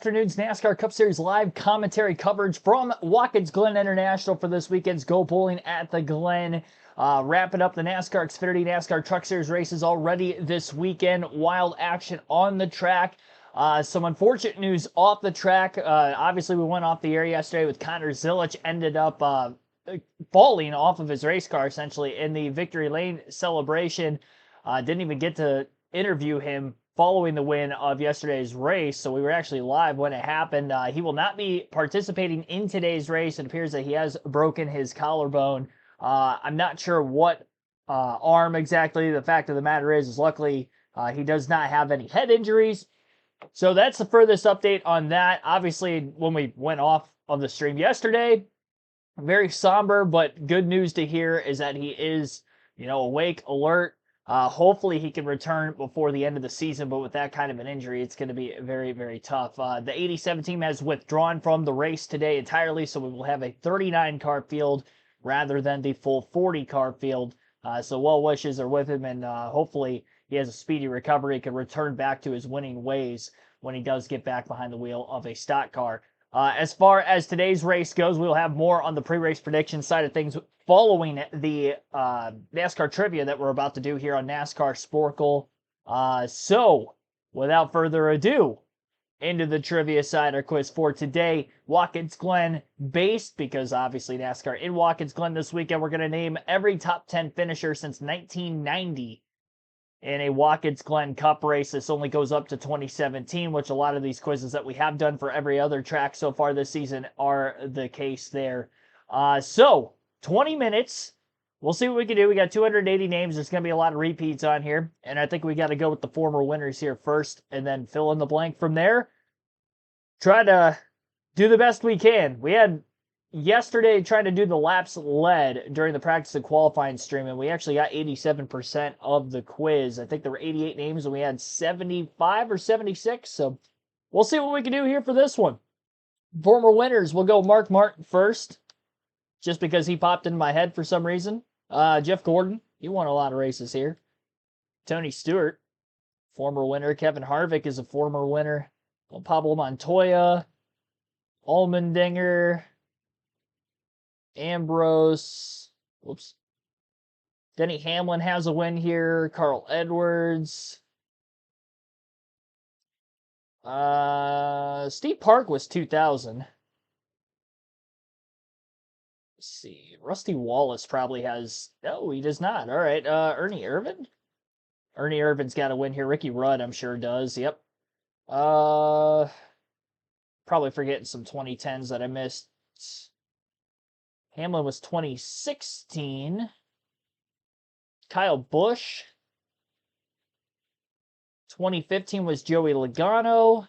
Afternoon's NASCAR Cup Series live commentary coverage from Watkins Glen International for this weekend's Go Bowling at the Glen. Wrapping up the NASCAR Xfinity NASCAR Truck Series races already this weekend. Wild action on the track. Some unfortunate news off the track. Obviously, we went off the air yesterday with Connor Zilisch. Ended up falling off of his race car, essentially, in the Victory Lane celebration. Didn't even get to interview him following the win of yesterday's race, so we were actually live when it happened. He will not be participating in today's race. It appears that he has broken his collarbone. I'm not sure what arm exactly. The fact of the matter is luckily he does not have any head injuries. So that's the furthest update on that. Obviously, when we went off of the stream yesterday, very somber, but good news to hear is that he is, awake, alert. Hopefully he can return before the end of the season, but with that kind of an injury, it's going to be very, very tough. The 87 team has withdrawn from the race today entirely, so we will have a 39-car field rather than the full 40-car field. So well wishes are with him, and hopefully he has a speedy recovery, can return back to his winning ways when he does get back behind the wheel of a stock car. As far as today's race goes, we'll have more on the pre-race prediction side of things following the NASCAR trivia that we're about to do here on NASCAR Sporkle. So, without further ado, into the trivia side, our quiz for today. Watkins Glen based, because obviously NASCAR in Watkins Glen this weekend. We're going to name every top 10 finisher since 1990 in a Watkins Glen Cup race. This only goes up to 2017, which a lot of these quizzes that we have done for every other track so far this season are the case there. So, 20 minutes. We'll see what we can do. We got 280 names. There's going to be a lot of repeats on here. And I think we got to go with the former winners here first and then fill in the blank from there. Try to do the best we can. We had yesterday trying to do the laps led during the practice and qualifying stream, and we actually got 87% of the quiz. I think there were 88 names, and we had 75 or 76. So we'll see what we can do here for this one. Former winners, we'll go Mark Martin first, just because he popped in my head for some reason. Jeff Gordon, he won a lot of races here. Tony Stewart, former winner. Kevin Harvick is a former winner. Pablo Montoya, Allmendinger, Ambrose, whoops. Denny Hamlin has a win here. Carl Edwards. Steve Park was 2000. Let's see. Rusty Wallace probably has... No, he does not. All right. Ernie Irvan? Ernie Irvan's got a win here. Ricky Rudd, I'm sure, does. Yep. Probably forgetting some 2010s that I missed. Hamlin was 2016. Kyle Busch. 2015 was Joey Logano.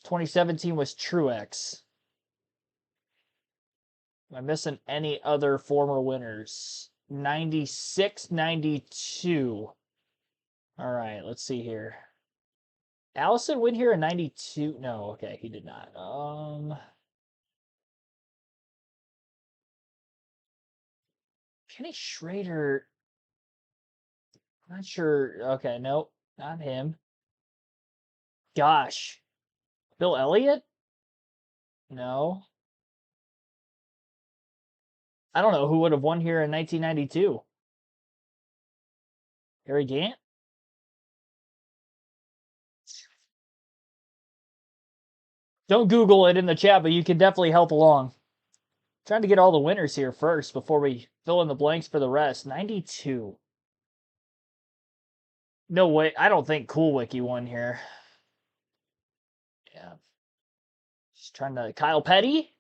2017 was Truex. Am I missing any other former winners? 96, 92. All right, let's see here. Allison win here in 92. No, okay, he did not. Kenny Schrader. Not sure. Okay, nope, not him. Gosh. Bill Elliott? No. I don't know who would have won here in 1992. Harry Gant? Don't Google it in the chat, but you can definitely help along. Trying to get all the winners here first before we fill in the blanks for the rest. 92. No way. I don't think Cool Wiki won here. Yeah. Just trying to... Kyle Petty?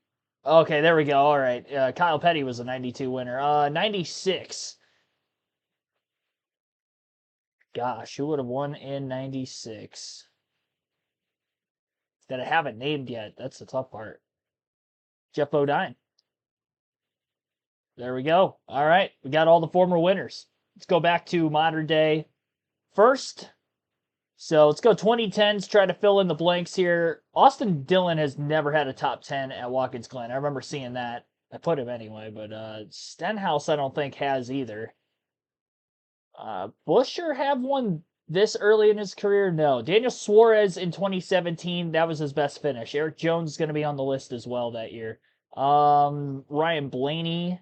Okay, there we go. All right. Kyle Petty was a 92 winner. 96. Gosh, who would have won in 96? That I haven't named yet. That's the tough part. Jeff Bodine. There we go. All right. We got all the former winners. Let's go back to modern day first. So let's go 2010s, try to fill in the blanks here. Austin Dillon has never had a top 10 at Watkins Glen. I remember seeing that. I put him anyway, but Stenhouse I don't think has either. Busher have one This early in his career, no. Daniel Suarez in 2017, that was his best finish. Eric Jones is going to be on the list as well that year. Ryan Blaney.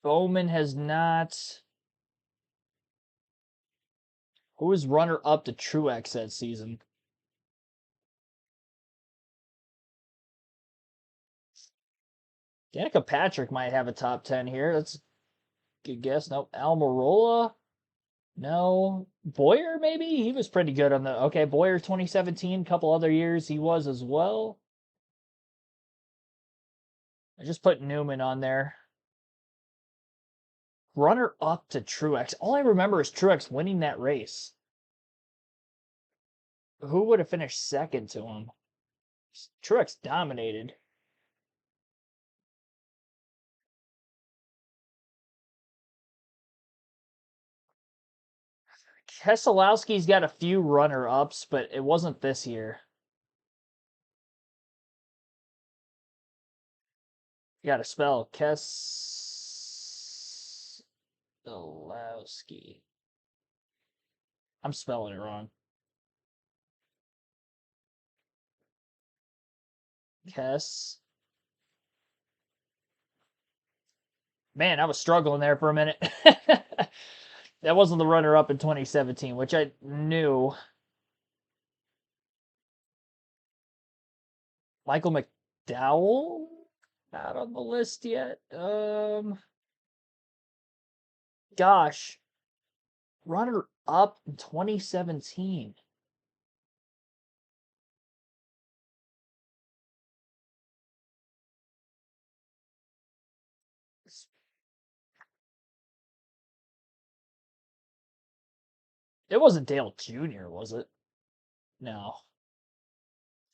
Bowman has not. Who was runner up to Truex that season? Danica Patrick might have a top 10 here. That's a good guess. Nope. Almirola? No. Boyer, maybe? He was pretty good on the. Okay, Boyer 2017. Couple other years he was as well. I just put Newman on there. Runner up to Truex. All I remember is Truex winning that race. Who would have finished second to him? Truex dominated. Keselowski's got a few runner-ups, but it wasn't this year. You gotta spell Keselowski. I'm spelling it wrong. Kes. Man, I was struggling there for a minute. That wasn't the runner-up in 2017, which I knew. Michael McDowell? Not on the list yet. Gosh. Runner-up in 2017. It wasn't Dale Jr., was it? No.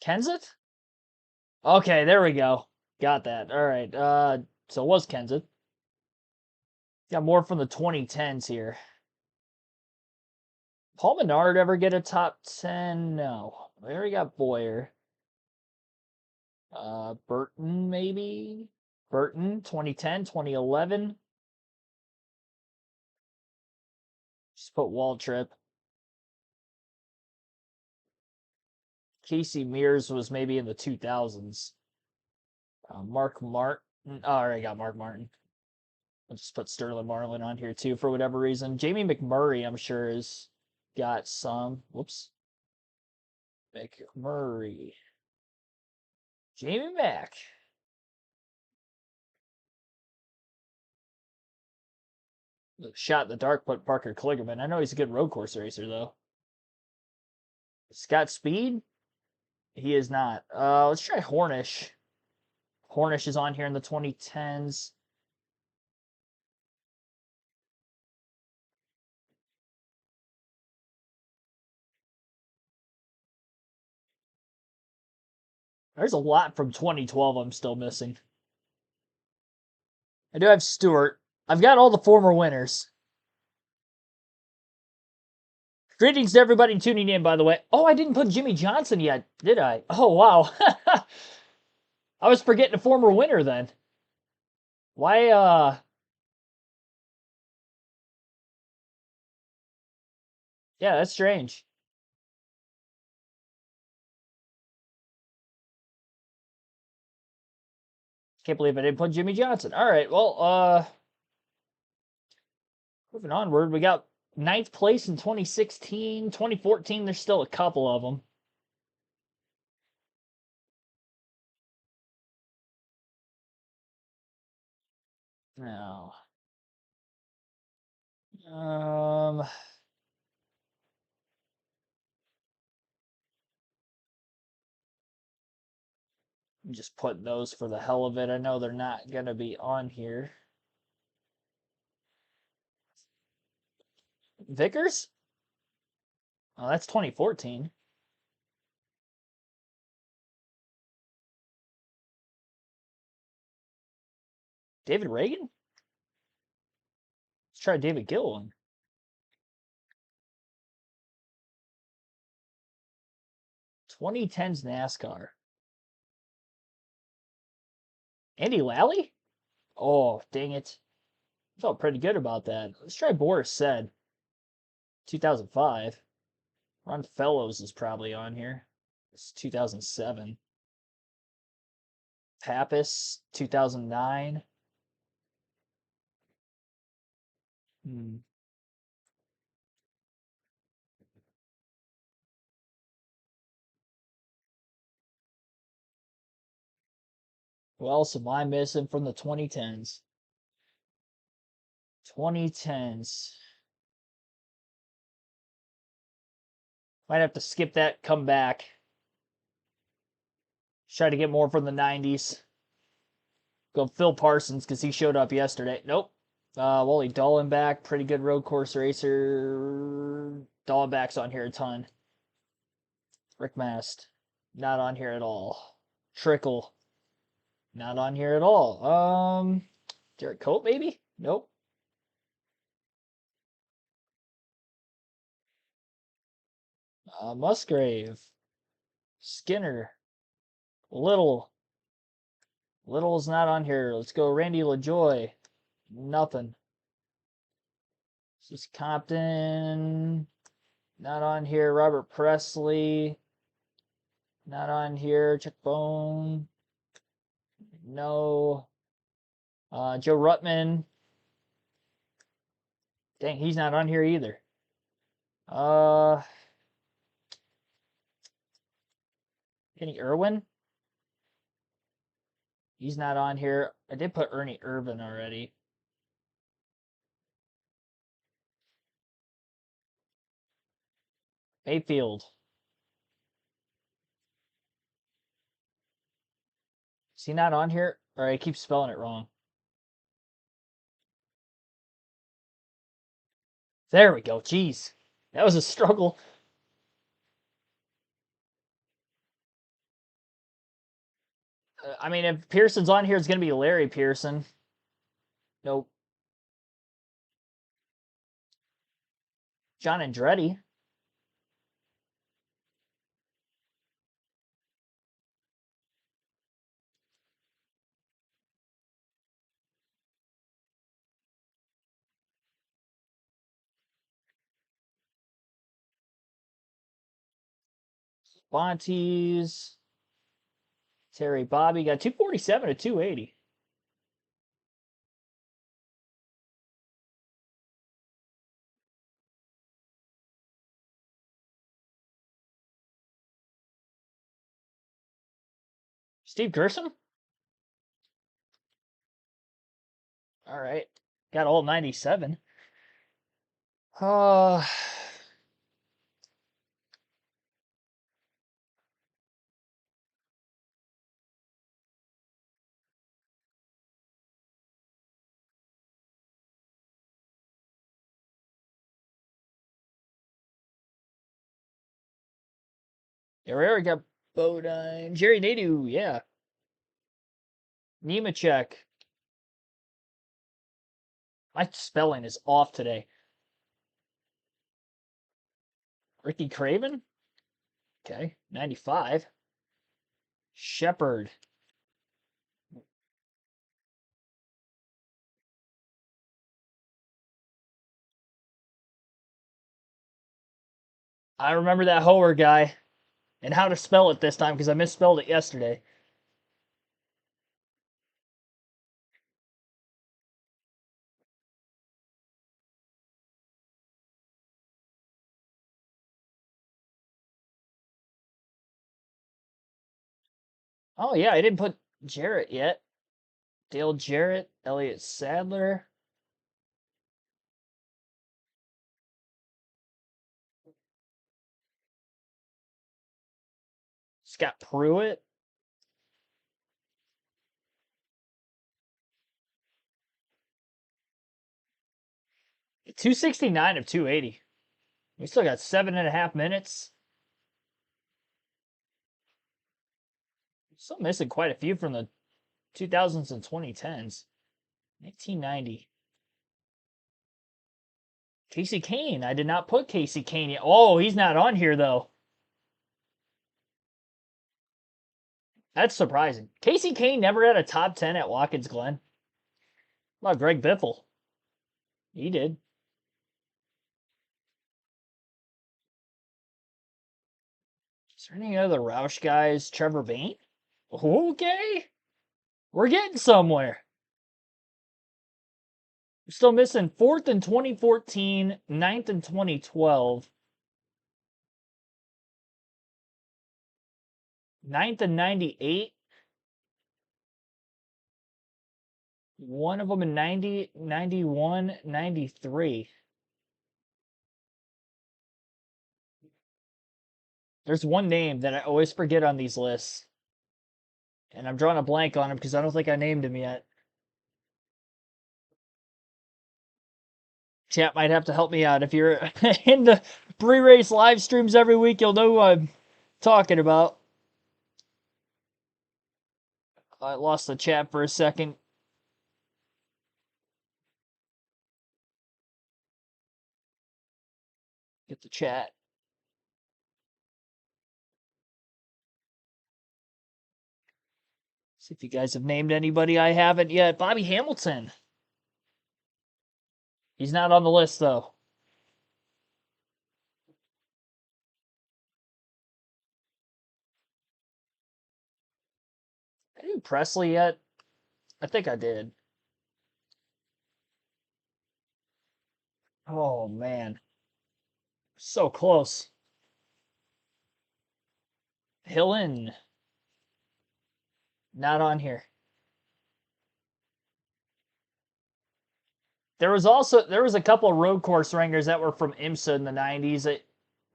Kenseth? Okay, there we go. Got that. All right. So it was Kenseth. Got more from the 2010s here. Paul Menard ever get a top 10? No. We already got Boyer. Burton, maybe? Burton, 2010, 2011. Just put Waltrip. Casey Mears was maybe in the 2000s. Mark Martin. Oh, I already got Mark Martin. I'll just put Sterling Marlin on here too for whatever reason. Jamie McMurray, I'm sure, has got some. Whoops. McMurray. Jamie Mack. Shot in the dark, put Parker Kligerman. I know he's a good road course racer, though. Scott Speed? He is not. Let's try Hornish. Hornish is on here in the 2010s. There's a lot from 2012 I'm still missing. I do have Stewart. I've got all the former winners. Greetings to everybody tuning in, by the way. Oh, I didn't put Jimmy Johnson yet, did I? Oh, wow. I was forgetting a former winner then. Why, yeah, that's strange. Can't believe I didn't put Jimmy Johnson. All right, well, moving onward, we got ninth place in 2016. 2014, there's still a couple of them. No. I'm just putting those for the hell of it. I know they're not going to be on here. Vickers? Oh, that's 2014. David Reagan? Let's try David Gilliland. 2010's NASCAR. Andy Lally? Oh, dang it. Felt pretty good about that. Let's try Boris Said, 2005. Ron Fellows is probably on here. It's 2007. Pappas, 2009. Hmm. Who else am I missing from the 2010s? 2010s. Might have to skip that, come back. Try to get more from the 90s. Go Phil Parsons because he showed up yesterday. Nope. Wally Dallenbach, pretty good road course racer. Dallenbach's on here a ton. Rick Mast, not on here at all. Trickle, not on here at all. Derek Cope, maybe? Nope. Musgrave, Skinner, Little. Little's not on here. Let's go Randy LaJoy. Nothing. This is Compton. Not on here. Robert Presley. Not on here. Chuck Bone. No. Joe Ruttman. Dang, he's not on here either. Kenny Irwin. He's not on here. I did put Ernie Irvin already. Mayfield. Is he not on here? Or I keep spelling it wrong. There we go. Jeez. That was a struggle. I mean, if Pearson's on here, it's going to be Larry Pearson. Nope. John Andretti. Bontes. Terry Bobby got 247 to 280. Steve Gershom? All right. Got all 97. Uh, Herrera got Bodine. Jerry Nadeau, yeah. Nemechek. My spelling is off today. Ricky Craven? Okay. 95. Shepard. I remember that Hoer guy and how to spell it this time because I misspelled it yesterday. Oh, yeah, I didn't put Jarrett yet. Dale Jarrett, Elliott Sadler, Scott Pruitt. 269 of 280. We still got 7.5 minutes. Still missing quite a few from the 2000s and 2010s. 1990. Casey Kane. I did not put Casey Kane yet. Oh, he's not on here, though. That's surprising. Casey Kane never had a top 10 at Watkins Glen. How about Greg Biffle? He did. Is there any other Roush guys? Trevor Bain? Okay. We're getting somewhere. We're still missing 4th in 2014, 9th in 2012, 9th in 98, one of them in 90, 91, 93. There's one name that I always forget on these lists, and I'm drawing a blank on him because I don't think I named him yet. Chat might have to help me out. If you're in the pre-race live streams every week, you'll know who I'm talking about. I lost the chat for a second. Get the chat. See if you guys have named anybody I haven't yet. Bobby Hamilton. He's not on the list, though. Did I do Presley yet? I think I did. Oh, man. So close. Hillen. Not on here. There was a couple of road course ringers that were from IMSA in the 90s that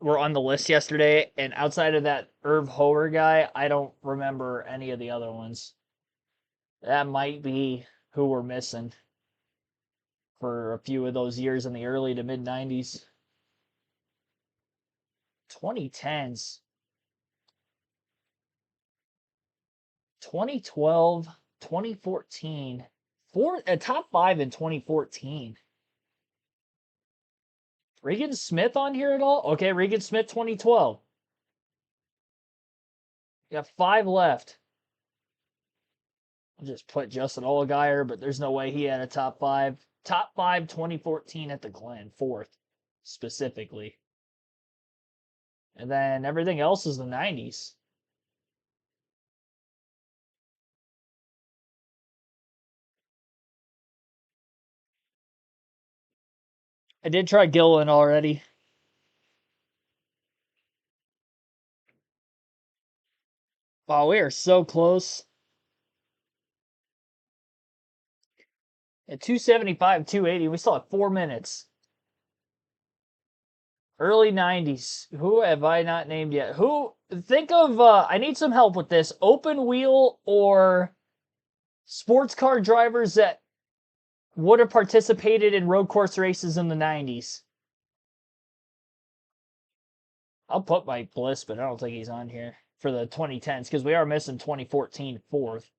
were on the list yesterday, and outside of that Irv Hoer guy, I don't remember any of the other ones. That might be who we're missing for a few of those years in the early to mid 90s. 2010s. 2012, 2014. A top 5 in 2014. Regan Smith on here at all? Okay, Regan Smith 2012. You got 5 left. I'll just put Justin Allgaier, but there's no way he had a top 5. Top 5 2014 at the Glen, 4th specifically. And then everything else is the 90s. I did try Gillen already. Wow, we are so close. At 275, 280, we still have 4 minutes. Early 90s. Who have I not named yet? Think of, I need some help with this. Open wheel or sports car drivers that would have participated in road course races in the 90s. I'll put Mike Bliss, but I don't think he's on here for the 2010s because we are missing 2014 4th.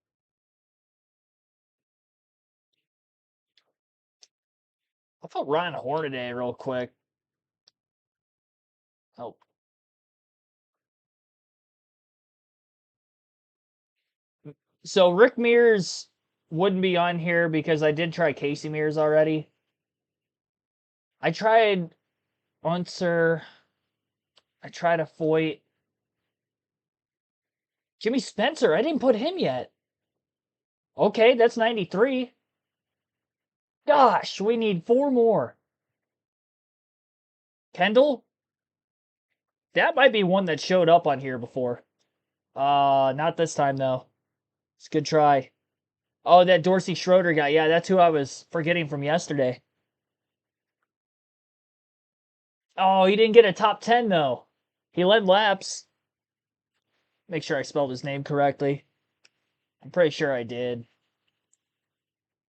I'll put Ryan Hornaday real quick. Oh. So Rick Mears wouldn't be on here because I did try Casey Mears already. I tried Unser. I tried a Foyt. Jimmy Spencer. I didn't put him yet. Okay, that's 93. Gosh, we need 4 more. Kendall? That might be one that showed up on here before. Not this time, though. It's a good try. Oh, that Dorsey Schroeder guy. Yeah, that's who I was forgetting from yesterday. Oh, he didn't get a top 10, though. He led laps. Make sure I spelled his name correctly. I'm pretty sure I did.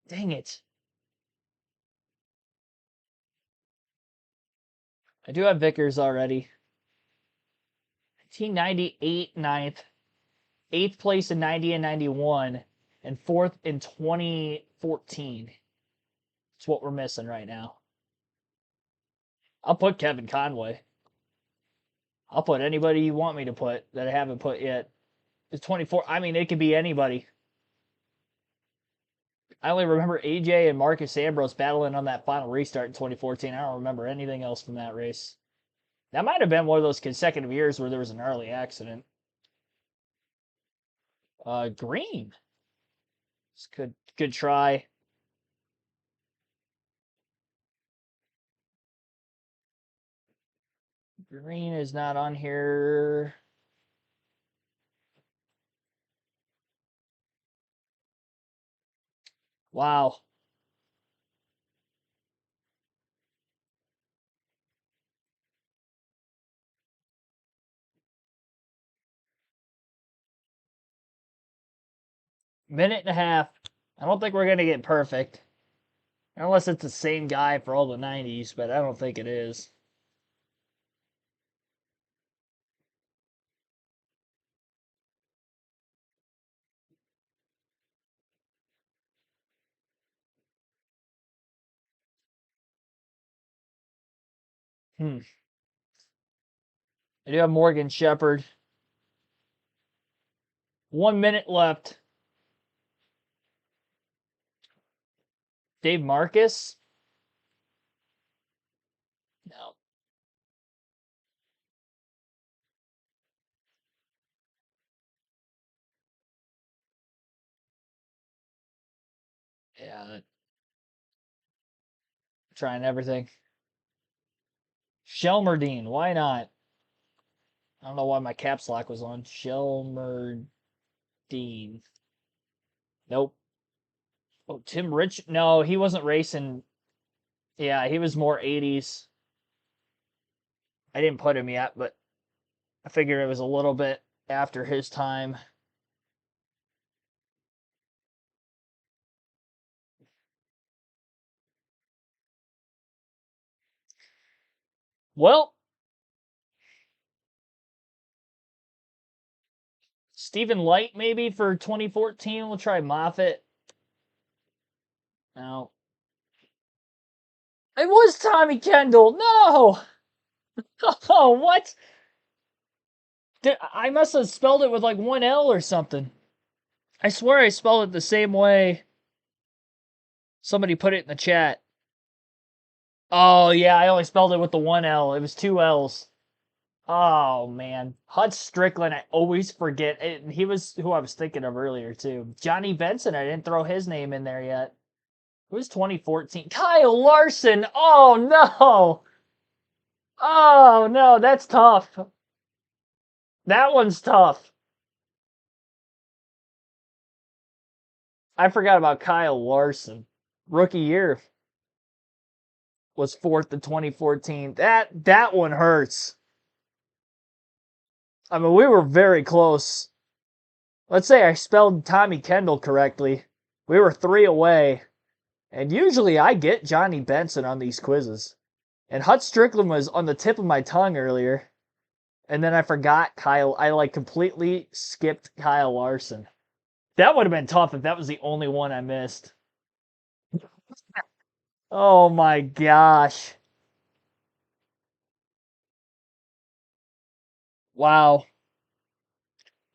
Dang it. I do have Vickers already. 1998, 9th. 8th place in 90 and 91. And 4th in 2014. That's what we're missing right now. I'll put Kevin Conway. I'll put anybody you want me to put that I haven't put yet. It's 24. I mean, it could be anybody. I only remember AJ and Marcus Ambrose battling on that final restart in 2014. I don't remember anything else from that race. That might have been one of those consecutive years where there was an early accident. Green. It's good try. Green is not on here. Wow. Minute and a half. I don't think we're going to get perfect. Unless it's the same guy for all the 90s, but I don't think it is. I do have Morgan Shepherd. 1 minute left. Dave Marcus? No. Yeah. Trying everything. Shelmerdine. Why not? I don't know why my caps lock was on. Shelmerdine. Nope. Oh, Tim Rich? No, he wasn't racing. Yeah, he was more 80s. I didn't put him yet, but I figured it was a little bit after his time. Well, Stephen Light maybe for 2014. We'll try Moffitt. No. It was Tommy Kendall. No. Oh, what? I must have spelled it with like one L or something. I swear I spelled it the same way. Somebody put it in the chat. Oh, yeah, I only spelled it with the one L. It was two L's. Oh, man. Hutch Strickland, I always forget. He was who I was thinking of earlier, too. Johnny Benson, I didn't throw his name in there yet. It was 2014. Kyle Larson. Oh, no. Oh, no, that's tough. That one's tough. I forgot about Kyle Larson. Rookie year was fourth in 2014. That one hurts. I mean, we were very close. Let's say I spelled Tommy Kendall correctly. We were 3 away. And usually I get Johnny Benson on these quizzes. And Hut Strickland was on the tip of my tongue earlier. And then I forgot Kyle. I completely skipped Kyle Larson. That would have been tough if that was the only one I missed. Oh my gosh. Wow.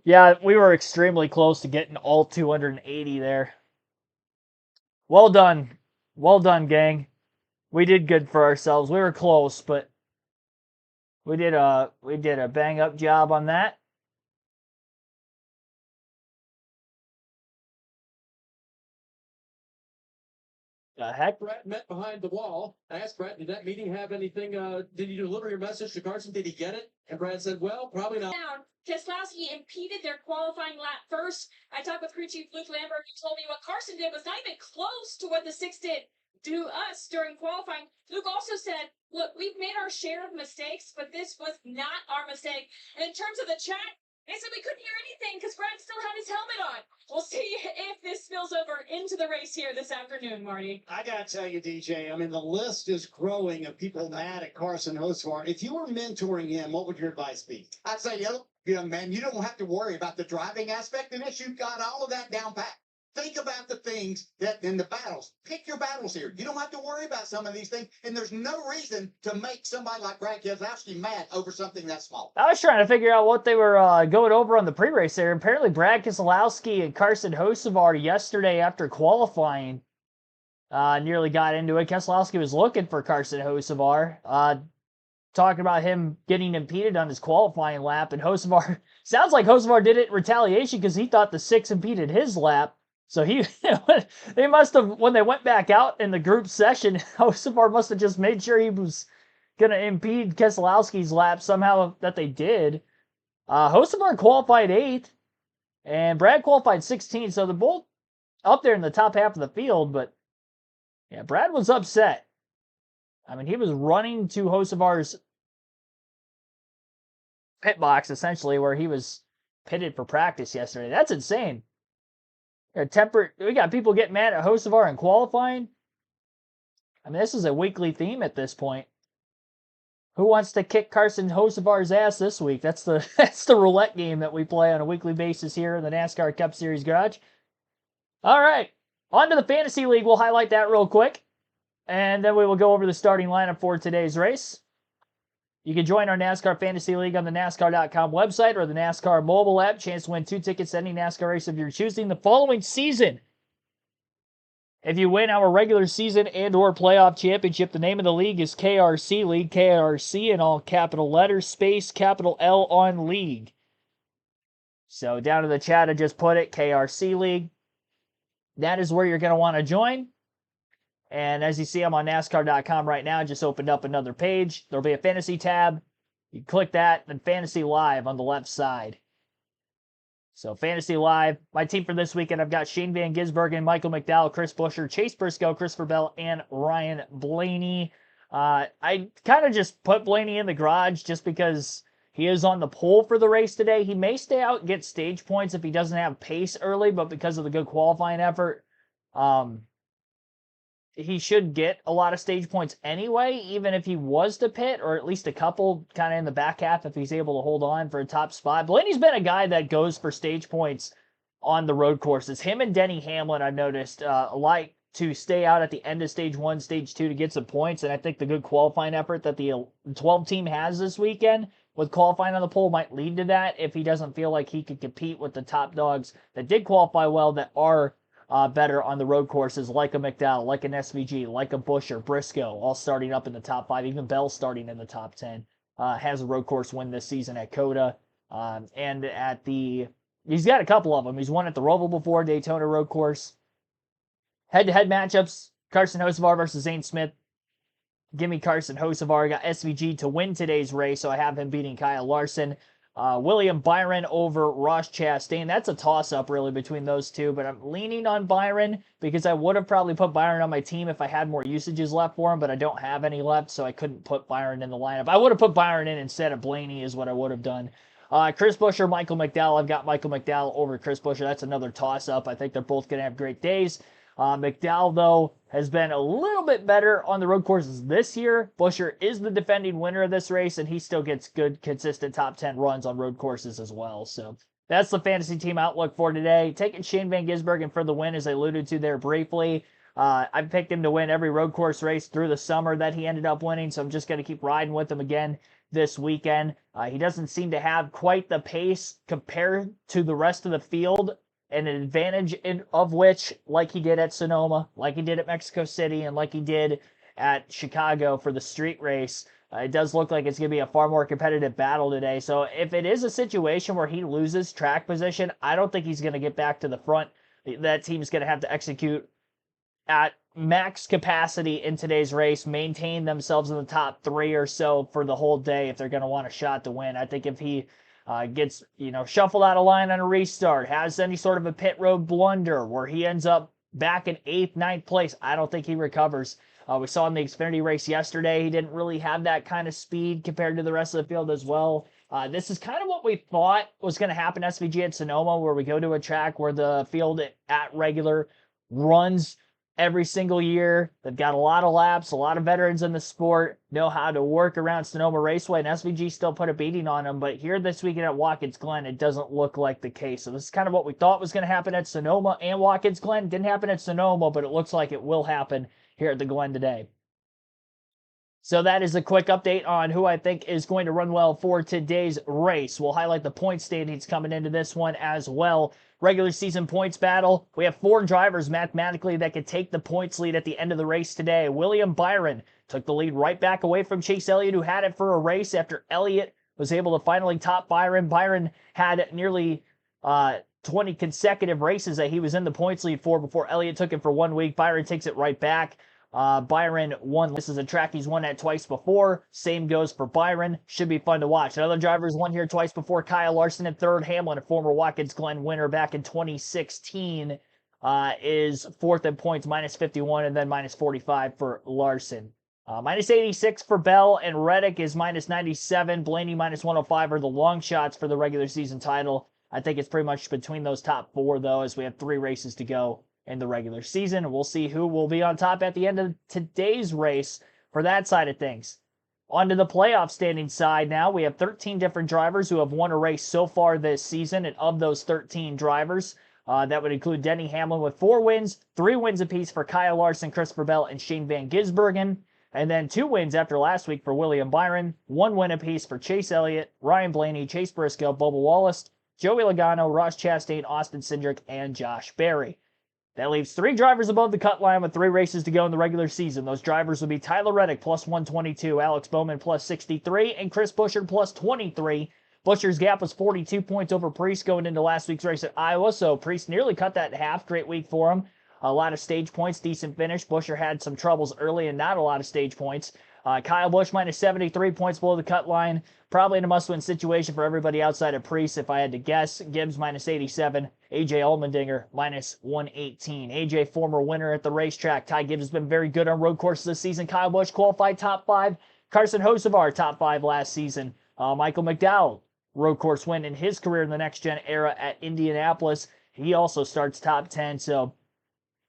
Yeah, we were extremely close to getting all 280 there. Well done. Well done, gang. We did good for ourselves. We were close, but we did a bang up job on that. The heck? Brett met behind the wall. I asked Brett, did that meeting have anything? Did you deliver your message to Carson? Did he get it? And Brett said, well, probably not. Keselowski impeded their qualifying lap first. I talked with crew chief Luke Lambert, who told me what Carson did was not even close to what the six did to us during qualifying. Luke also said, look, we've made our share of mistakes, but this was not our mistake. And in terms of the chat, they said we couldn't hear anything because Brad still had his helmet on. We'll see if this spills over into the race here this afternoon, Marty. I got to tell you, DJ, I mean, the list is growing of people mad at Carson Hocevar. If you were mentoring him, what would your advice be? I'd say, young man, you don't have to worry about the driving aspect of this. You've got all of that down pat. Think about the things that in the battles. Pick your battles here. You don't have to worry about some of these things, and there's no reason to make somebody like Brad Keselowski mad over something that small. I was trying to figure out what they were going over on the pre-race there. Apparently, Brad Keselowski and Carson Hocevar yesterday after qualifying nearly got into it. Keselowski was looking for Carson Hocevar, talking about him getting impeded on his qualifying lap, and Hocevar sounds like Hocevar did it in retaliation because he thought the 6 impeded his lap. So they must have, when they went back out in the group session, Hocevar must have just made sure he was going to impede Keselowski's lap somehow that they did. Hocevar qualified 8th, and Brad qualified 16th, so they're both up there in the top half of the field, but yeah, Brad was upset. I mean, he was running to Hocevar's pit box, essentially, where he was pitted for practice yesterday. That's insane. We got people getting mad at Hocevar in qualifying. I mean, this is a weekly theme at this point. Who wants to kick Carson Hocevar's ass this week? That's the roulette game that we play on a weekly basis here in the NASCAR Cup Series garage. All right, on to the Fantasy League. We'll highlight that real quick, and then we will go over the starting lineup for today's race. You can join our NASCAR Fantasy League on the NASCAR.com website or the NASCAR mobile app. Chance to win 2 tickets to any NASCAR race of your choosing the following season. If you win our regular season and or playoff championship, the name of the league is KRC League, KRC in all capital letters, space, capital L on league. So down in the chat, I just put it, KRC League. That is where you're going to want to join. And as you see, I'm on NASCAR.com right now. I just opened up another page. There'll be a fantasy tab. You click that, then Fantasy Live on the left side. So Fantasy Live, my team for this weekend, I've got Shane Van Gisbergen, Michael McDowell, Chris Buescher, Chase Briscoe, Christopher Bell, and Ryan Blaney. I kind of just put Blaney in the garage just because he is on the pole for the race today. He may stay out and get stage points if he doesn't have pace early, but because of the good qualifying effort, he should get a lot of stage points anyway, even if he was to pit, or at least a couple kind of in the back half if he's able to hold on for a top spot. Blaney's been a guy that goes for stage points on the road courses. Him and Denny Hamlin, I've noticed, like to stay out at the end of stage 1, stage 2 to get some points, and I think the good qualifying effort that the 12 team has this weekend with qualifying on the pole might lead to that if he doesn't feel like he could compete with the top dogs that did qualify well that are better on the road courses, like a McDowell, like an SVG, like a Buescher, Briscoe, all starting up in the top 5, even Bell starting in the top 10, has a road course win this season at COTA, and at he's got a couple of them. He's won at the Roval before, Daytona road course. Head-to-head matchups, Carson Hocevar versus Zane Smith. Give me Carson Hocevar. Got SVG to win today's race, so I have him beating Kyle Larson. William Byron over Ross Chastain. That's a toss-up, really, between those two, but I'm leaning on Byron because I would have probably put Byron on my team if I had more usages left for him, but I don't have any left, so I couldn't put Byron in the lineup. I would have put Byron in instead of Blaney is what I would have done. Chris Buescher, Michael McDowell. I've got Michael McDowell over Chris Buescher. That's another toss-up. I think they're both going to have great days. McDowell, though, has been a little bit better on the road courses this year. Buescher is the defending winner of this race, and he still gets good, consistent top 10 runs on road courses as well. So that's the fantasy team outlook for today. Taking Shane Van Gisbergen for the win, as I alluded to there briefly. I picked him to win every road course race through the summer that he ended up winning, so I'm just going to keep riding with him again this weekend. He doesn't seem to have quite the pace compared to the rest of the field, and an advantage of which, like he did at Sonoma, like he did at Mexico City, and like he did at Chicago for the street race, it does look like it's going to be a far more competitive battle today. So if it is a situation where he loses track position, I don't think he's going to get back to the front. That team's going to have to execute at max capacity in today's race, maintain themselves in the top 3 or so for the whole day if they're going to want a shot to win. I think if he gets, shuffled out of line on a restart, has any sort of a pit road blunder where he ends up back in 8th, 9th place, I don't think he recovers. We saw in the Xfinity race yesterday, he didn't really have that kind of speed compared to the rest of the field as well. This is kind of what we thought was going to happen SVG at Sonoma, where we go to a track where the field at regular runs every single year. They've got a lot of laps, a lot of veterans in the sport, know how to work around Sonoma Raceway, and SVG still put a beating on them. But here this weekend at Watkins Glen, it doesn't look like the case. So this is kind of what we thought was going to happen at Sonoma and Watkins Glen. Didn't happen at Sonoma, but it looks like it will happen here at the Glen today. So that is a quick update on who I think is going to run well for today's race. We'll highlight the point standings coming into this one as well. Regular season points battle. We have 4 drivers mathematically that could take the points lead at the end of the race today. William Byron took the lead right back away from Chase Elliott, who had it for a race after Elliott was able to finally top Byron. Byron had nearly 20 consecutive races that he was in the points lead for before Elliott took it for 1 week. Byron takes it right back. Byron won. This is a track he's won at twice before. Same goes for Byron. Should be fun to watch. Another driver's won here twice before. Kyle Larson in third. Hamlin, a former Watkins Glen winner back in 2016, is fourth in points, minus 51, and then minus 45 for Larson. Minus 86 for Bell, and Reddick is minus 97. Blaney minus 105 are the long shots for the regular season title. I think it's pretty much between those top 4, though, as we have 3 races to go in the regular season. We'll see who will be on top at the end of today's race for that side of things. On to the playoff standing side now. We have 13 different drivers who have won a race so far this season, and of those 13 drivers, that would include Denny Hamlin with 4 wins, 3 wins apiece for Kyle Larson, Christopher Bell, and Shane Van Gisbergen, and then 2 wins after last week for William Byron, 1 win apiece for Chase Elliott, Ryan Blaney, Chase Briscoe, Bubba Wallace, Joey Logano, Ross Chastain, Austin Cindric, and Josh Berry. That leaves 3 drivers above the cut line with 3 races to go in the regular season. Those drivers would be Tyler Reddick plus 122, Alex Bowman plus 63, and Chris Buescher plus 23. Buescher's gap was 42 points over Priest going into last week's race at Iowa, so Priest nearly cut that in half. Great week for him. A lot of stage points, decent finish. Buescher had some troubles early and not a lot of stage points. Kyle Busch minus 73 points below the cut line. Probably in a must-win situation for everybody outside of Priest, if I had to guess. Gibbs minus 87. AJ Allmendinger minus 118. AJ, former winner at the racetrack. Ty Gibbs has been very good on road courses this season. Kyle Busch qualified top 5. Carson Hocevar top 5 last season. Michael McDowell, road course win in his career in the next-gen era at Indianapolis. He also starts top 10, so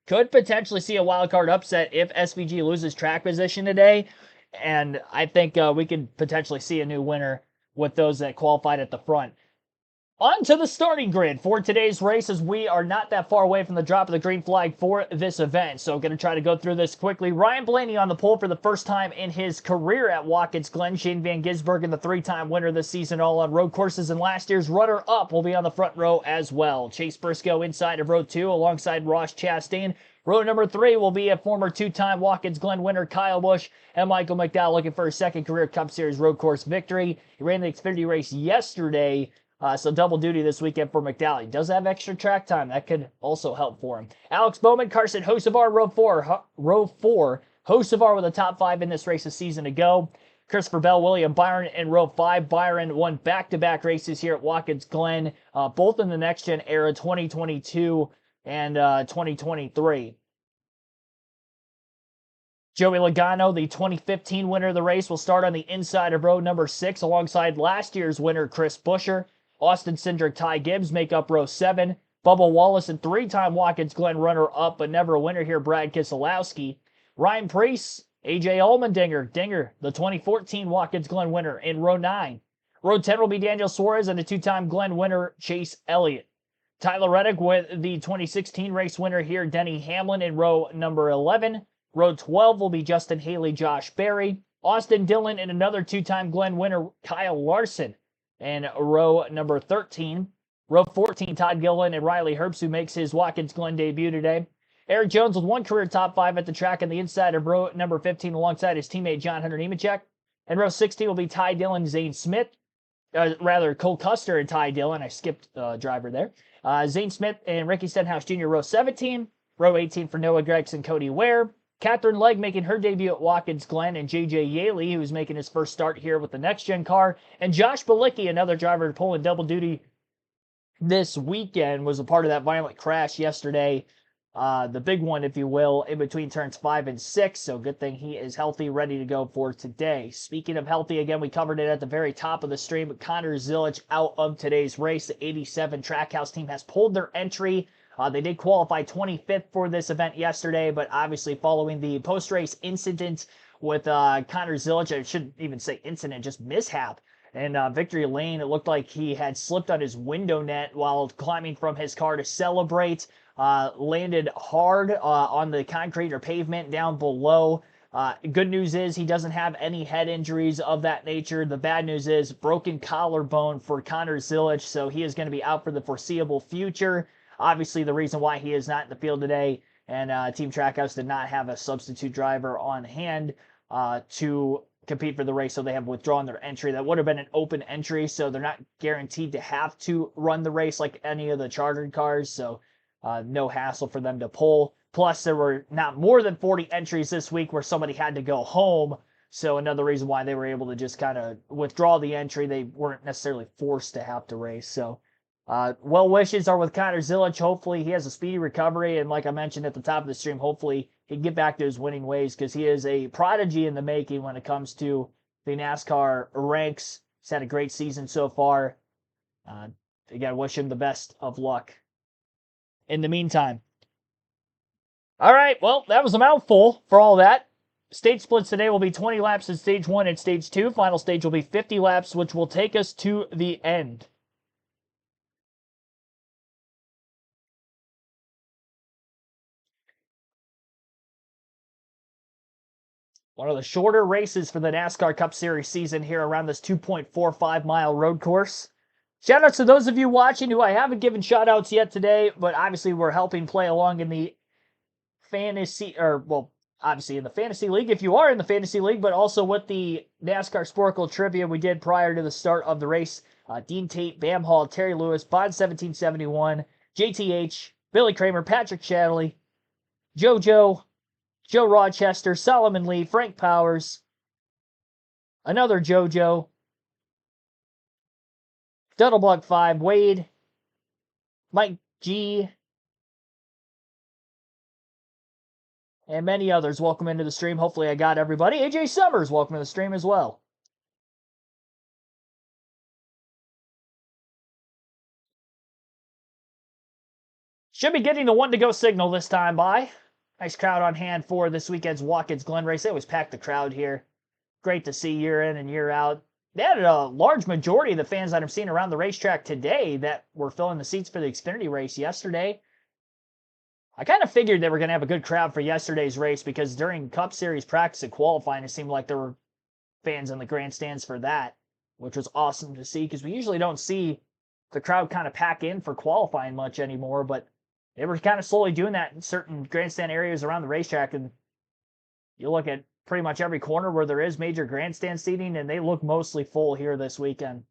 could potentially see a wild card upset if SVG loses track position today. And I think we could potentially see a new winner with those that qualified at the front. On to the starting grid for today's race, as we are not that far away from the drop of the green flag for this event. So I'm going to try to go through this quickly. Ryan Blaney on the pole for the first time in his career at Watkins Glen. Shane Van Gisbergen, the 3-time winner this season, all on road courses, and last year's runner-up will be on the front row as well. Chase Briscoe inside of row 2 alongside Ross Chastain. Row number 3 will be a former 2-time Watkins Glen winner, Kyle Busch, and Michael McDowell looking for his second career Cup Series road course victory. He ran the Xfinity race yesterday, so double duty this weekend for McDowell. He does have extra track time. That could also help for him. Alex Bowman, Carson Hocevar, row 4. Hocevar with a top 5 in this race a season ago. Christopher Bell, William Byron in row 5. Byron won back-to-back races here at Watkins Glen, both in the next-gen era, 2022 and 2023. Joey Logano, the 2015 winner of the race, will start on the inside of row number 6 alongside last year's winner, Chris Buescher. Austin Cindric, Ty Gibbs make up row 7. Bubba Wallace, and 3-time Watkins Glen runner-up, but never a winner here, Brad Keselowski. Ryan Preece, AJ Allmendinger, the 2014 Watkins Glen winner in row 9. Row 10 will be Daniel Suarez and the 2-time Glen winner, Chase Elliott. Tyler Reddick with the 2016 race winner here, Denny Hamlin in row number 11. Row 12 will be Justin Haley, Josh Berry. Austin Dillon and another 2-time Glen winner, Kyle Larson, in row number 13. Row 14, Todd Gilliland and Riley Herbst, who makes his Watkins Glen debut today. Eric Jones with 1 career top 5 at the track on the inside of row number 15 alongside his teammate John Hunter Nemechek. And row 16 will be Ty Dillon, Zane Smith. Cole Custer and Ty Dillon. I skipped driver there. Zane Smith and Ricky Stenhouse Jr. row 17. Row 18 for Noah Gregson, Cody Ware. Catherine Legg making her debut at Watkins Glen, and J.J. Yaley, who's making his first start here with the next-gen car. And Josh Bilicki, another driver to pull in double duty this weekend, was a part of that violent crash yesterday. The big one, if you will, in between turns 5 and 6. So good thing he is healthy, ready to go for today. Speaking of healthy, again, we covered it at the very top of the stream, but Connor Zilic out of today's race. The 87 Trackhouse team has pulled their entry They did qualify 25th for this event yesterday, but obviously following the post-race incident with Connor Zilic, I shouldn't even say incident, just mishap. And Victory Lane, it looked like he had slipped on his window net while climbing from his car to celebrate. Landed hard on the concrete or pavement down below. Good news is he doesn't have any head injuries of that nature. The bad news is broken collarbone for Connor Zilic, so he is going to be out for the foreseeable future. Obviously, the reason why he is not in the field today, and Team Trackhouse did not have a substitute driver on hand to compete for the race, so they have withdrawn their entry. That would have been an open entry, so they're not guaranteed to have to run the race like any of the chartered cars, so no hassle for them to pull. Plus, there were not more than 40 entries this week where somebody had to go home, so another reason why they were able to just kind of withdraw the entry. They weren't necessarily forced to have to race, so well wishes are with Connor Zilic. Hopefully he has a speedy recovery, and like I mentioned at the top of the stream, hopefully he can get back to his winning ways, because he is a prodigy in the making when it comes to the NASCAR ranks. He's had a great season so far. Again, wish him the best of luck in the meantime. All right, well, that was a mouthful for all that. Stage splits today will be 20 laps in Stage 1 and Stage 2. Final stage will be 50 laps, which will take us to the end. One of the shorter races for the NASCAR Cup Series season here around this 2.45-mile road course. Shout outs to those of you watching who I haven't given shout outs yet today, but obviously we're helping play along in the fantasy, obviously in the fantasy league, if you are in the fantasy league, but also with the NASCAR Sporkle trivia we did prior to the start of the race. Dean Tate, Bam Hall, Terry Lewis, Bond 1771, JTH, Billy Kramer, Patrick Shadley, JoJo, Joe Rochester, Solomon Lee, Frank Powers, another JoJo, Duddlebug 5, Wade, Mike G, and many others. Welcome into the stream. Hopefully I got everybody. AJ Summers, welcome to the stream as well. Should be getting the one to go signal this time by. Nice crowd on hand for this weekend's Watkins Glen race. They always pack the crowd here. Great to see year in and year out. They had a large majority of the fans that I've seen around the racetrack today that were filling the seats for the Xfinity race yesterday. I kind of figured they were going to have a good crowd for yesterday's race, because during Cup Series practice and qualifying, it seemed like there were fans in the grandstands for that, which was awesome to see, because we usually don't see the crowd kind of pack in for qualifying much anymore, but they were kind of slowly doing that in certain grandstand areas around the racetrack, and you look at pretty much every corner where there is major grandstand seating, and they look mostly full here this weekend. I'm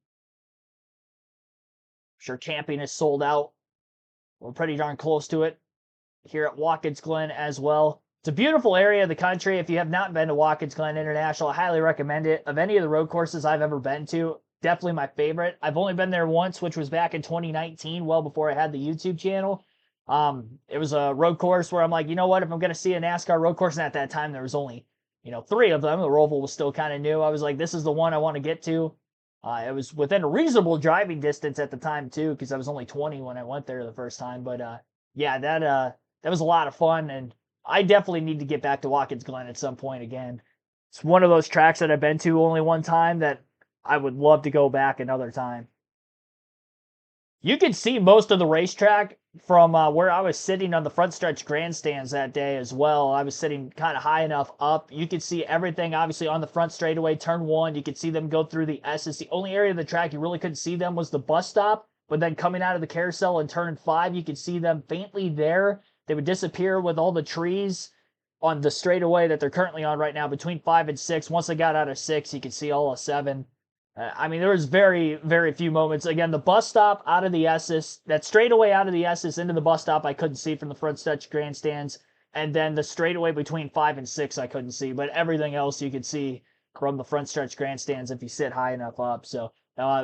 sure camping is sold out. We're pretty darn close to it here at Watkins Glen as well. It's a beautiful area of the country. If you have not been to Watkins Glen International, I highly recommend it. Of any of the road courses I've ever been to, definitely my favorite. I've only been there once, which was back in 2019, well before I had the YouTube channel. It was a road course where I'm like, you know what, if I'm going to see a NASCAR road course, and at that time there was only, 3 of them. The Roval was still kind of new. I was like, this is the one I want to get to. It was within a reasonable driving distance at the time too, because I was only 20 when I went there the first time. But yeah, that was a lot of fun, and I definitely need to get back to Watkins Glen at some point again. It's one of those tracks that I've been to only one time that I would love to go back another time. You could see most of the racetrack from where I was sitting on the front stretch grandstands that day as well. I was sitting kind of high enough up. You could see everything, obviously, on the front straightaway, turn 1. You could see them go through the S's. The only area of the track you really couldn't see them was the bus stop, but then coming out of the carousel in turn 5, you could see them faintly there. They would disappear with all the trees on the straightaway that they're currently on right now between 5 and 6. Once they got out of 6, you could see all of 7. I mean, there was very, very few moments. Again, the bus stop out of the S's, that straightaway out of the S's into the bus stop, I couldn't see from the front stretch grandstands. And then the straightaway between 5 and 6, I couldn't see. But everything else you could see from the front stretch grandstands if you sit high enough up. So,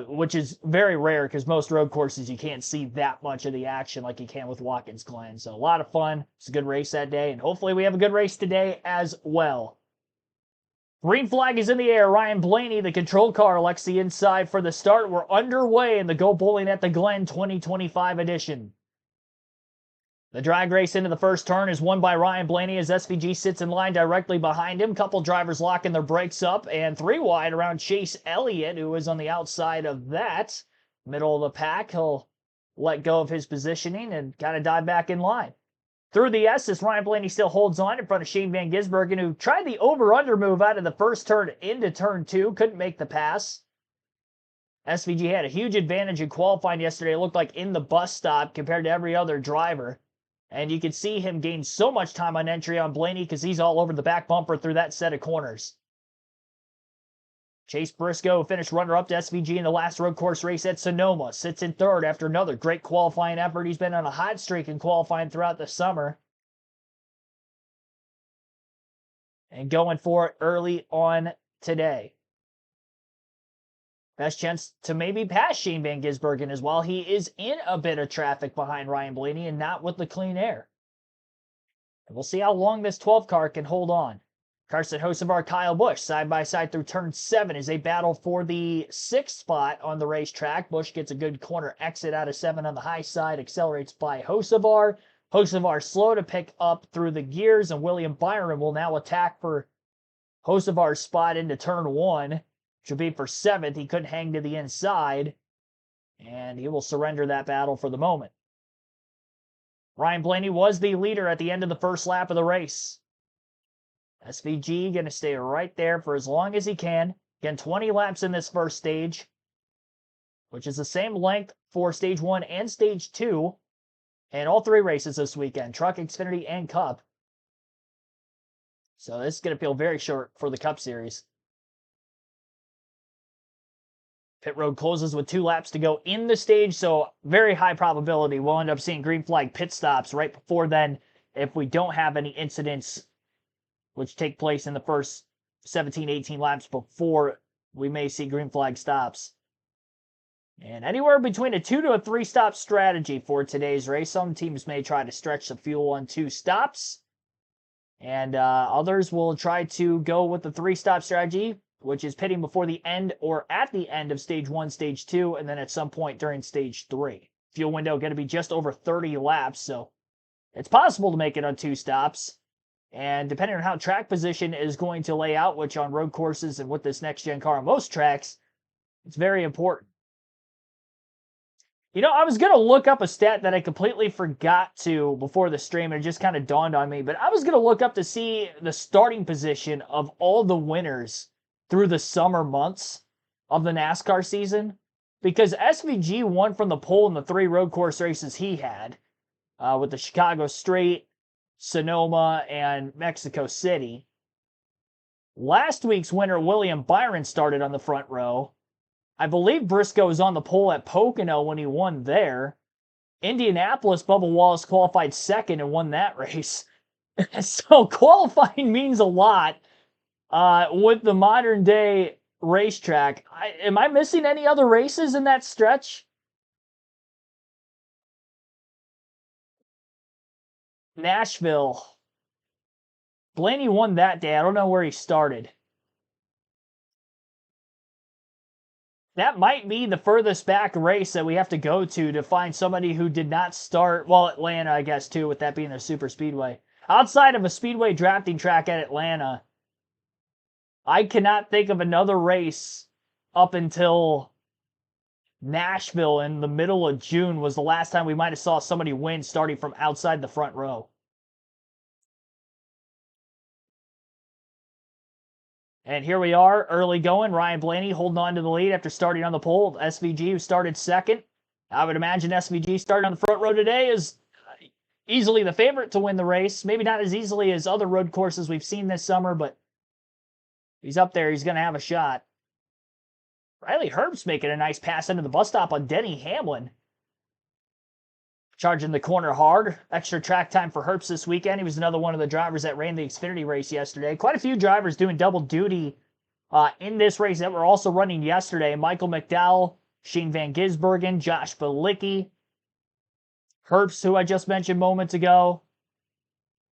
which is very rare, because most road courses you can't see that much of the action like you can with Watkins Glen. So a lot of fun. It's a good race that day, and hopefully we have a good race today as well. Green flag is in the air. Ryan Blaney, the control car, elects the inside for the start. We're underway in the Go Bowling at the Glen 2025 edition. The drag race into the first turn is won by Ryan Blaney as SVG sits in line directly behind him. Couple drivers locking their brakes up, and 3 wide around Chase Elliott, who is on the outside of that. Middle of the pack, he'll let go of his positioning and kind of dive back in line. Through the S's, Ryan Blaney still holds on in front of Shane Van Gisbergen, who tried the over-under move out of the first turn into turn 2, couldn't make the pass. SVG had a huge advantage in qualifying yesterday. It looked like in the bus stop compared to every other driver. And you could see him gain so much time on entry on Blaney because he's all over the back bumper through that set of corners. Chase Briscoe finished runner-up to SVG in the last road course race at Sonoma. Sits in third after another great qualifying effort. He's been on a hot streak in qualifying throughout the summer. And going for it early on today. Best chance to maybe pass Shane Van Gisbergen as well. He is in a bit of traffic behind Ryan Blaney and not with the clean air. And we'll see how long this 12 car can hold on. Carson Hocevar, Kyle Busch, side by side through turn 7 as they battle for the 6th spot on the racetrack. Busch gets a good corner exit out of 7 on the high side, accelerates by Hocevar. Hocevar slow to pick up through the gears, and William Byron will now attack for Hocevar's spot into turn 1, which will be for 7th. He couldn't hang to the inside, and he will surrender that battle for the moment. Ryan Blaney was the leader at the end of the first lap of the race. SVG going to stay right there for as long as he can. Again, 20 laps in this first stage, which is the same length for stage 1 and stage 2, and all 3 races this weekend, Truck, Xfinity, and Cup. So this is going to feel very short for the Cup Series. Pit road closes with 2 laps to go in the stage, so very high probability we'll end up seeing green flag pit stops right before then if we don't have any incidents which take place in the first 17, 18 laps before we may see green flag stops. And anywhere between a 2 to a 3 stop strategy for today's race. Some teams may try to stretch the fuel on 2 stops, and others will try to go with the 3 stop strategy, which is pitting before the end or at the end of stage 1, stage 2, and then at some point during stage 3. Fuel window going to be just over 30 laps, so it's possible to make it on 2 stops. And depending on how track position is going to lay out, which on road courses and with this next-gen car on most tracks, it's very important. You know, I was going to look up a stat that I completely forgot to before the stream, and it just kind of dawned on me. But I was going to look up to see the starting position of all the winners through the summer months of the NASCAR season. Because SVG won from the pole in the 3 road course races he had, with the Chicago Straight, Sonoma, and Mexico City. Last week's winner, William Byron, started on the front row. I believe Briscoe was on the pole at Pocono when he won there. Indianapolis, Bubba Wallace qualified 2nd and won that race. So qualifying means a lot with the modern day racetrack. Am I missing any other races in that stretch? Nashville. Blaney won that day. I don't know where he started. That might be the furthest back race that we have to go to find somebody who did not start. Well, Atlanta, I guess, too, with that being a super speedway. Outside of a speedway drafting track at Atlanta, I cannot think of another race up until Nashville in the middle of June was the last time we might have saw somebody win starting from outside the front row. And here we are, early going. Ryan Blaney holding on to the lead after starting on the pole. SVG, who started 2nd. I would imagine SVG starting on the front row today is easily the favorite to win the race. Maybe not as easily as other road courses we've seen this summer, but he's up there. He's going to have a shot. Riley Herbst making a nice pass into the bus stop on Denny Hamlin. Charging the corner hard. Extra track time for Herbst this weekend. He was another one of the drivers that ran the Xfinity race yesterday. Quite a few drivers doing double duty in this race that were also running yesterday. Michael McDowell, Shane Van Gisbergen, Josh Bilicki, Herbst, who I just mentioned moments ago.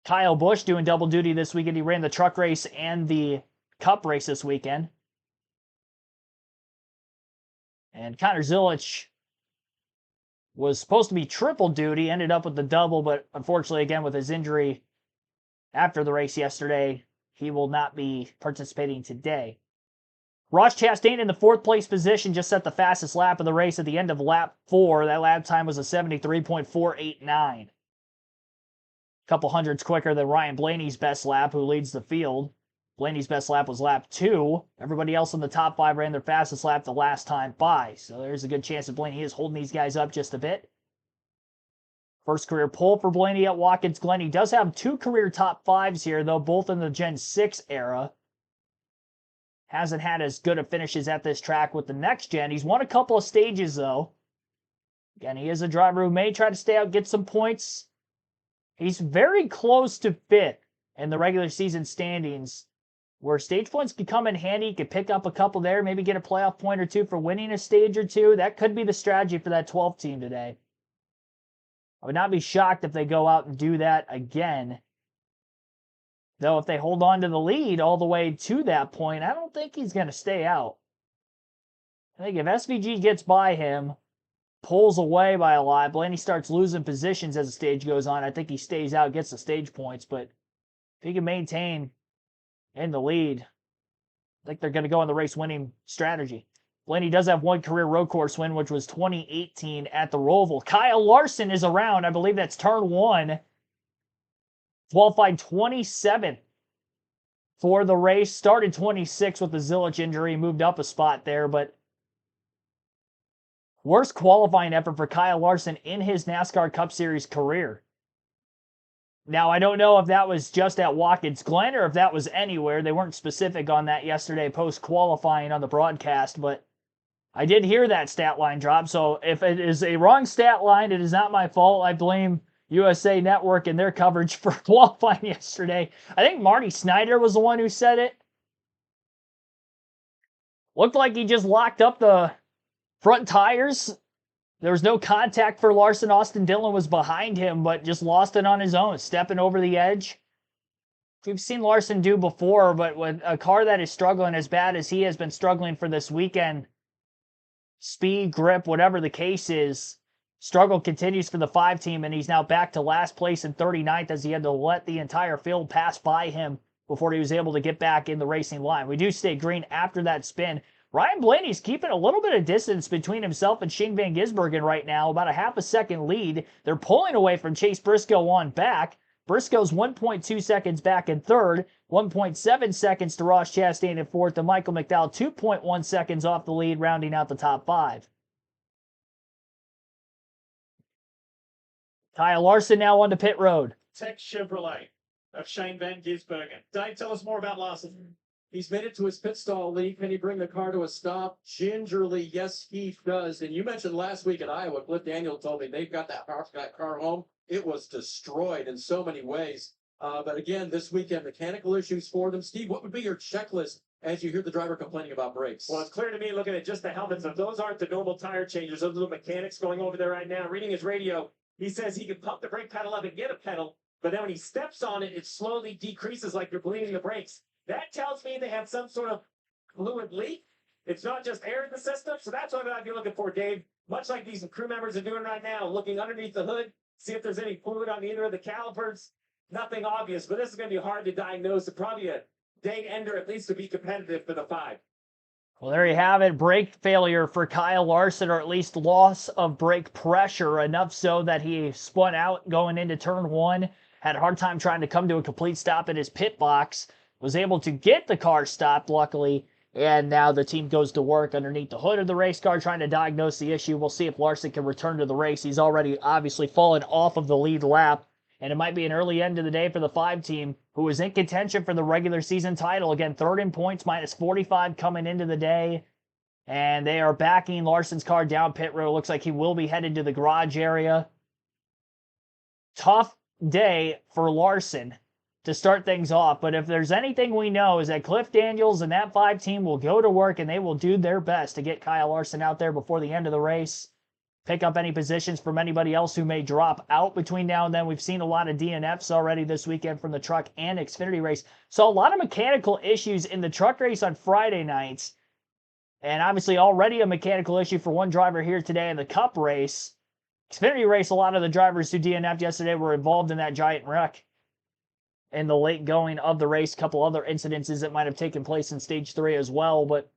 Kyle Busch doing double duty this weekend. He ran the truck race and the Cup race this weekend. And Connor Zilich was supposed to be triple duty, ended up with the double, but unfortunately, again, with his injury after the race yesterday, he will not be participating today. Ross Chastain in the 4th place position just set the fastest lap of the race at the end of lap 4. That lap time was a 73.489. A couple hundreds quicker than Ryan Blaney's best lap, who leads the field. Blaney's best lap was lap 2. Everybody else in the top 5 ran their fastest lap the last time by. So there's a good chance that Blaney is holding these guys up just a bit. First career pole for Blaney at Watkins Glen. He does have 2 career top 5s here, though, both in the Gen 6 era. Hasn't had as good of finishes at this track with the next gen. He's won a couple of stages, though. Again, he is a driver who may try to stay out, get some points. He's very close to 5th in the regular season standings, where stage points could come in handy. He could pick up a couple there, maybe get a playoff point or 2 for winning a stage or 2. That could be the strategy for that 12th team today. I would not be shocked if they go out and do that again. Though if they hold on to the lead all the way to that point, I don't think he's going to stay out. I think if SVG gets by him, pulls away by a lot, Blaney starts losing positions as the stage goes on, I think he stays out, gets the stage points. But if he can maintain in the lead, I think they're going to go on the race winning strategy. Blaney does have 1 career road course win, which was 2018 at the Roval. Kyle Larson is around. I believe that's turn 1. Qualified 27th for the race. Started 26th with the Zilich injury. Moved up a spot there, but worst qualifying effort for Kyle Larson in his NASCAR Cup Series career. Now, I don't know if that was just at Watkins Glen or if that was anywhere. They weren't specific on that yesterday post-qualifying on the broadcast, but I did hear that stat line drop. So if it is a wrong stat line, it is not my fault. I blame USA Network and their coverage for qualifying yesterday. I think Marty Snyder was the one who said it. Looked like he just locked up the front tires. There was no contact for Larson. Austin Dillon was behind him, but just lost it on his own, stepping over the edge. We've seen Larson do before, but with a car that is struggling as bad as he has been struggling for this weekend, speed, grip, whatever the case is, struggle continues for the 5 team, and he's now back to last place in 39th as he had to let the entire field pass by him before he was able to get back in the racing line. We do stay green after that spin. Ryan Blaney's keeping a little bit of distance between himself and Shane Van Gisbergen right now, about a half a second lead. They're pulling away from Chase Briscoe on back. Briscoe's 1.2 seconds back in 3rd, 1.7 seconds to Ross Chastain in 4th, and Michael McDowell 2.1 seconds off the lead, rounding out the top 5. Kyle Larson now on to pit road. Tech Chevrolet of Shane Van Gisbergen. Dave, tell us more about Larson. He's made it to his pit stall, Lee. Can he bring the car to a stop? Gingerly, yes, he does. And you mentioned last week at Iowa, Cliff Daniel told me they've got that car home. It was destroyed in so many ways. But again, this weekend, mechanical issues for them. Steve, what would be your checklist as you hear the driver complaining about brakes? Well, it's clear to me looking at just the helmets. If those aren't the normal tire changes, those little mechanics going over there right now, reading his radio, he says he can pump the brake pedal up and get a pedal, but then when he steps on it, it slowly decreases like you're bleeding the brakes. That tells me they have some sort of fluid leak. It's not just air in the system, so that's what I'd be looking for, Dave. Much like these crew members are doing right now, looking underneath the hood, see if there's any fluid on either of the calipers. Nothing obvious, but this is going to be hard to diagnose. It's probably a day ender, at least to be competitive for the 5. Well, there you have it. Brake failure for Kyle Larson, or at least loss of brake pressure, enough so that he spun out going into turn 1. Had a hard time trying to come to a complete stop in his pit box. Was able to get the car stopped, luckily, and now the team goes to work underneath the hood of the race car trying to diagnose the issue. We'll see if Larson can return to the race. He's already obviously fallen off of the lead lap, and it might be an early end of the day for the 5 team, who is in contention for the regular season title. Again, 3rd in points, minus 45 coming into the day, and they are backing Larson's car down pit road. Looks like he will be headed to the garage area. Tough day for Larson to start things off, but if there's anything we know is that Cliff Daniels and that 5 team will go to work and they will do their best to get Kyle Larson out there before the end of the race, pick up any positions from anybody else who may drop out between now and then. We've seen a lot of DNFs already this weekend from the truck and Xfinity race, so a lot of mechanical issues in the truck race on Friday nights, and obviously already a mechanical issue for one driver here today in the Cup race. Xfinity race, a lot of the drivers who DNF'd yesterday were involved in that giant wreck in the late going of the race. A couple other incidences that might have taken place in stage 3 as well, but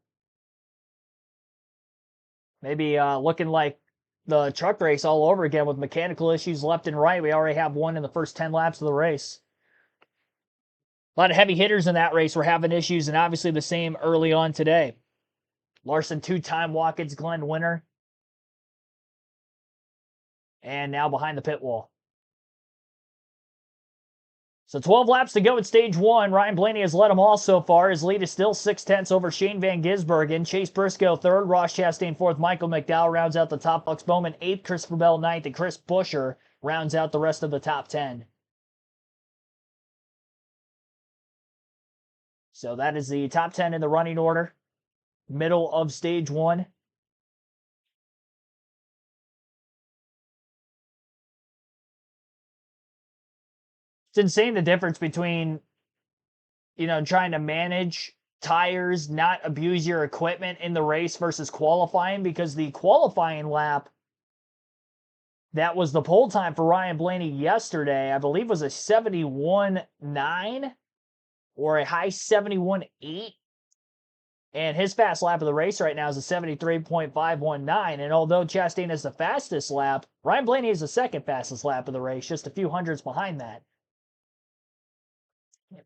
maybe looking like the truck race all over again with mechanical issues left and right. We already have one in the first 10 laps of the race. A lot of heavy hitters in that race were having issues, and obviously the same early on today. Larson, 2-time Watkins Glen winner, and now behind the pit wall. So 12 laps to go at stage 1. Ryan Blaney has led them all so far. His lead is still 0.6 over Shane Van Gisbergen. Chase Briscoe 3rd, Ross Chastain 4th, Michael McDowell rounds out the top. Alex Bowman 8th, Christopher Bell 9th, and Chris Buescher rounds out the rest of the top 10. So that is the top 10 in the running order. Middle of stage 1. It's insane the difference between, trying to manage tires, not abuse your equipment in the race versus qualifying, because the qualifying lap, that was the pole time for Ryan Blaney yesterday, I believe was a 71.9 or a high 71.8. And his fast lap of the race right now is a 73.519. And although Chastain is the fastest lap, Ryan Blaney is the second fastest lap of the race, just a few hundreds behind that.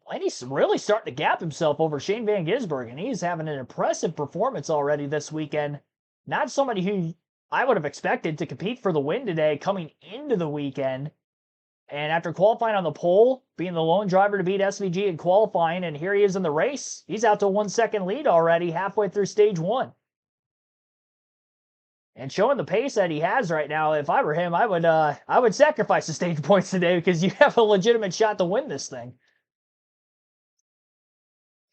Blaney's really starting to gap himself over Shane Van Gisbergen. He's having an impressive performance already this weekend. Not somebody who I would have expected to compete for the win today coming into the weekend. And after qualifying on the pole, being the lone driver to beat SVG in qualifying, and here he is in the race. He's out to a 1-second lead already halfway through stage 1. And showing the pace that he has right now, if I were him, I would sacrifice the stage points today because you have a legitimate shot to win this thing.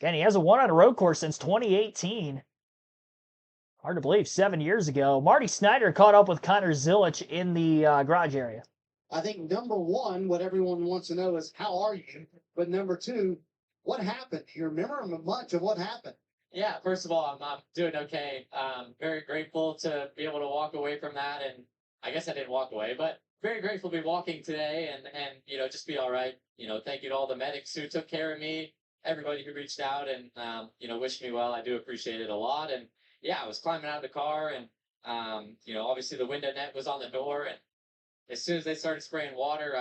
Again, he hasn't won on a road course since 2018. Hard to believe, 7 years ago. Marty Snyder caught up with Connor Zilisch in the garage area. I think number one, what everyone wants to know is, how are you? But number two, what happened? Do you remember much of what happened? Yeah, first of all, I'm doing okay. Very grateful to be able to walk away from that. And I guess I didn't walk away, but very grateful to be walking today and just be all right. Thank you to all the medics who took care of me, everybody who reached out and, wished me well. I do appreciate it a lot. And yeah, I was climbing out of the car and, obviously the window net was on the door. And as soon as they started spraying water,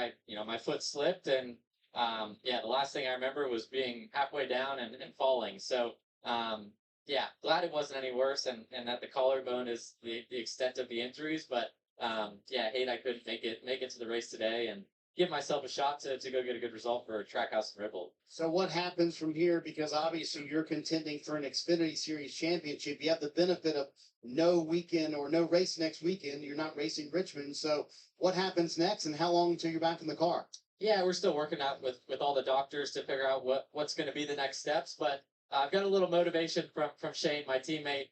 my foot slipped. And, the last thing I remember was being halfway down and falling. So, glad it wasn't any worse and that the collarbone is the extent of the injuries. But, hate I couldn't make it to the race today and give myself a shot to go get a good result for Trackhouse and Ripple. So what happens from here? Because obviously you're contending for an Xfinity Series championship. You have the benefit of no weekend or no race next weekend. You're not racing Richmond. So what happens next and how long until you're back in the car? Yeah, we're still working out with all the doctors to figure out what's going to be the next steps. But I've got a little motivation from Shane, my teammate.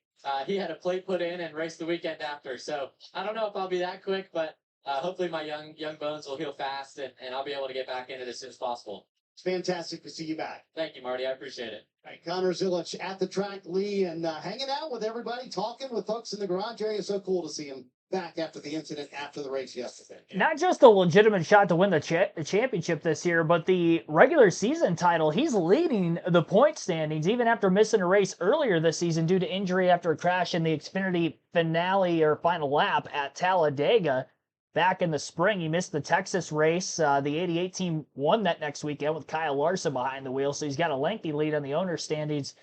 He had a plate put in and raced the weekend after. So I don't know if I'll be that quick, but hopefully my young bones will heal fast and I'll be able to get back in it as soon as possible. It's fantastic to see you back. Thank you, Marty. I appreciate it. All right, Connor Zilisch at the track, Lee, and hanging out with everybody, talking with folks in the garage area. So cool to see him back after the incident, after the race yesterday. Not just a legitimate shot to win the championship this year, but the regular season title. He's leading the point standings even after missing a race earlier this season due to injury after a crash in the Xfinity finale or final lap at Talladega. Back in the spring, he missed the Texas race. The 88 team won that next weekend with Kyle Larson behind the wheel, so he's got a lengthy lead on the owner's standings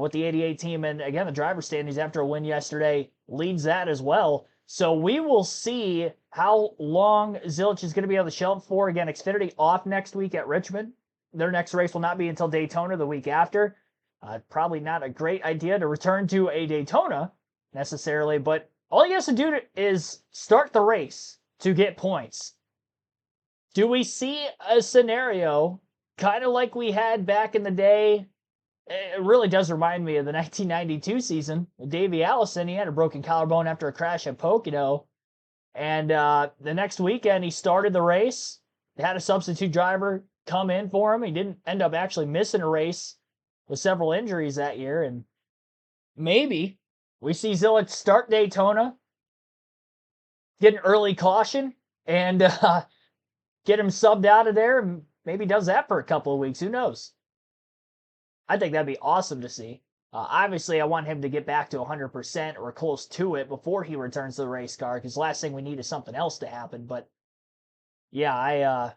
with the 88 team. And again, the driver's standings after a win yesterday leads that as well. So we will see how long Zilisch is going to be on the shelf for. Again, Xfinity off next week at Richmond. Their next race will not be until Daytona the week after. Probably not a great idea to return to a Daytona necessarily, but all he has to do is start the race to get points. Do we see a scenario kind of like we had back in the day? It really does remind me of the 1992 season. Davey Allison, he had a broken collarbone after a crash at Pocono. And the next weekend, he started the race. They had a substitute driver come in for him. He didn't end up actually missing a race with several injuries that year. And maybe we see Zilisch start Daytona, get an early caution and get him subbed out of there, and maybe does that for a couple of weeks. Who knows? I think that'd be awesome to see. Obviously, I want him to get back to 100% or close to it before he returns to the race car, because the last thing we need is something else to happen. But yeah,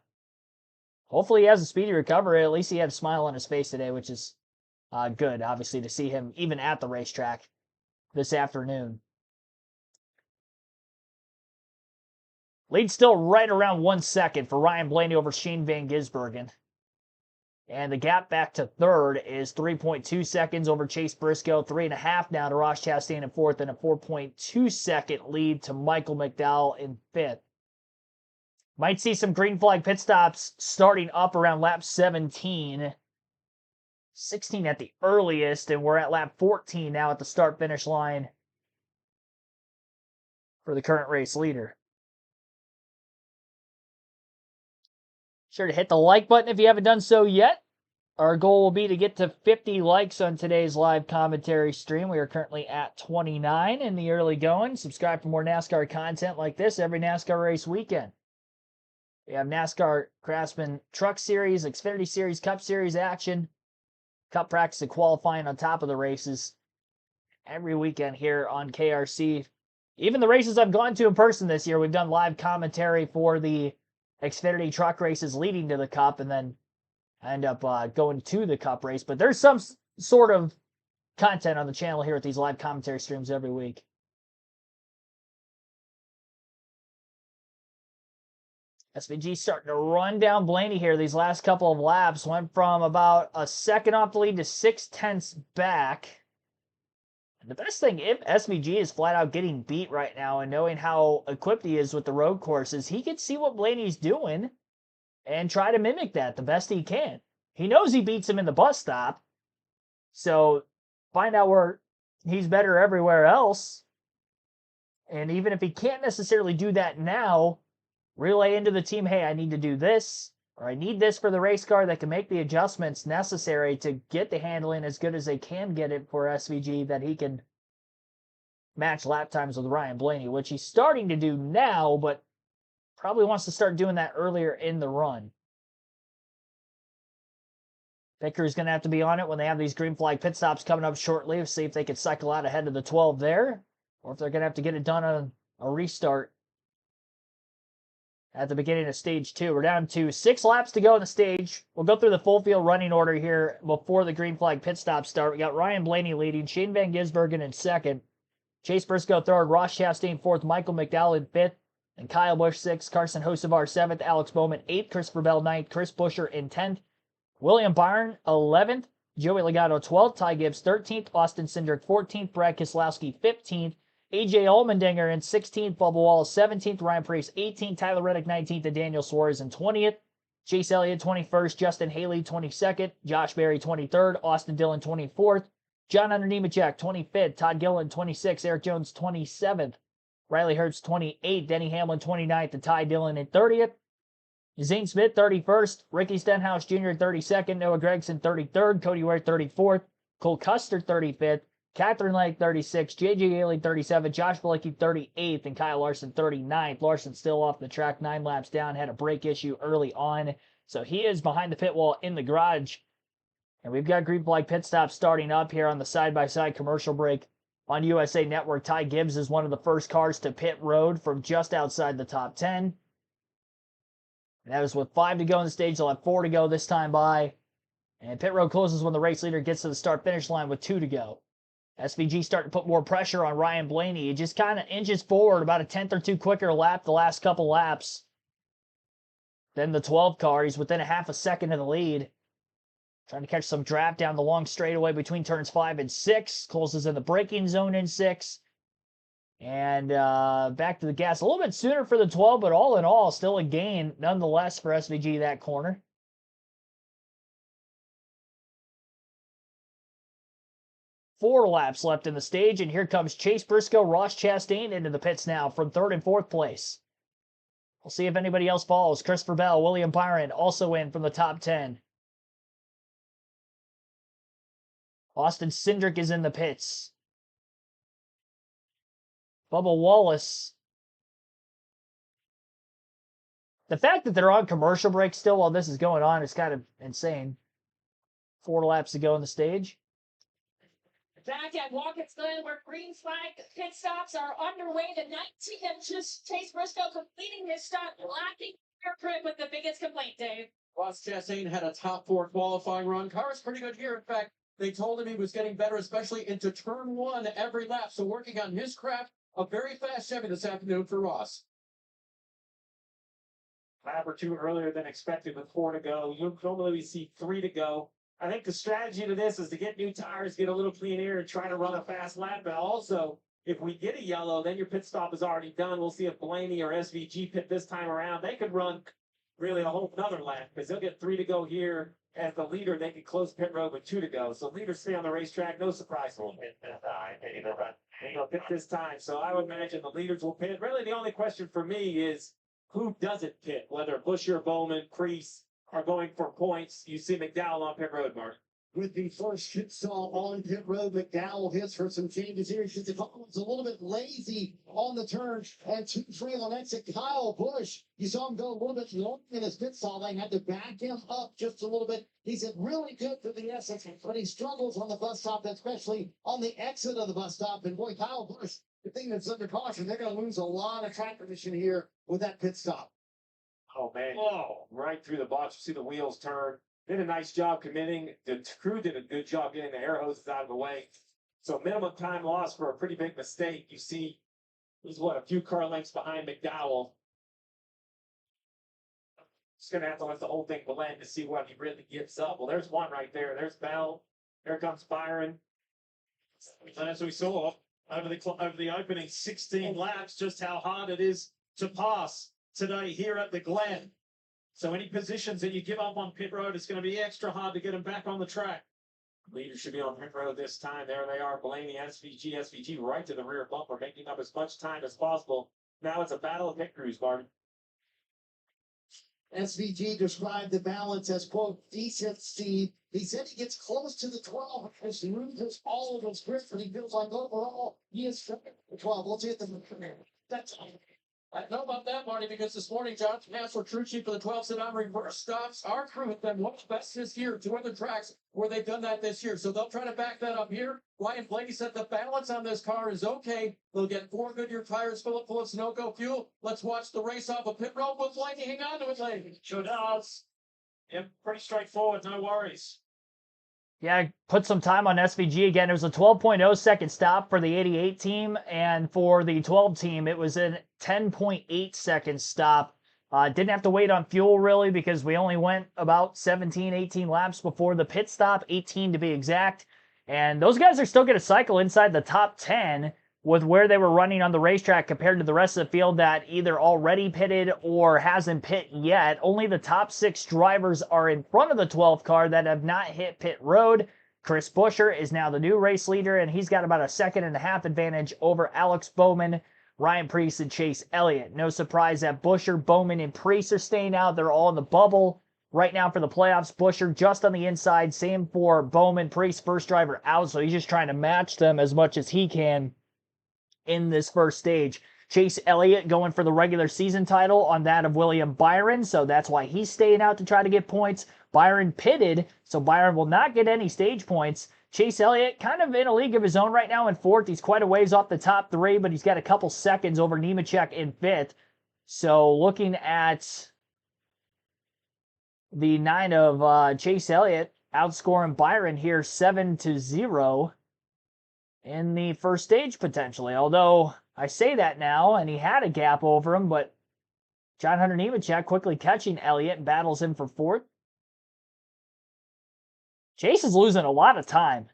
hopefully he has a speedy recovery. At least he had a smile on his face today, which is good, obviously, to see him even at the racetrack this afternoon. Lead still right around 1 second for Ryan Blaney over Shane Van Gisbergen. And the gap back to third is 3.2 seconds over Chase Briscoe, 3.5 now to Ross Chastain in fourth, and a 4.2 second lead to Michael McDowell in fifth. Might see some green flag pit stops starting up around lap 17. 16 at the earliest, and we're at lap 14 now at the start-finish line for the current race leader. Sure to hit the like button if you haven't done so yet. Our goal will be to get to 50 likes on today's live commentary stream. We are currently at 29 in the early going. Subscribe for more NASCAR content like this every NASCAR race weekend. We have NASCAR Craftsman Truck Series, Xfinity Series, Cup Series action, Cup practice and qualifying on top of the races every weekend here on KRC. Even the races I've gone to in person this year, we've done live commentary for the Xfinity truck races leading to the Cup, and then I end up going to the Cup race. But there's some sort of content on the channel here at these live commentary streams every week. SVG starting to run down Blaney here these last couple of laps. Went from about a second off the lead to 0.6 back. And the best thing, if SVG is flat out getting beat right now and knowing how equipped he is with the road courses, he can see what Blaney's doing and try to mimic that the best he can. He knows he beats him in the bus stop, so find out where he's better everywhere else. And even if he can't necessarily do that now, relay into the team, hey, I need to do this, or I need this for the race car that can make the adjustments necessary to get the handling as good as they can get it for SVG, that he can match lap times with Ryan Blaney, which he's starting to do now, but probably wants to start doing that earlier in the run. Picker's going to have to be on it when they have these green flag pit stops coming up shortly. See if they can cycle out ahead of the 12 there, or if they're going to have to get it done on a restart at the beginning of stage 2. We're down to 6 laps to go in the stage. We'll go through the full field running order here before the green flag pit stop start. We got Ryan Blaney leading, Shane Van Gisbergen in second, Chase Briscoe third, Ross Chastain fourth, Michael McDowell in fifth, and Kyle Busch sixth, Carson Hocevar seventh, Alex Bowman eighth, Christopher Bell ninth, Chris Buescher in 10th, William Byron 11th, Joey Logano 12th, Ty Gibbs 13th, Austin Cindric 14th, Brad Keselowski 15th, AJ Allmendinger in 16th, Bubba Wallace 17th, Ryan Preece 18th, Tyler Reddick 19th, and Daniel Suarez in 20th. Chase Elliott 21st, Justin Haley 22nd, Josh Berry 23rd, Austin Dillon 24th, John Hunter Nemechek 25th, Todd Gilliland 26th, Eric Jones 27th, Riley Herbst 28th, Denny Hamlin 29th, and Ty Dillon in 30th. Zane Smith 31st, Ricky Stenhouse Jr. 32nd, Noah Gragson 33rd, Cody Ware 34th, Cole Custer 35th, Catherine Lake 36th, J.J. Haley 37th, Josh Bilicki 38th, and Kyle Larson 39th. Larson still off the track, 9 laps down, had a brake issue early on, so he is behind the pit wall in the garage. And we've got green flag pit stop starting up here on the side-by-side commercial break on USA Network. Ty Gibbs is one of the first cars to pit road from just outside the top 10. And that was with 5 to go in the stage. They'll have 4 to go this time by. And pit road closes when the race leader gets to the start-finish line with 2 to go. SVG starting to put more pressure on Ryan Blaney. He just kind of inches forward about a 10th or 2 quicker lap the last couple laps than the 12 car. He's within a half a second of the lead. Trying to catch some draft down the long straightaway between turns 5 and 6. Closes in the braking zone in 6. And back to the gas a little bit sooner for the 12, but all in all, still a gain nonetheless for SVG that corner. Four laps left in the stage, and here comes Chase Briscoe, Ross Chastain into the pits now from 3rd and 4th place. We'll see if anybody else follows. Christopher Bell, William Byron also in from the top 10. Austin Cindric is in the pits. Bubba Wallace The fact that they're on commercial break still while this is going on is kind of insane. 4 laps to go in the stage. Back at Watkins Glen, where green flag pit stops are underway. The 19 and just Chase Briscoe completing his stop, lacking air grip with the biggest complaint, Dave. Ross Chastain had a top 4 qualifying run. Car is pretty good here. In fact, they told him he was getting better, especially into turn 1 every lap. So working on his craft, a very fast Chevy this afternoon for Ross. Lap or 2 earlier than expected with 4 to go. Normally we see 3 to go. I think the strategy to this is to get new tires, get a little clean air, and try to run a fast lap. But also, if we get a yellow, then your pit stop is already done. We'll see if Blaney or SVG pit this time around. They could run really a whole another lap because they'll get 3 to go here. As the leader, they could close pit road with 2 to go. So leaders stay on the racetrack. No surprise. They'll pit this time. So I would imagine the leaders will pit. Really, the only question for me is who doesn't pit, whether Buescher, Bowman, Preece are going for points. You see McDowell on pit road, Mark. With the first pit stop on pit road, McDowell hits for some changes here. She's a little bit lazy on the turn and too frail on exit. Kyle Busch, you saw him go a little bit long in his pit stop. They had to back him up just a little bit. He's really good for the Essex, but he struggles on the bus stop, especially on the exit of the bus stop. And boy, Kyle Busch, the thing that's under caution, they're going to lose a lot of track position here with that pit stop. Oh, man. Oh, right through the box. You see the wheels turn. Did a nice job committing. The crew did a good job getting the air hoses out of the way. So minimum time loss for a pretty big mistake. You see, he's a few car lengths behind McDowell. Just going to have to let the whole thing blend to see what he really gives up. Well, there's one right there. There's Bell. There comes Byron. And as we saw over the opening 16 laps, just how hard it is to pass today here at the Glen. So any positions that you give up on pit road, it's going to be extra hard to get them back on the track. Leaders should be on pit road this time. There they are. Blaney, SVG right to the rear bumper, making up as much time as possible. Now it's a battle of pit crews, Barton. SVG described the balance as, quote, decent speed. He said he gets close to the 12 because he loses all of his grip, and he feels like overall he is fit the 12. We'll see at the that's I know about that, Marty, because this morning, John Hassel, crew chief for the 12, said on reverse stops. Our crew with them what's best this year. 2 other tracks where they've done that this year. So they'll try to back that up here. Ryan Blaney said the balance on this car is okay. They'll get 4 Goodyear tires, fill it full of Sunoco fuel. Let's watch the race off a pit road with Blaney. Hang on to it, ladies. Sure does. Yep, pretty straightforward. No worries. Yeah, put some time on SVG again. It was a 12.0 second stop for the 88 team, and for the 12 team, it was a 10.8 second stop. Didn't have to wait on fuel, really, because we only went about 17, 18 laps before the pit stop, 18 to be exact. And those guys are still going to cycle inside the top 10 with where they were running on the racetrack compared to the rest of the field that either already pitted or hasn't pit yet. Only the top 6 drivers are in front of the 12th car that have not hit pit road. Chris Buescher is now the new race leader, and he's got about a 1.5 second advantage over Alex Bowman, Ryan Preece, and Chase Elliott. No surprise that Buescher, Bowman, and Preece are staying out. They're all in the bubble right now for the playoffs. Buescher just on the inside. Same for Bowman. Preece, first driver out, so he's just trying to match them as much as he can in this first stage. Chase Elliott going for the regular season title on that of William Byron, so that's why he's staying out to try to get points. Byron pitted, so Byron will not get any stage points. Chase Elliott kind of in a league of his own right now in 4th. He's quite a ways off the top 3, but he's got a couple seconds over Nemechek in 5th. So looking at the 9 of Chase Elliott, outscoring Byron here 7-0 in the first stage potentially. Although I say that now, and he had a gap over him, but John Hunter Nemechek quickly catching Elliott and battles him for 4th. Chase is losing a lot of time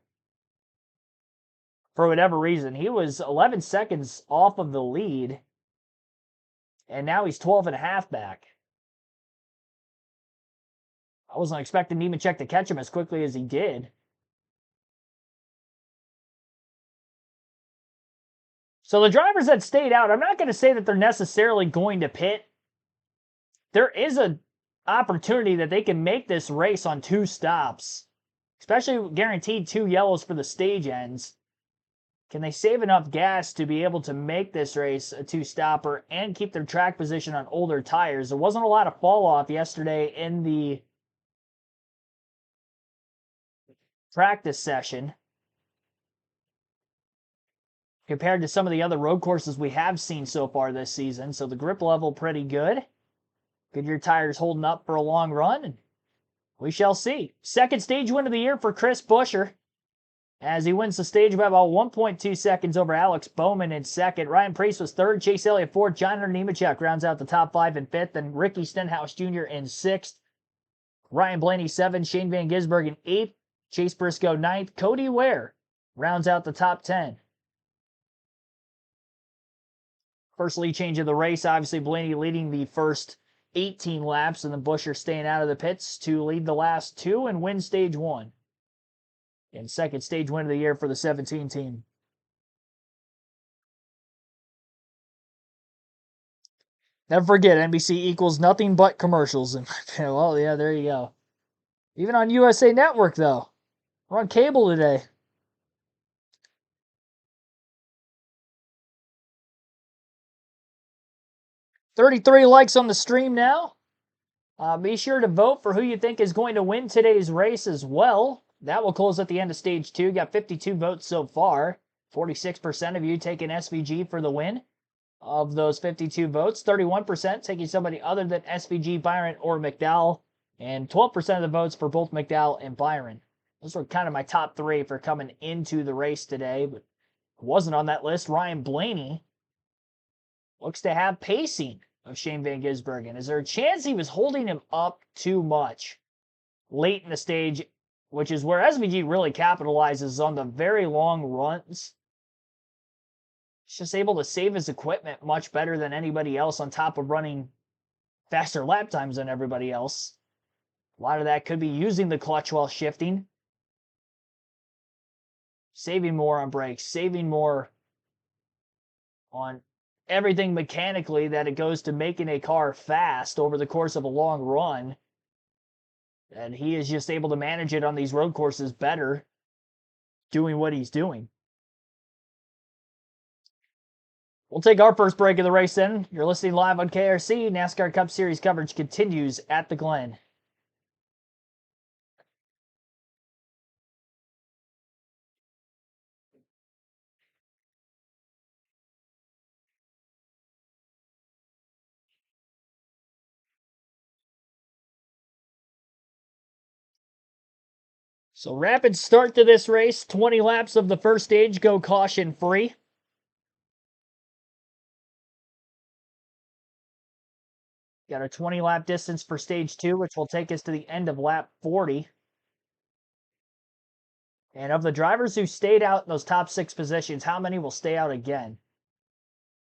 for whatever reason. He was 11 seconds off of the lead, and now he's 12.5 back. I wasn't expecting Nemechek to catch him as quickly as he did. So the drivers that stayed out, I'm not going to say that they're necessarily going to pit. There is an opportunity that they can make this race on 2 stops, especially guaranteed 2 yellows for the stage ends. Can they save enough gas to be able to make this race a two-stopper and keep their track position on older tires? There wasn't a lot of fall-off yesterday in the practice session compared to some of the other road courses we have seen so far this season. So the grip level pretty good. Goodyear tires holding up for a long run, and we shall see. Second stage win of the year for Chris Buescher, as he wins the stage by about 1.2 seconds over Alex Bowman in second. Ryan Preece was third, Chase Elliott fourth, John Hunter Nemechek rounds out the top five in fifth, and Ricky Stenhouse Jr. in sixth. Ryan Blaney seventh, Shane Van Gisbergen eighth, Chase Briscoe ninth, Cody Ware rounds out the top 10. First lead change of the race, obviously Blaney leading the first 18 laps, and then Buescher staying out of the pits to lead the last two and win stage one. And second stage win of the year for the 17 team. Never forget, NBC equals nothing but commercials. And well, yeah, there you go. Even on USA Network, though. We're on cable today. $33 likes on the stream now. Be sure to vote for who you think is going to win today's race as well. That will close at the end of stage two. Got 52 votes so far. 46% of you taking SVG for the win. Of those 52 votes, 31% taking somebody other than SVG, Byron, or McDowell. And 12% of the votes for both McDowell and Byron. Those were kind of my top three for coming into the race today. But wasn't on that list. Ryan Blaney looks to have pacing of Shane Van Gisbergen. Is there a chance he was holding him up too much late in the stage, which is where SVG really capitalizes on the very long runs? He's just able to save his equipment much better than anybody else, on top of running faster lap times than everybody else. A lot of that could be using the clutch while shifting, saving more on brakes, saving more on everything mechanically that it goes to making a car fast over the course of a long run. And he is just able to manage it on these road courses better, doing what he's doing. We'll take our first break of the race then. You're listening live on KRC. NASCAR Cup Series coverage continues at the Glen. So rapid start to this race. 20 laps of the first stage go caution free. Got a 20 lap distance for stage two, which will take us to the end of lap 40. And of the drivers who stayed out in those top six positions, how many will stay out again?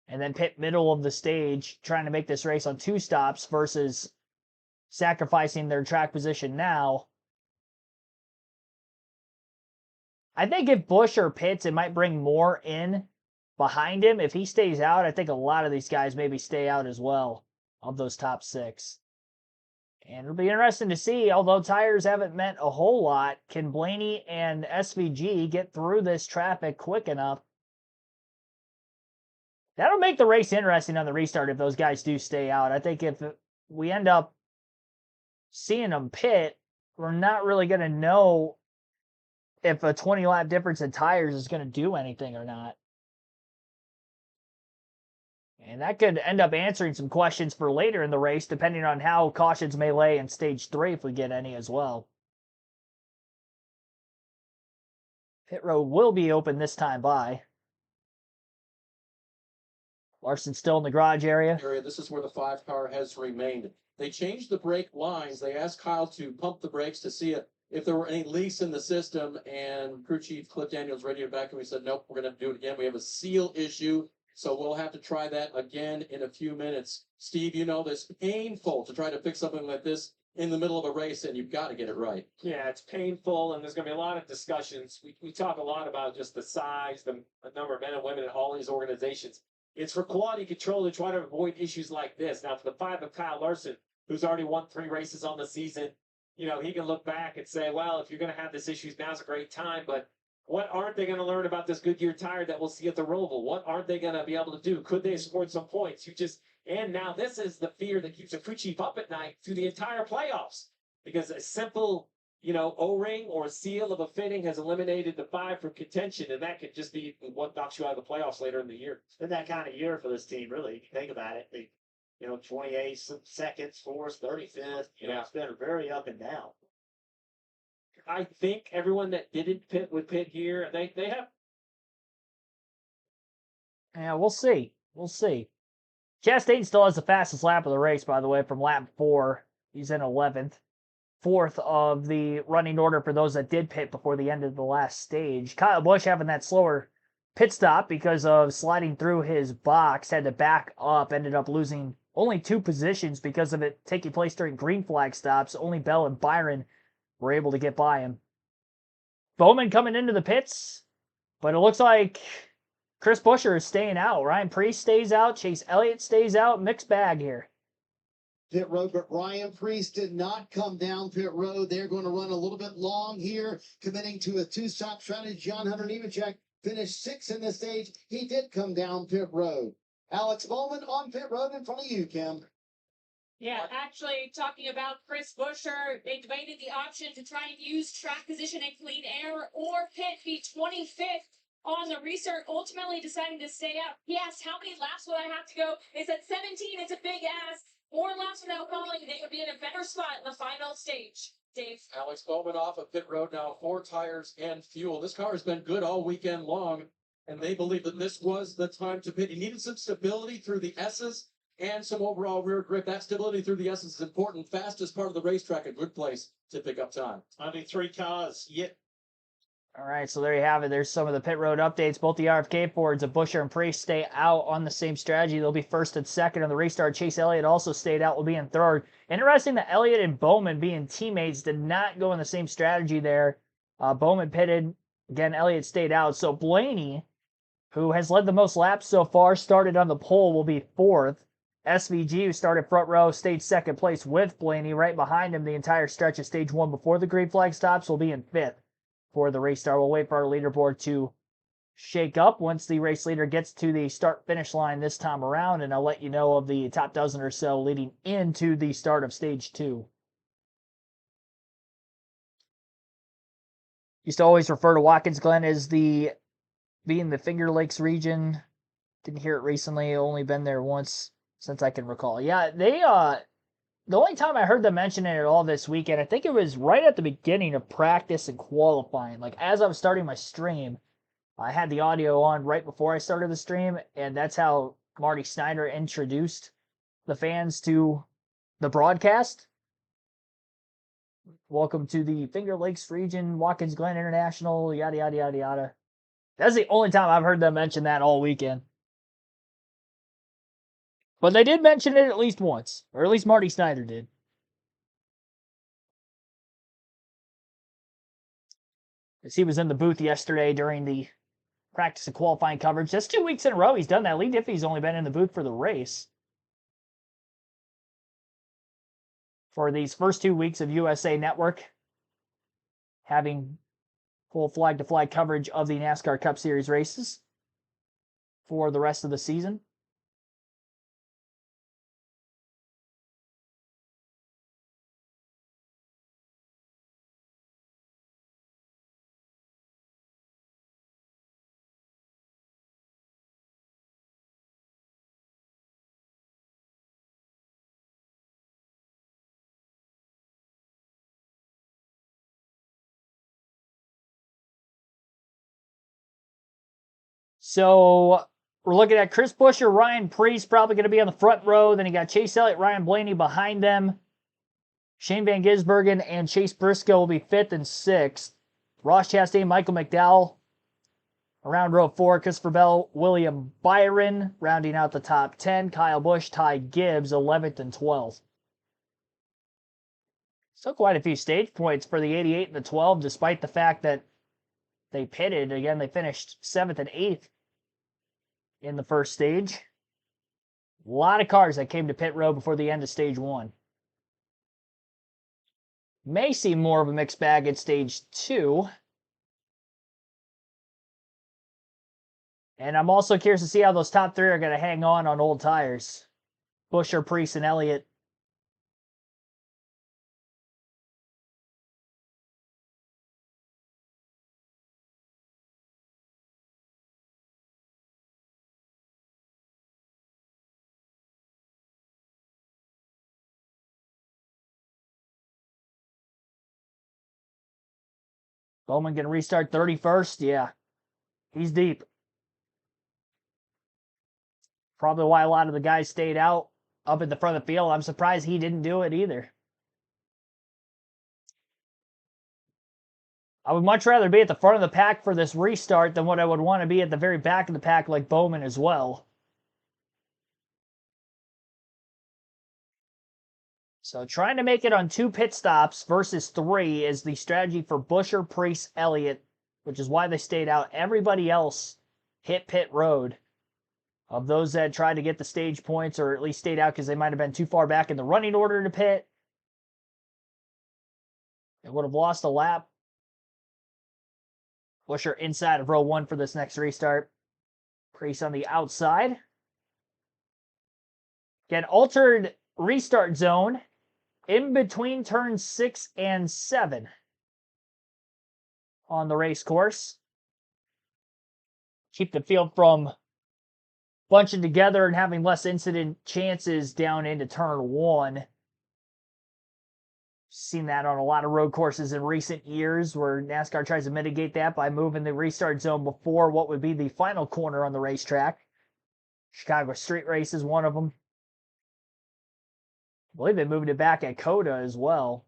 And then pit middle of the stage, trying to make this race on two stops versus sacrificing their track position now. I think if Buescher pits, it might bring more in behind him. If he stays out, I think a lot of these guys maybe stay out as well, of those top six. And it'll be interesting to see, although tires haven't meant a whole lot, can Blaney and SVG get through this traffic quick enough? That'll make the race interesting on the restart if those guys do stay out. I think if we end up seeing them pit, we're not really going to know if a 20-lap difference in tires is going to do anything or not. And that could end up answering some questions for later in the race, depending on how cautions may lay in stage three, if we get any as well. Pit road will be open this time by. Larson's still in the garage area. This is where the 5 car has remained. They changed the brake lines. They asked Kyle to pump the brakes to see if there were any leaks in the system, and crew chief Cliff Daniels radioed back and we said, nope, we're going to do it again. We have a seal issue, so we'll have to try that again in a few minutes. Steve, you know this, painful to try to fix something like this in the middle of a race, and you've got to get it right. Yeah, it's painful, and there's going to be a lot of discussions. We talk a lot about just the size, the number of men and women in all these organizations. It's for quality control to try to avoid issues like this. Now, for the 5 of Kyle Larson, who's already won 3 races on the season, you know, he can look back and say, well, if you're going to have this issue, now's a great time. But What aren't they going to learn about this Goodyear tire that we'll see at the Roval? What aren't they going to be able to do? Could they score some points? And now this is the fear that keeps a crew chief up at night through the entire playoffs, because a simple, O-ring or seal of a fitting has eliminated the 5 from contention, and that could just be what knocks you out of the playoffs later in the year. It's been that kind of year for this team, really. If you think about it, 28 seconds, 4th, 35th. It's been very up and down. I think everyone that didn't pit would pit here. They have. Yeah, we'll see. We'll see. Chastain still has the fastest lap of the race, by the way, from lap 4. He's in 11th. 4th of the running order for those that did pit before the end of the last stage. Kyle Busch having that slower pit stop because of sliding through his box, had to back up, ended up losing only 2 positions because of it taking place during green flag stops. Only Bell and Byron were able to get by him. Bowman coming into the pits, but it looks like Chris Buescher is staying out. Ryan Preece stays out. Chase Elliott stays out. Mixed bag here. Pit road, but Ryan Preece did not come down pit road. They're going to run a little bit long here, committing to a 2-stop strategy. John Hunter Nemechek finished 6th in this stage. He did come down pit road. Alex Bowman on pit road in front of you, Kim. Yeah, actually, talking about Chris Buescher, they debated the option to try and use track position and clean air or pit be 25th on the restart, ultimately deciding to stay out. He asked, how many laps would I have to go? They said 17, it's a big ask. 4 laps without calling, they would be in a better spot in the final stage. Dave. Alex Bowman off of pit road now, 4 tires and fuel. This car has been good all weekend long, and they believe that this was the time to pit. He needed some stability through the S's and some overall rear grip. That stability through the S's is important. Fastest part of the racetrack, a good place to pick up time. Only 3 cars yet. All right, so there you have it. There's some of the pit road updates. Both the RFK Fords of Buescher and Preece stay out on the same strategy. They'll be 1st and 2nd on the restart. Chase Elliott also stayed out, will be in 3rd. Interesting that Elliott and Bowman, being teammates, did not go in the same strategy there. Bowman pitted. Again, Elliott stayed out. So Blaney, who has led the most laps so far, started on the pole, will be 4th. SVG, who started front row, stayed 2nd place with Blaney. Right behind him, the entire stretch of stage 1 before the green flag stops, will be in 5th. For the race start. We'll wait for our leaderboard to shake up once the race leader gets to the start-finish line this time around, and I'll let you know of the top dozen or so leading into the start of stage 2. Used to always refer to Watkins Glen as being the Finger Lakes region. Didn't hear it recently. Only been there once since I can recall. Yeah, they the only time I heard them mention it at all this weekend, I think it was right at the beginning of practice and qualifying. Like, as I was starting my stream, I had the audio on right before I started the stream, and that's how Marty Snyder introduced the fans to the broadcast. Welcome to the Finger Lakes region, Watkins Glen International, yada, yada, yada, yada. That's the only time I've heard them mention that all weekend. But they did mention it at least once, or at least Marty Snyder did. As he was in the booth yesterday during the practice and qualifying coverage. That's 2 weeks in a row he's done that. Lee Diffie's only been in the booth for the race. For these first 2 weeks of USA Network, having full flag-to-flag coverage of the NASCAR Cup Series races for the rest of the season. So we're looking at Chris Buescher, Ryan Preece probably going to be on the front row. Then you got Chase Elliott, Ryan Blaney behind them. Shane Van Gisbergen and Chase Briscoe will be 5th and 6th. Ross Chastain, Michael McDowell around row 4. Christopher Bell, William Byron rounding out the top 10. Kyle Busch, Ty Gibbs, 11th and 12th. Still quite a few stage points for the 88 and the 12, despite the fact that they pitted. Again, they finished 7th and 8th in the first stage. A lot of cars that came to pit road before the end of stage 1. May see more of a mixed bag at stage 2. And I'm also curious to see how those top three are going to hang on old tires. Buescher, Priest, and Elliott. Bowman can restart 31st. Yeah, he's deep. Probably why a lot of the guys stayed out up at the front of the field. I'm surprised he didn't do it either. I would much rather be at the front of the pack for this restart than what I would want to be at the very back of the pack like Bowman as well. So trying to make it on 2 pit stops versus 3 is the strategy for Buescher, Priest, Elliott, which is why they stayed out. Everybody else hit pit road. Of those that tried to get the stage points or at least stayed out because they might have been too far back in the running order to pit, they would have lost a lap. Buescher inside of row 1 for this next restart. Priest on the outside. Again, altered restart zone in between turns 6 and 7 on the race course. Keep the field from bunching together and having less incident chances down into turn 1. Seen that on a lot of road courses in recent years where NASCAR tries to mitigate that by moving the restart zone before what would be the final corner on the racetrack. Chicago Street Race is one of them. I believe they moved it back at COTA as well.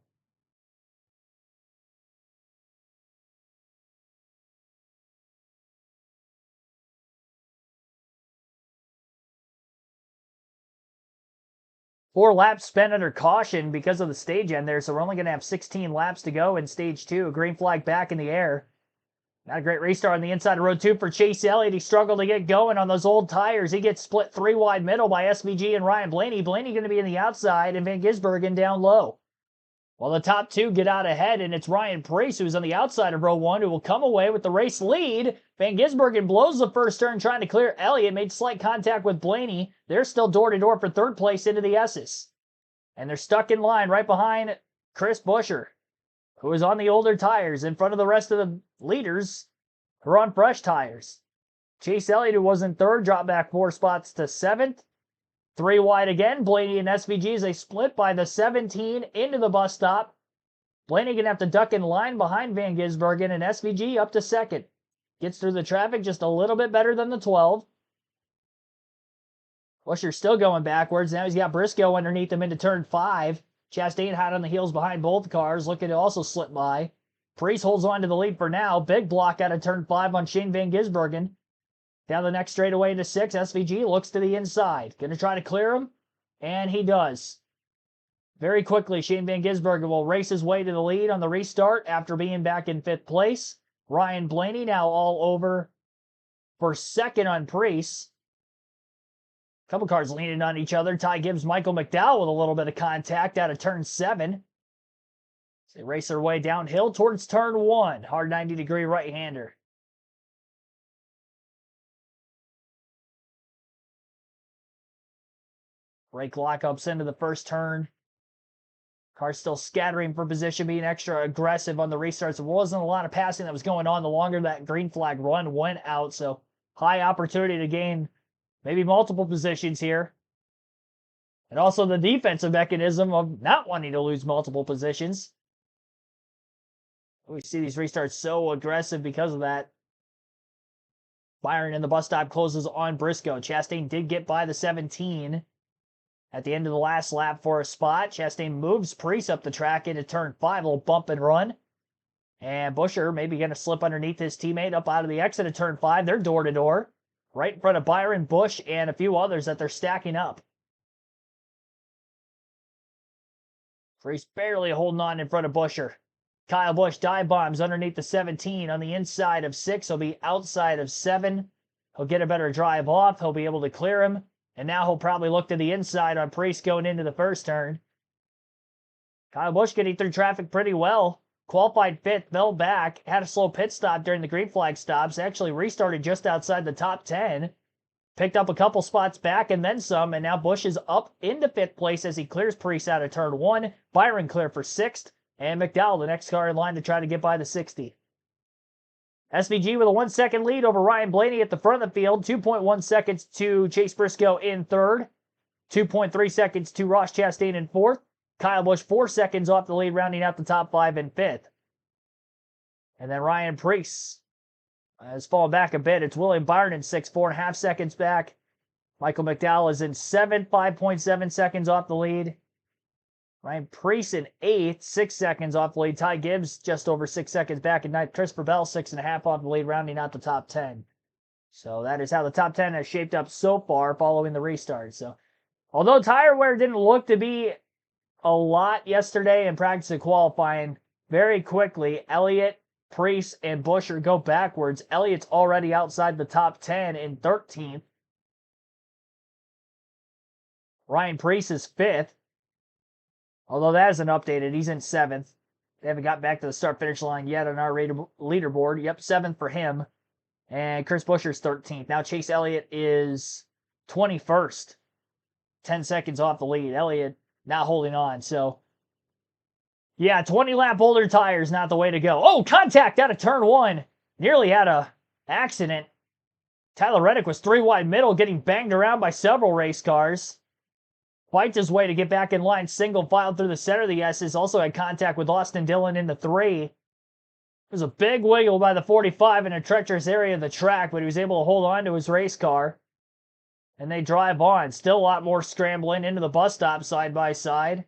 Four laps spent under caution because of the stage end there, so we're only going to have 16 laps to go in stage 2. Green flag back in the air. Not a great restart on the inside of row 2 for Chase Elliott. He struggled to get going on those old tires. He gets split 3 wide middle by SVG and Ryan Blaney. Blaney going to be in the outside and Van Gisbergen down low. Well, the top 2 get out ahead, and it's Ryan Priest, who's on the outside of row 1, who will come away with the race lead. Van Gisbergen blows the first turn trying to clear Elliott, made slight contact with Blaney. They're still door-to-door for 3rd place into the S's. And they're stuck in line right behind Chris Buescher, who is on the older tires in front of the rest of the leaders who are on fresh tires. Chase Elliott, who was in 3rd, dropped back 4 spots to 7th. 3 wide again. Blaney and SVG as they split by the 17 into the bus stop. Blaney going to have to duck in line behind Van Gisbergen, and SVG up to 2nd. Gets through the traffic just a little bit better than the 12. Buescher's still going backwards. Now he's got Briscoe underneath him into turn 5. Chastain hot on the heels behind both cars, looking to also slip by. Priest holds on to the lead for now. Big block out of turn 5 on Shane Van Gisbergen. Down the next straightaway into 6, SVG looks to the inside. Going to try to clear him, and he does. Very quickly, Shane Van Gisbergen will race his way to the lead on the restart after being back in 5th place. Ryan Blaney now all over for 2nd on Priest. A couple cars leaning on each other. Ty Gibbs, Michael McDowell with a little bit of contact out of turn 7. So they race their way downhill towards turn 1. Hard 90-degree right-hander. Brake lockups into the first turn. Car still scattering for position, being extra aggressive on the restarts. There wasn't a lot of passing that was going on the longer that green flag run went out, so high opportunity to gain maybe multiple positions here. And also the defensive mechanism of not wanting to lose multiple positions. We see these restarts so aggressive because of that. Byron in the bus stop closes on Briscoe. Chastain did get by the 17 at the end of the last lap for a spot. Chastain moves Priest up the track into turn 5. A little bump and run. And Buescher maybe going to slip underneath his teammate up out of the exit of turn 5. They're door-to-door. Right in front of Byron, Busch, and a few others that they're stacking up. Priest barely holding on in front of Buescher. Kyle Busch dive bombs underneath the 17 on the inside of 6. He'll be outside of 7. He'll get a better drive off. He'll be able to clear him. And now he'll probably look to the inside on Priest going into the first turn. Kyle Busch getting through traffic pretty well. qualified 5th, fell back, had a slow pit stop during the green flag stops, actually restarted just outside the top 10, picked up a couple spots back and then some, and now Busch is up into 5th place as he clears Preece out of turn 1, Byron clear for 6th, and McDowell, the next car in line to try to get by the 60. SVG with a 1 second lead over Ryan Blaney at the front of the field, 2.1 seconds to Chase Briscoe in 3rd, 2.3 seconds to Ross Chastain in 4th, Kyle Busch 4 seconds off the lead, rounding out the top 5 in 5th. And then Ryan Preece has fallen back a bit. It's William Byron in 6th, 4.5 seconds back. Michael McDowell is in 7th, 5.7 seconds off the lead. Ryan Preece in 8th, 6 seconds off the lead. Ty Gibbs just over 6 seconds back in 9th. Christopher Bell 6.5 off the lead, rounding out the top 10. So that is how the top 10 has shaped up so far following the restart. So although tire wear didn't look to be a lot yesterday in practice and qualifying, very quickly Elliott, Preece, and Buescher go backwards. Elliott's already outside the top 10 in 13th. Ryan Preece is 5th. Although that isn't updated, he's in 7th. They haven't got back to the start-finish line yet on our leaderboard. Yep, 7th for him. And Chris Buescher's 13th. Now Chase Elliott is 21st. 10 seconds off the lead. Elliott not holding on. So, yeah, 20-lap older tires, not the way to go. Oh, contact out of turn 1. Nearly had a accident. Tyler Reddick was 3 wide middle, getting banged around by several race cars. Fights his way to get back in line, single file through the center of the S's. Also had contact with Austin Dillon in the 3. There's a big wiggle by the 45 in a treacherous area of the track, but he was able to hold on to his race car. And they drive on. Still a lot more scrambling into the bus stop side by side.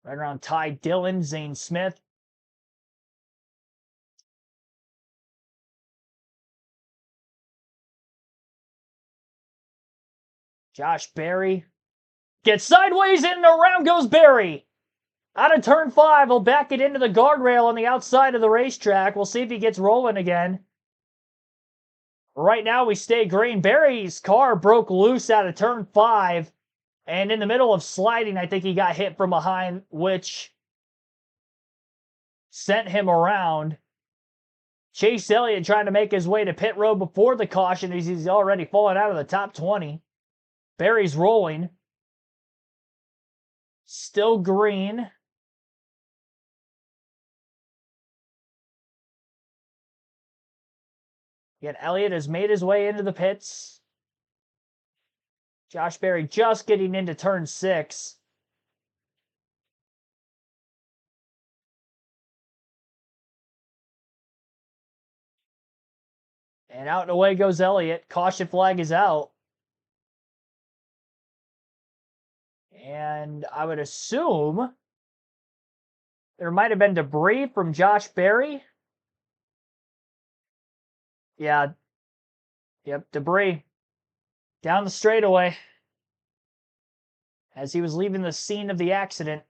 Right around Ty Dillon, Zane Smith. Josh Berry gets sideways and around goes Berry. Out of turn 5, he'll back it into the guardrail on the outside of the racetrack. We'll see if he gets rolling again. Right now we stay green. Berry's car broke loose out of turn 5. And in the middle of sliding, I think he got hit from behind, which sent him around. Chase Elliott trying to make his way to pit road before the caution as he's already fallen out of the top 20. Berry's rolling. Still green. Yet Elliott has made his way into the pits. Josh Berry just getting into turn 6. And out and away goes Elliott. Caution flag is out. And I would assume there might have been debris from Josh Berry. Yeah. Yep, debris. Down the straightaway. As he was leaving the scene of the accident.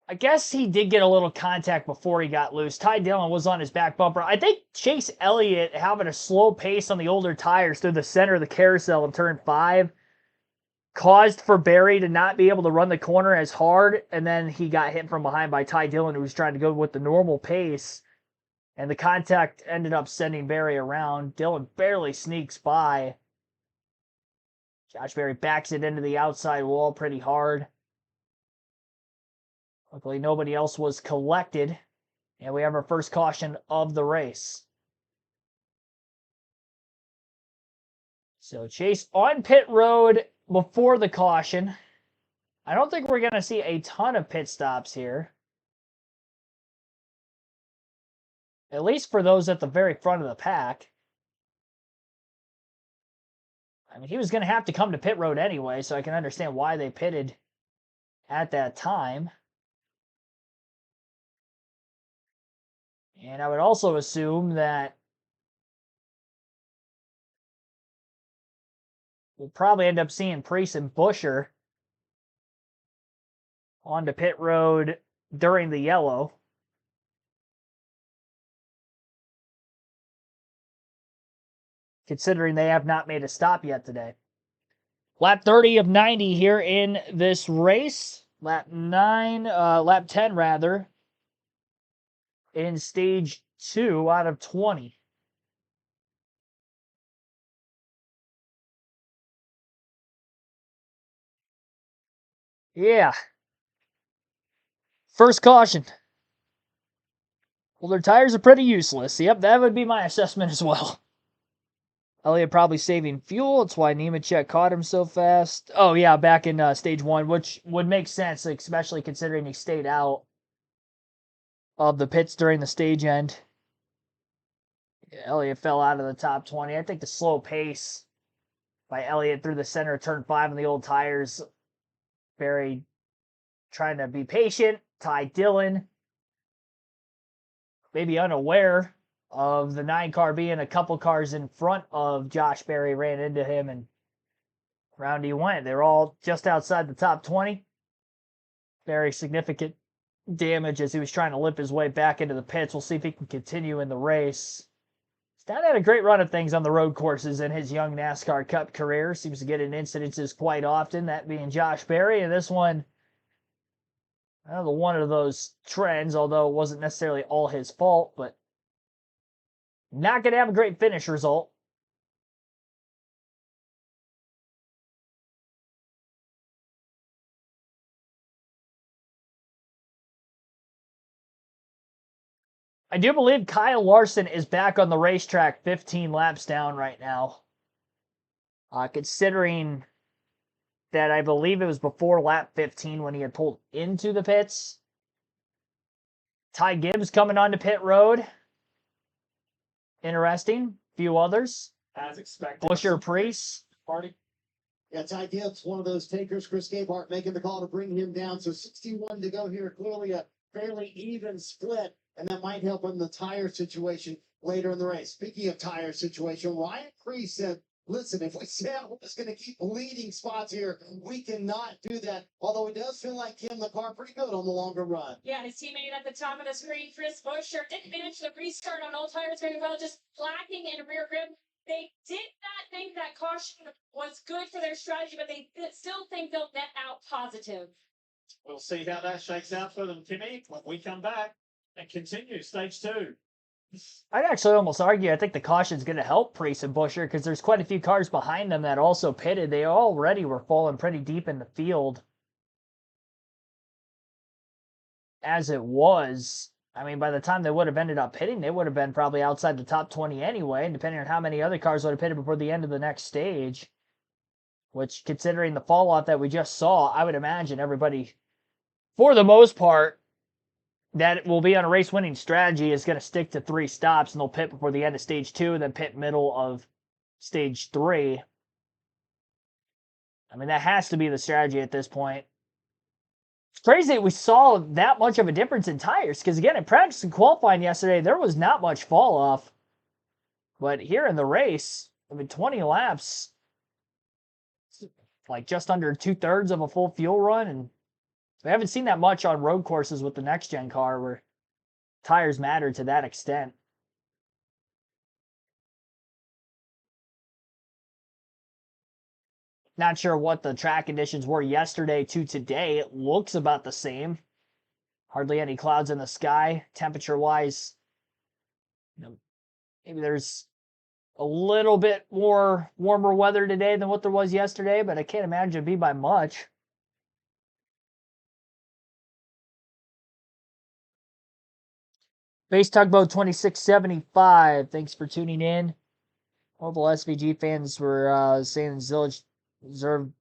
I guess he did get a little contact before he got loose. Ty Dillon was on his back bumper. I think Chase Elliott having a slow pace on the older tires through the center of the carousel in turn 5 caused for Berry to not be able to run the corner as hard, and then he got hit from behind by Ty Dillon, who was trying to go with the normal pace, and the contact ended up sending Berry around. Dillon barely sneaks by. Josh Berry backs it into the outside wall pretty hard. Luckily, nobody else was collected, and we have our first caution of the race. So Chase on pit road before the caution. I don't think we're going to see a ton of pit stops here. At least for those at the very front of the pack. I mean, he was going to have to come to pit road anyway, so I can understand why they pitted at that time. And I would also assume that we'll probably end up seeing Preece and Buescher onto pit road during the yellow. Considering they have not made a stop yet today. Lap 30 of 90 here in this race. lap 10 rather, in stage 2 out of 20. Yeah. First caution. Well, their tires are pretty useless. Yep, that would be my assessment as well. Elliott probably saving fuel. That's why Nemechek caught him so fast. Oh, yeah, back in stage 1, which would make sense, especially considering he stayed out of the pits during the stage end. Yeah, Elliott fell out of the top 20. I think the slow pace by Elliott through the center of turn 5 on the old tires. Barry trying to be patient. Ty Dillon maybe unaware of the 9 car being a couple cars in front of Josh Berry, ran into him, and round he went. They're all just outside the top 20. Very significant damage as he was trying to limp his way back into the pits. We'll see if he can continue in the race. Stan had a great run of things on the road courses in his young NASCAR Cup career. Seems to get in incidences quite often, that being Josh Berry. And this one, another one of those trends, although it wasn't necessarily all his fault, but not going to have a great finish result. I do believe Kyle Larson is back on the racetrack 15 laps down right now. Considering that I believe it was before lap 15 when he had pulled into the pits. Ty Gibbs coming onto pit road. Interesting. Few others. As expected. Busher Priest. Party. Yeah, Ty Gibbs, one of those takers. Chris Gabehart making the call to bring him down. So 61 to go here. Clearly a fairly even split, and that might help in the tire situation later in the race. Speaking of tire situation, Ryan Priest said, listen, if we say is going to keep leading spots here, we cannot do that. Although it does feel like Kim, the car pretty good on the longer run. Yeah, his teammate at the top of the screen, Chris Buescher, didn't manage to restart on all tires very well, just lacking in rear grip. They did not think that caution was good for their strategy, but they still think they'll net out positive. We'll see how that shakes out for them, Kimmy, when we come back and continue stage 2. I'd actually almost argue I think the caution's going to help Priest and Buscher because there's quite a few cars behind them that also pitted. They already were falling pretty deep in the field as it was. I mean, by the time they would have ended up pitting, they would have been probably outside the top 20 anyway, depending on how many other cars would have pitted before the end of the next stage. Which, considering the fall off that we just saw, I would imagine everybody, for the most part, that will be on a race-winning strategy is going to stick to 3 stops, and they'll pit before the end of stage 2, and then pit middle of stage 3. I mean, that has to be the strategy at this point. It's crazy that we saw that much of a difference in tires, because again, in practice and qualifying yesterday, there was not much fall off. But here in the race, I mean, 20 laps, like just under 2/3 of a full fuel run, and we haven't seen that much on road courses with the next gen car where tires matter to that extent. Not sure what the track conditions were yesterday to today. It looks about the same. Hardly any clouds in the sky. Temperature-wise, maybe there's a little bit more warmer weather today than what there was yesterday, but I can't imagine it'd be by much. Base Tugboat 2675, thanks for tuning in. Multiple SVG fans were saying Zillage deserved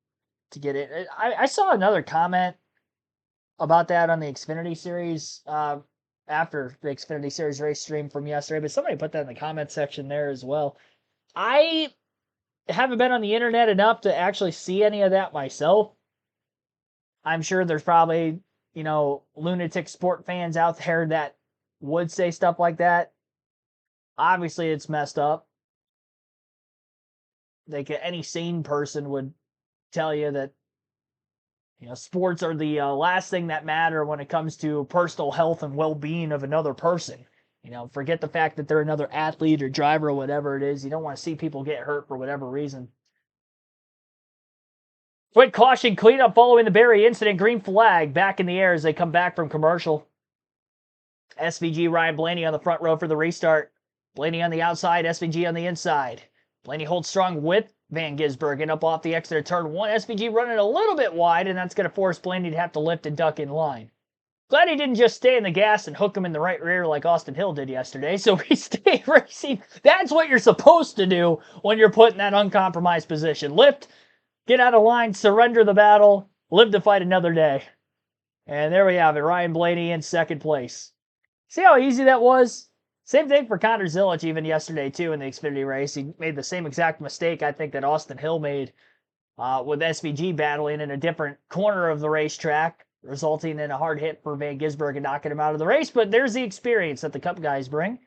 to get it. I saw another comment about that on the Xfinity Series after the Xfinity Series race stream from yesterday, but somebody put that in the comment section there as well. I haven't been on the internet enough to actually see any of that myself. I'm sure there's probably, lunatic sport fans out there that would say stuff like that. Obviously, it's messed up. Like any sane person would tell you that, sports are the last thing that matter when it comes to personal health and well-being of another person. Forget the fact that they're another athlete or driver or whatever it is. You don't want to see people get hurt for whatever reason. Quick caution cleanup following the Barry incident. Green flag back in the air as they come back from commercial. SVG Ryan Blaney on the front row for the restart. Blaney on the outside, SVG on the inside. Blaney holds strong with Van Gisbergen up off the exit of turn 1. SVG running a little bit wide, and that's going to force Blaney to have to lift and duck in line. Glad he didn't just stay in the gas and hook him in the right rear like Austin Hill did yesterday, so we stay racing. That's what you're supposed to do when you're put in that uncompromised position. Lift, get out of line, surrender the battle, live to fight another day. And there we have it, Ryan Blaney in second place. See how easy that was? Same thing for Connor Zilic even yesterday, too, in the Xfinity race. He made the same exact mistake, I think, that Austin Hill made with SVG battling in a different corner of the racetrack, resulting in a hard hit for Van Gisbergen knocking him out of the race. But there's the experience that the Cup guys bring.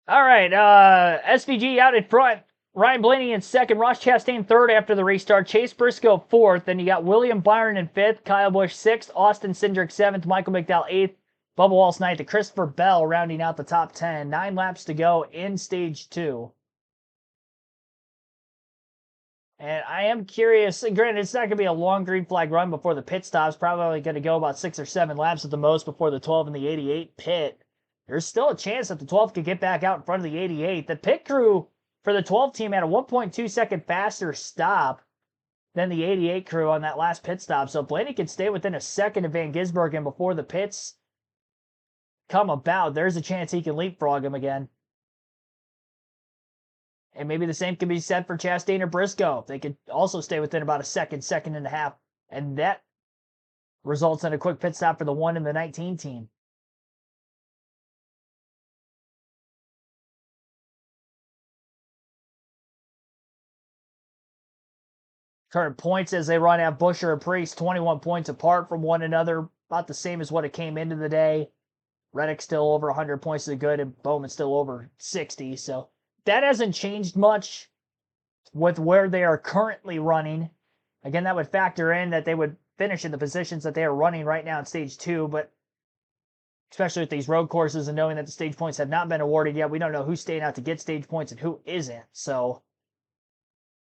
All right, SVG out in front. Ryan Blaney in second, Ross Chastain third after the restart, Chase Briscoe fourth, then you got William Byron in fifth, Kyle Busch sixth, Austin Cindric seventh, Michael McDowell eighth, Bubba Wallace ninth, and Christopher Bell rounding out the top 10. 9 laps to go in stage 2. And I am curious, and granted, it's not going to be a long green flag run before the pit stops, probably only going to go about 6 or 7 laps at the most before the 12 and the 88 pit. There's still a chance that the 12 could get back out in front of the 88. The pit crew for the 12 team had a 1.2 second faster stop than the 88 crew on that last pit stop. So Blaney can stay within a second of Van Gisbergen before the pits come about. There's a chance he can leapfrog him again. And maybe the same can be said for Chastain or Briscoe. They could also stay within about a second, second and a half. And that results in a quick pit stop for the 1 and the 19 team. Current points as they run have Buescher and Priest 21 points apart from one another, about the same as what it came into the day. Reddick still over 100 points to the good, and Bowman still over 60. So that hasn't changed much with where they are currently running. Again, that would factor in that they would finish in the positions that they are running right now in stage 2, but especially with these road courses and knowing that the stage points have not been awarded yet, we don't know who's staying out to get stage points and who isn't. So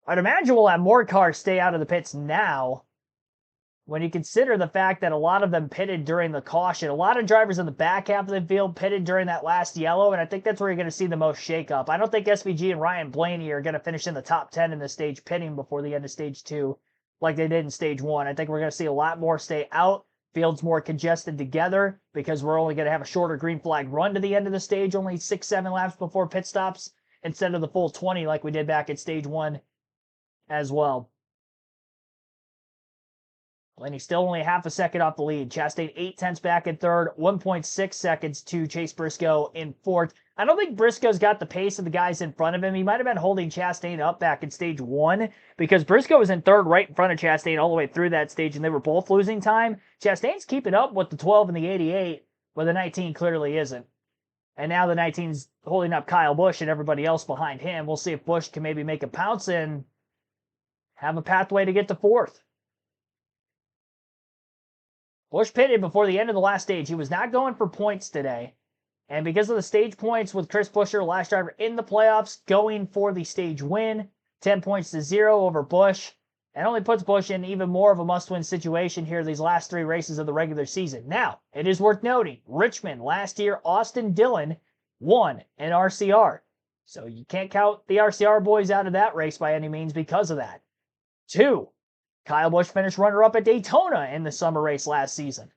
I'd imagine we'll have more cars stay out of the pits now when you consider the fact that a lot of them pitted during the caution. A lot of drivers in the back half of the field pitted during that last yellow, and I think that's where you're going to see the most shakeup. I don't think SVG and Ryan Blaney are going to finish in the top 10 in the stage pitting before the end of stage 2 like they did in stage 1. I think we're going to see a lot more stay out, fields more congested together because we're only going to have a shorter green flag run to the end of the stage, only 6-7 laps before pit stops instead of the full 20 like we did back at stage 1 as well. Blaney still only half a second off the lead. Chastain 0.8 back in third, 1.6 seconds to Chase Briscoe in fourth. I don't think Briscoe's got the pace of the guys in front of him. He might have been holding Chastain up back in stage 1 because Briscoe was in third right in front of Chastain all the way through that stage, and they were both losing time. Chastain's keeping up with the 12 and the 88, but the 19 clearly isn't. And now the 19's holding up Kyle Busch and everybody else behind him. We'll see if Busch can maybe make a pounce and have a pathway to get to fourth. Busch pitted before the end of the last stage. He was not going for points today. And because of the stage points with Chris Buescher, last driver in the playoffs, going for the stage win, 10 points to 0 over Busch, and only puts Busch in even more of a must-win situation here these last 3 races of the regular season. Now, it is worth noting, Richmond last year, Austin Dillon won an RCR. So you can't count the RCR boys out of that race by any means because of that. 2, Kyle Busch finished runner-up at Daytona in the summer race last season.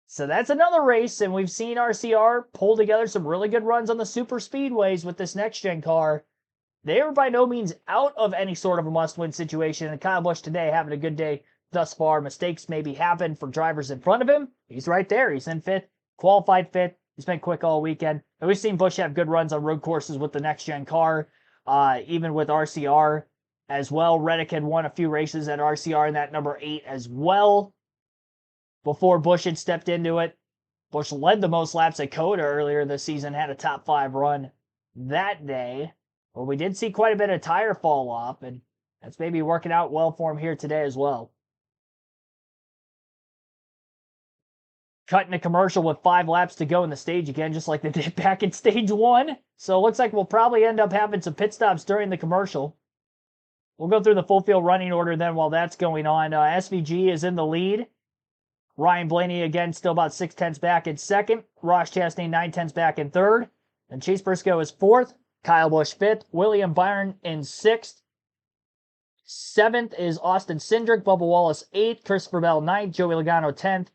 So that's another race, and we've seen RCR pull together some really good runs on the super speedways with this next-gen car. They are by no means out of any sort of a must-win situation, and Kyle Busch today having a good day thus far. Mistakes maybe happen for drivers in front of him. He's right there. He's in 5th, qualified 5th. He's been quick all weekend. And we've seen Busch have good runs on road courses with the next-gen car, even with RCR as well. Reddick had won a few races at RCR in that number 8 as well before Busch had stepped into it. Busch led the most laps at COTA earlier this season, had a top 5 run that day. But we did see quite a bit of tire fall off, and that's maybe working out well for him here today as well. Cutting a commercial with 5 laps to go in the stage again, just like they did back in stage 1. So it looks like we'll probably end up having some pit stops during the commercial. We'll go through the full field running order then while that's going on. SVG is in the lead. Ryan Blaney, again, still about 6/10 back in second. Ross Chastain, 9/10 back in third. And Chase Briscoe is fourth. Kyle Busch, fifth. William Byron in sixth. Seventh is Austin Cindric. Bubba Wallace, eighth. Christopher Bell, ninth. Joey Logano, 10th.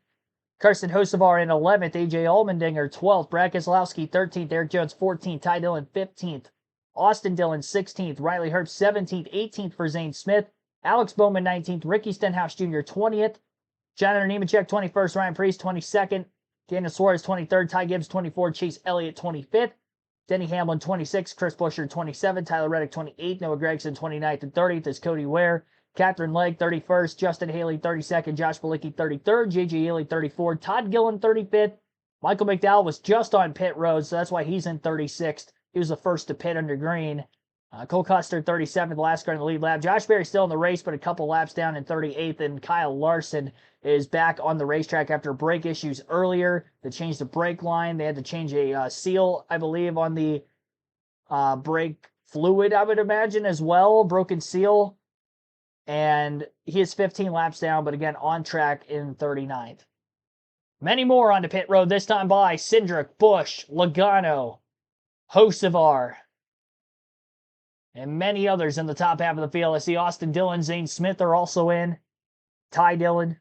Carson Hocevar in 11th. AJ Allmendinger, 12th. Brad Keselowski, 13th. Eric Jones, 14th. Ty Dillon, 15th. Austin Dillon, 16th. Riley Herbst, 17th. 18th for Zane Smith. Alex Bowman, 19th. Ricky Stenhouse Jr., 20th. Jonathan Nemechek, 21st. Ryan Preece, 22nd. Daniel Suarez, 23rd. Ty Gibbs, 24th. Chase Elliott, 25th. Denny Hamlin, 26th. Chris Buescher, 27th. Tyler Reddick, 28th. Noah Gragson, 29th. And 30th is Cody Ware. Catherine Legg, 31st. Justin Haley, 32nd. Josh Bilicki, 33rd. J.J. Ely, 34th. Todd Gillen, 35th. Michael McDowell was just on pit road, so that's why he's in 36th. He was the first to pit under green. Cole Custer, 37th, last car in the lead lap. Josh Berry still in the race, but a couple laps down in 38th. And Kyle Larson is back on the racetrack after brake issues earlier. They changed the brake line. They had to change a seal, I believe, on the brake fluid, I would imagine, as well. Broken seal. And he is 15 laps down, but again, on track in 39th. Many more on the pit road, this time by Cindric, Busch, Logano, Hocevar, and many others in the top half of the field. I see Austin Dillon, Zane Smith are also in. Ty Dillon.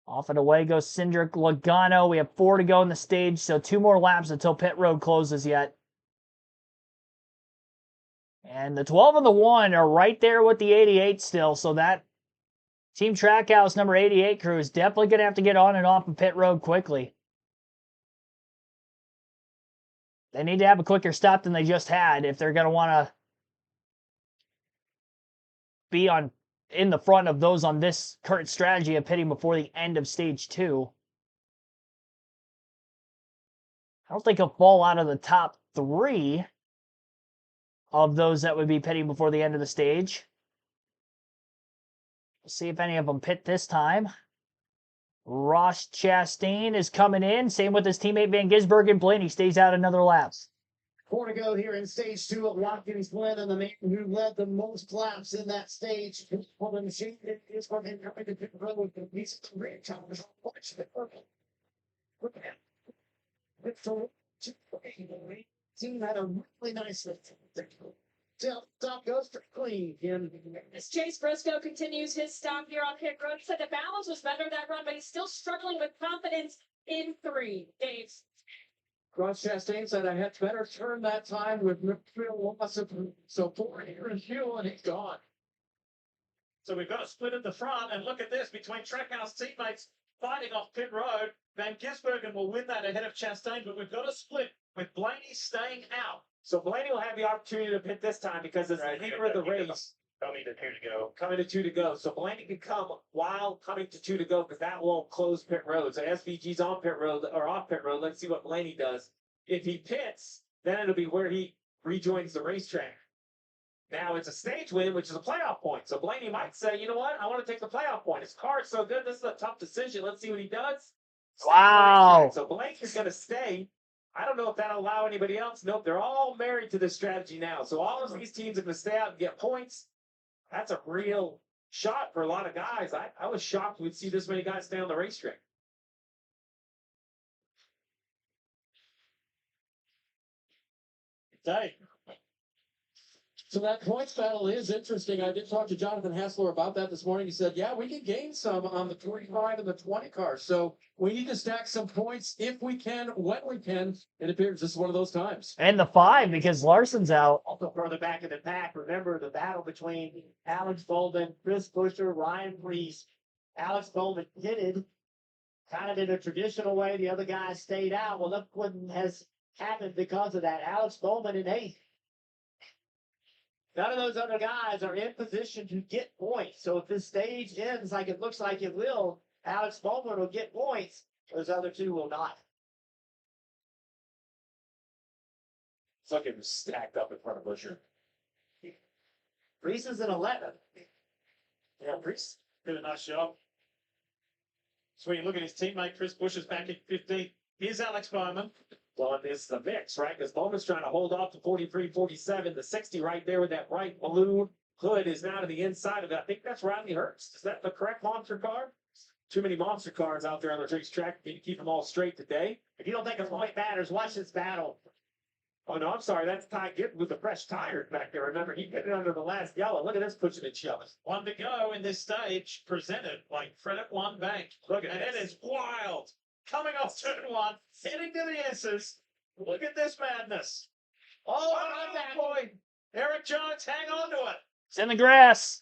Off and away goes Cindric, Logano. We have 4 to go in the stage, so 2 more laps until pit road closes yet. And the 12 and the 1 are right there with the 88 still, so that Team Trackhouse number 88 crew is definitely going to have to get on and off of pit road quickly. They need to have a quicker stop than they just had if they're going to want to be in the front of those on this current strategy of pitting before the end of stage 2. I don't think he'll fall out of the top 3 of those that would be pitting before the end of the stage. We'll see if any of them pit this time. Ross Chastain is coming in. Same with his teammate Van Gisbergen. Blaney stays out another lap. 4 to go here in stage 2 at Watkins Glen, and the man who led the most laps in that stage is coming to pit road. He's great time. Watch the purple. Look at it. Team had a really nice stop goes for clean. As Chase Briscoe continues his stop here on pit road, he said the balance was better that run, but he's still struggling with confidence in 3. Dave. Ross Chastain said I had better turn that time with midfield loss of so 4 here and fuel, and he's gone. So we've got a split at the front, and look at this, between Trackhouse teammates fighting off pit road. Van Gisbergen will win that ahead of Chastain, but we've got a split with Blaney staying out. So Blaney will have the opportunity to pit this time because it's the leader of the race. Coming to 2 to go. Coming to 2 to go. So Blaney can come while coming to 2 to go because that won't close pit road. So SVG's on pit road or off pit road. Let's see what Blaney does. If he pits, then it'll be where he rejoins the racetrack. Now it's a stage win, which is a playoff point. So Blaney might say, you know what? I want to take the playoff point. His car is so good. This is a tough decision. Let's see what he does. Wow. So Blaney is going to stay. I don't know if that'll allow anybody else. Nope, they're all married to this strategy now. So all of these teams are going to stay out and get points. That's a real shot for a lot of guys. I was shocked we'd see this many guys stay on the racetrack. Dave. So that points battle is interesting. I did talk to Jonathan Hassler about that this morning. He said, yeah, we can gain some on the 25 and the 20 cars. So we need to stack some points if we can, when we can. It appears this is one of those times. And the 5 because Larson's out. Also further back in the pack, remember the battle between Alex Bowman, Chris Buescher, Ryan Preece. Alex Bowman pitted kind of in a traditional way. The other guys stayed out. Well, look what has happened because of that. Alex Bowman in 8th. None of those other guys are in position to get points. So if this stage ends like it looks like it will, Alex Bowman will get points. Those other 2 will not. It's like it was stacked up in front of Buescher. Preece is in 11th. Yeah, Preece did a nice job. So when you look at his teammate, Chris Buescher's back in 15th. Here's Alex Bowman. on this the mix, right? Because Bowman's trying to hold off to 43, 47. The 60 right there with that bright blue hood is now to the inside of it. I think that's Rodney Hurst. Is that the correct monster car? Too many monster cars out there on the racetrack. Need to keep them all straight today. If you don't think a point matters, watch this battle. Oh, no, I'm sorry. That's Ty Gibb with the fresh tires back there. Remember, he hit it under the last yellow. Look at this pushing and shoving. One to go in this stage, presented by Credit One Bank. Look at And this. it is wild. Coming off turn one, heading to the S's. Look at this madness. Oh, boy. Eric Jones, hang on to it. It's in the grass.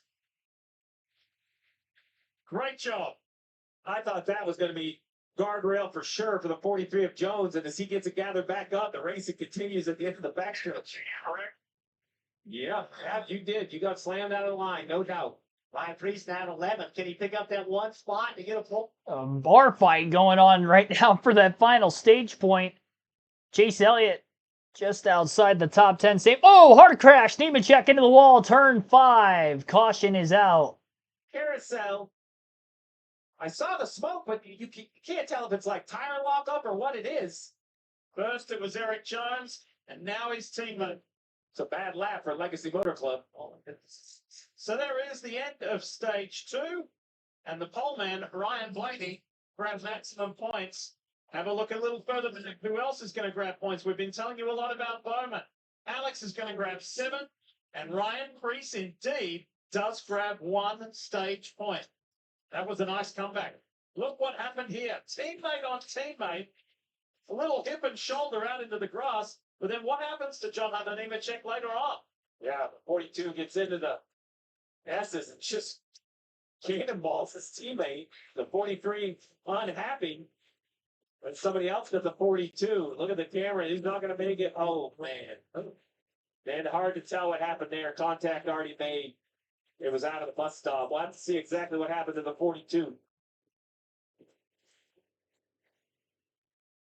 Great job. I thought that was going to be guardrail for sure for the 43 of Jones. And as he gets it gathered back up, the racing continues at the end of the backstretch. Yeah, you did. You got slammed out of the line, no doubt. Ryan Priest now at 11. Can he pick up that one spot to get a pull? A bar fight going on right now for that final stage point. Chase Elliott just outside the top 10. Save. Oh, hard crash. Nemechek into the wall. Turn 5. Caution is out. Carousel. I saw the smoke, but you can't tell if it's like tire lockup or what it is. First it was Eric Jones, and now his teammate. It's a bad lap for Legacy Motor Club. So there is the end of stage 2, and the pole man, Ryan Blaney, grabs maximum points. Have a look a little further. Who else is going to grab points? We've been telling you a lot about Bowman. Alex is going to grab 7, and Ryan Priest indeed does grab 1 stage point. That was a nice comeback. Look what happened here. Teammate on teammate. A little hip and shoulder out into the grass. But then what happens to John Hunter Nemechek later on? Yeah, the 42 gets into the S's and just cannonballs his teammate. The 43 unhappy. But somebody else got the 42. Look at the camera. He's not going to make it. Oh, man. Man, hard to tell what happened there. Contact already made. It was out of the bus stop. We'll have to see exactly what happened to the 42.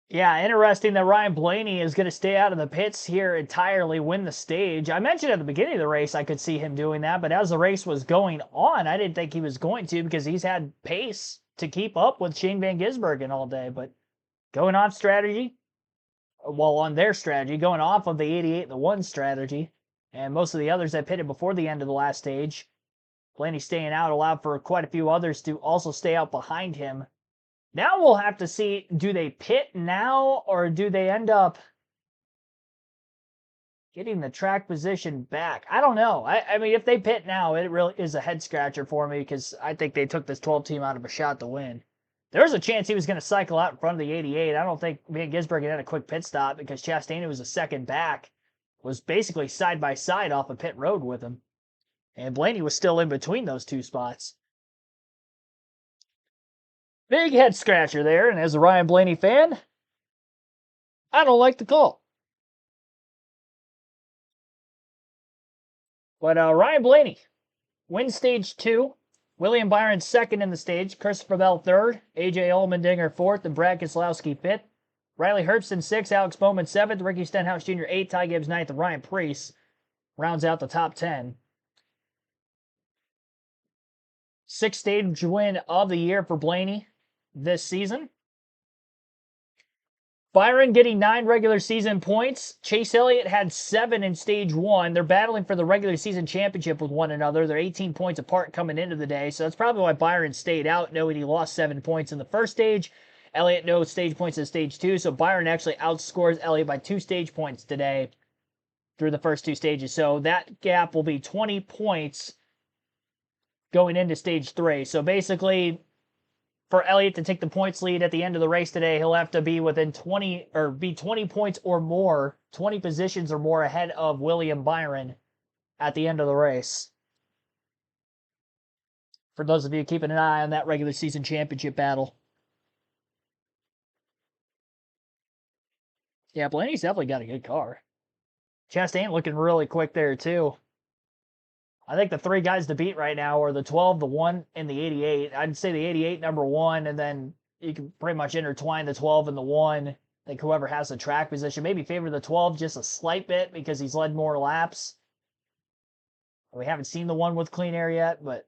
Yeah, interesting that Ryan Blaney is going to stay out of the pits here entirely, win the stage. I mentioned at the beginning of the race I could see him doing that, but as the race was going on, I didn't think he was going to because he's had pace to keep up with Shane Van Gisbergen all day. But going off strategy, well, on their strategy, going off of the 88 and the 1 strategy, and most of the others that pitted before the end of the last stage, Blaney staying out allowed for quite a few others to also stay out behind him. Now we'll have to see, do they pit now or do they end up getting the track position back? I don't know. I mean, if they pit now, it really is a head scratcher for me because I think they took this 12 team out of a shot to win. There was a chance he was going to cycle out in front of the 88. I don't think Van Gisbergen had a quick pit stop because Chastain was a second back, was basically side by side off a pit road with him. And Blaney was still in between those 2 spots. Big head scratcher there, and as a Ryan Blaney fan, I don't like the call. But Ryan Blaney wins stage 2. William Byron second in the stage. Christopher Bell third. AJ Allmendinger fourth, and Brad Keselowski fifth. Riley Herbst 6th. Alex Bowman 7th. Ricky Stenhouse Jr. 8th. Ty Gibbs 9th. And Ryan Preece rounds out the top 10. 6th stage win of the year for Blaney this season. Byron getting 9 regular season points. Chase Elliott had 7 in stage 1. They're battling for the regular season championship with one another. They're 18 points apart coming into the day, so that's probably why Byron stayed out, knowing he lost 7 points in the first stage. Elliott no stage points in stage 2, so Byron actually outscores Elliott by 2 stage points today through the first 2 stages. So that gap will be 20 points going into stage 3. So basically, for Elliott to take the points lead at the end of the race today, he'll have to be within 20 or be 20 points or more, 20 positions or more ahead of William Byron at the end of the race. For those of you keeping an eye on that regular season championship battle. Yeah, Blaney's definitely got a good car. Chastain looking really quick there too. I think the 3 guys to beat right now are the 12, the 1, and the 88. I'd say the 88 number 1, and then you can pretty much intertwine the 12 and the 1. I think whoever has the track position maybe favor the 12 just a slight bit because he's led more laps. We haven't seen the 1 with clean air yet, but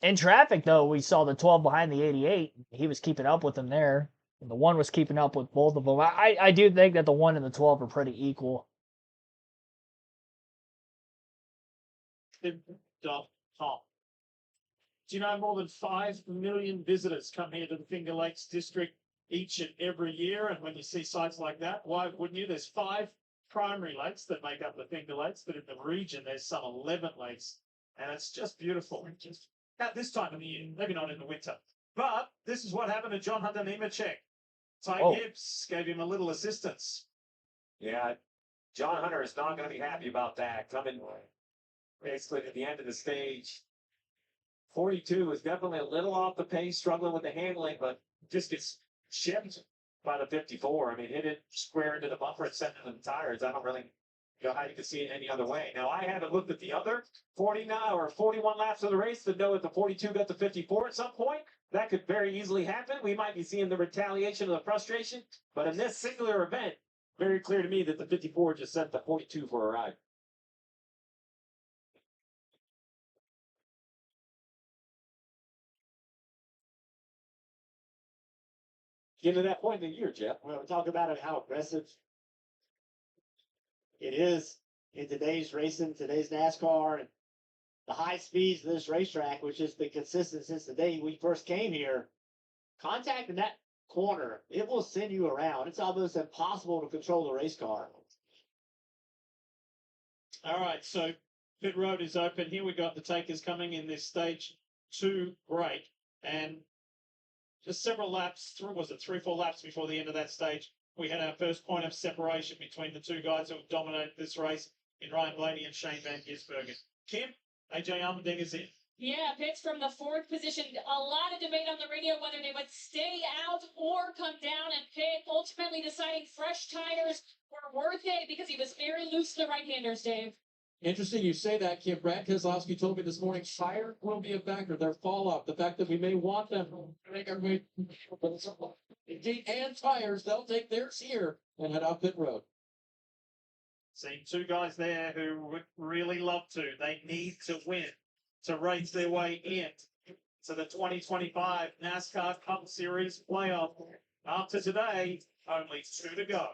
in traffic though, we saw the 12 behind the 88. He was keeping up with him there. And the 1 was keeping up with both of them. I do think that the 1 and the 12 are pretty equal. Top. Do you know more than 5 million visitors come here to the Finger Lakes District each and every year? And when you see sites like that, why wouldn't you? There's 5 primary lakes that make up the Finger Lakes, but in the region there's some 11 lakes, and it's just beautiful. Just at this time of the year, maybe not in the winter. But this is what happened to John Hunter Nemechek. Ty Gibbs gave him a little assistance. Yeah, John Hunter is not going to be happy about that. Coming basically at the end of the stage. 42 is definitely a little off the pace, struggling with the handling, but just gets chipped by the 54. I mean, hit it square into the bumper and sent into the tires. I don't really know how you can see it any other way. Now, I haven't looked at the other 49 or 41 laps of the race to know if the 42 got the 54 at some point. That could very easily happen. We might be seeing the retaliation of the frustration, but in this singular event, very clear to me that the 54 just sent the 42 for a ride. Getting to that point in the year, Jeff. Well, we talk about it, how aggressive it is in today's racing, today's NASCAR, and the high speeds of this racetrack, which has been consistent since the day we first came here. Contact in that corner, it will send you around. It's almost impossible to control the race car. All right, so pit road is open. Here we got the takers coming in this stage 2 break, and just several laps through, was it 3 or 4 laps before the end of that stage, we had our first point of separation between the 2 guys who have dominated this race in Ryan Blaney and Shane Van Gisbergen. Kim, AJ Allmendinger's in. Yeah, pits from the 4th position. A lot of debate on the radio whether they would stay out or come down and pit, ultimately deciding fresh tires were worth it because he was very loose to the right-handers, Dave. Interesting you say that, Kim. Brad Keselowski told me this morning, tire will be a factor. Their fall off, the fact that we may want them to make our way, and tires, they'll take theirs here and head out pit road. Seen 2 guys there who would really love to. They need to win to race their way in to the 2025 NASCAR Cup Series playoff. After today, only 2 to go.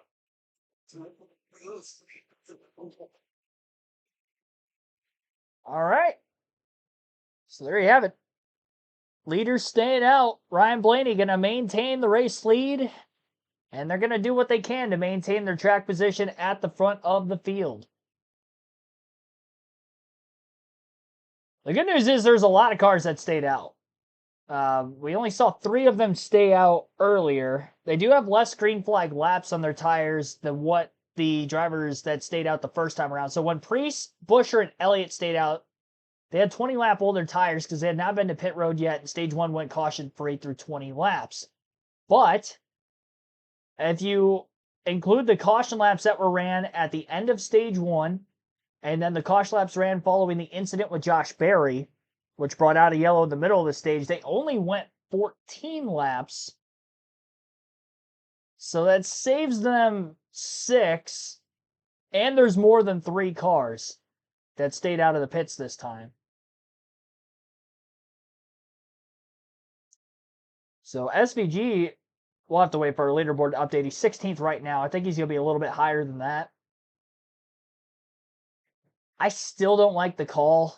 All right. So there you have it. Leaders staying out. Ryan Blaney going to maintain the race lead, and they're going to do what they can to maintain their track position at the front of the field. The good news is there's a lot of cars that stayed out. We only saw 3 of them stay out earlier. They do have less green flag laps on their tires than what the drivers that stayed out the first time around. So when Priest, Buescher, and Elliott stayed out, they had 20 lap older tires because they had not been to pit road yet, and stage 1 went caution free through 20 laps. But if you include the caution laps that were ran at the end of stage 1, and then the caution laps ran following the incident with Josh Berry, which brought out a yellow in the middle of the stage, they only went 14 laps. So that saves them 6, and there's more than 3 cars that stayed out of the pits this time. So SVG, we'll have to wait for our leaderboard to update. He's 16th right now. I think he's going to be a little bit higher than that. I still don't like the call.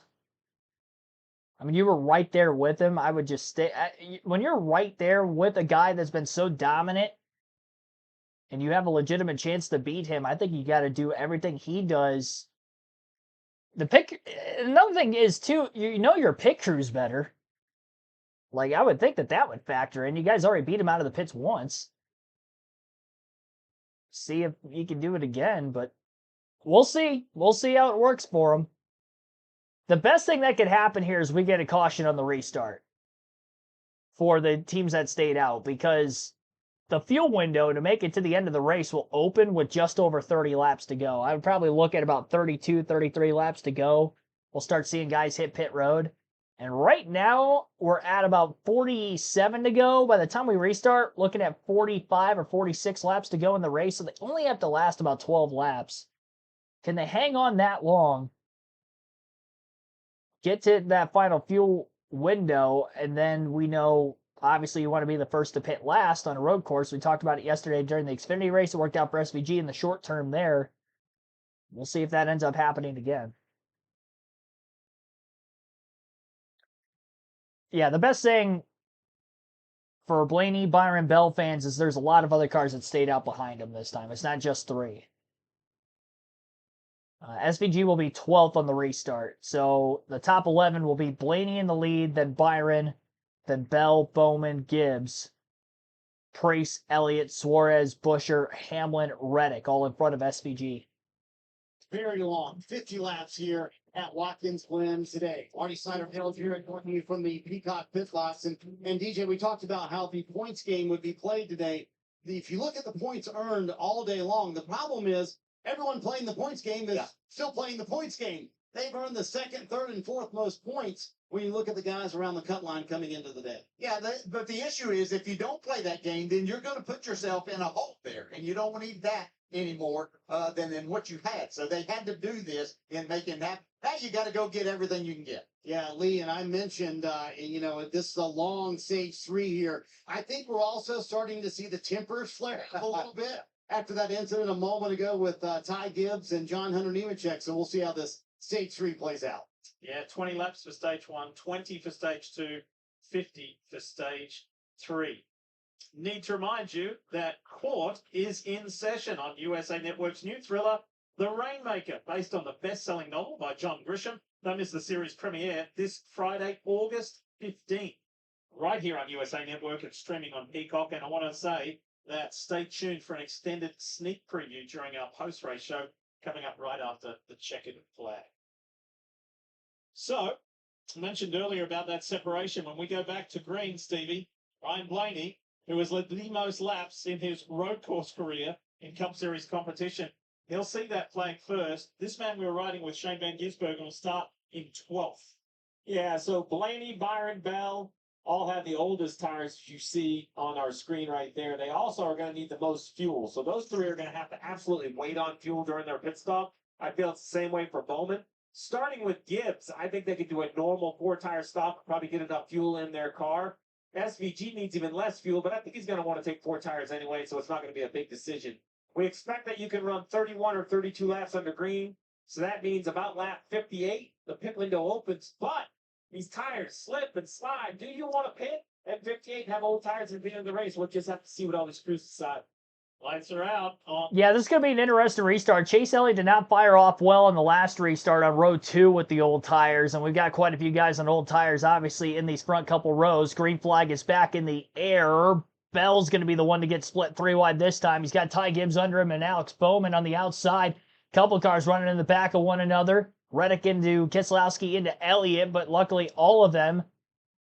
I mean, you were right there with him. I would just stay. When you're right there with a guy that's been so dominant and you have a legitimate chance to beat him, I think you got to do everything he does. Another thing is, too, you know your pit crew's better. Like, I would think that would factor in. You guys already beat him out of the pits once. See if you can do it again, but we'll see. We'll see how it works for him. The best thing that could happen here is we get a caution on the restart for the teams that stayed out, because the fuel window to make it to the end of the race will open with just over 30 laps to go. I would probably look at about 32, 33 laps to go. We'll start seeing guys hit pit road. And right now, we're at about 47 to go. By the time we restart, looking at 45 or 46 laps to go in the race. So they only have to last about 12 laps. Can they hang on that long? Get to that final fuel window, and then we know obviously you want to be the first to pit last on a road course. We talked about it yesterday during the Xfinity race. It worked out for SVG in the short term there. We'll see if that ends up happening again. Yeah, the best thing for Blaney, Byron, Bell fans is there's a lot of other cars that stayed out behind him this time. It's not just 3. SVG will be 12th on the restart. So the top 11 will be Blaney in the lead, then Byron, then Bell, Bowman, Gibbs, Priest, Elliott, Suarez, Busher, Hamlin, Reddick, all in front of SVG. Very long, 50 laps here at Watkins Glen today. Marty Snyder-Hill here joining you from the Peacock pit lots. And DJ, we talked about how the points game would be played today. If you look at the points earned all day long, the problem is everyone playing the points game is still playing the points game. They've earned the second, third, and fourth most points when you look at the guys around the cut line coming into the day. Yeah, but the issue is if you don't play that game, then you're going to put yourself in a hole there, and you don't need that anymore than what you had. So they had to do this in making that. Now you got to go get everything you can get. Yeah, Lee, and I mentioned, this is a long stage 3 here. I think we're also starting to see the tempers flare up a little bit after that incident a moment ago with Ty Gibbs and John Hunter Nemechek. So we'll see how this stage 3 plays out. Yeah, 20 laps for stage 1, 20 for stage 2, 50 for stage 3. Need to remind you that Court is in session on USA Network's new thriller, The Rainmaker, based on the best-selling novel by John Grisham. Don't miss the series premiere this Friday, August 15th, right here on USA Network. It's streaming on Peacock, and I want to say that stay tuned for an extended sneak preview during our post-race show coming up right after the checkered flag. So, I mentioned earlier about that separation. When we go back to green, Stevie, Ryan Blaney, who has led the most laps in his road course career in Cup Series competition, he'll see that flag first. This man we were riding with, Shane Van Gisbergen, will start in 12th. Yeah, so Blaney, Byron, Bell all have the oldest tires you see on our screen right there. They also are going to need the most fuel. So those 3 are going to have to absolutely wait on fuel during their pit stop. I feel it's the same way for Bowman. Starting with Gibbs, I think they could do a normal 4-tire stop, probably get enough fuel in their car. SVG needs even less fuel, but I think he's going to want to take 4 tires anyway, so it's not going to be a big decision. We expect that you can run 31 or 32 laps under green, so that means about lap 58, the pit window opens, but these tires slip and slide. Do you want to pit at 58 and have old tires at the end of the race? We'll just have to see what all these crews decide. Lights are out. Yeah, this is going to be an interesting restart. Chase Elliott did not fire off well on the last restart on row 2 with the old tires, and we've got quite a few guys on old tires, obviously, in these front couple rows. Green flag is back in the air. Bell's going to be the one to get split 3 wide this time. He's got Ty Gibbs under him and Alex Bowman on the outside. Couple cars running in the back of one another. Reddick into Keselowski into Elliott, but luckily all of them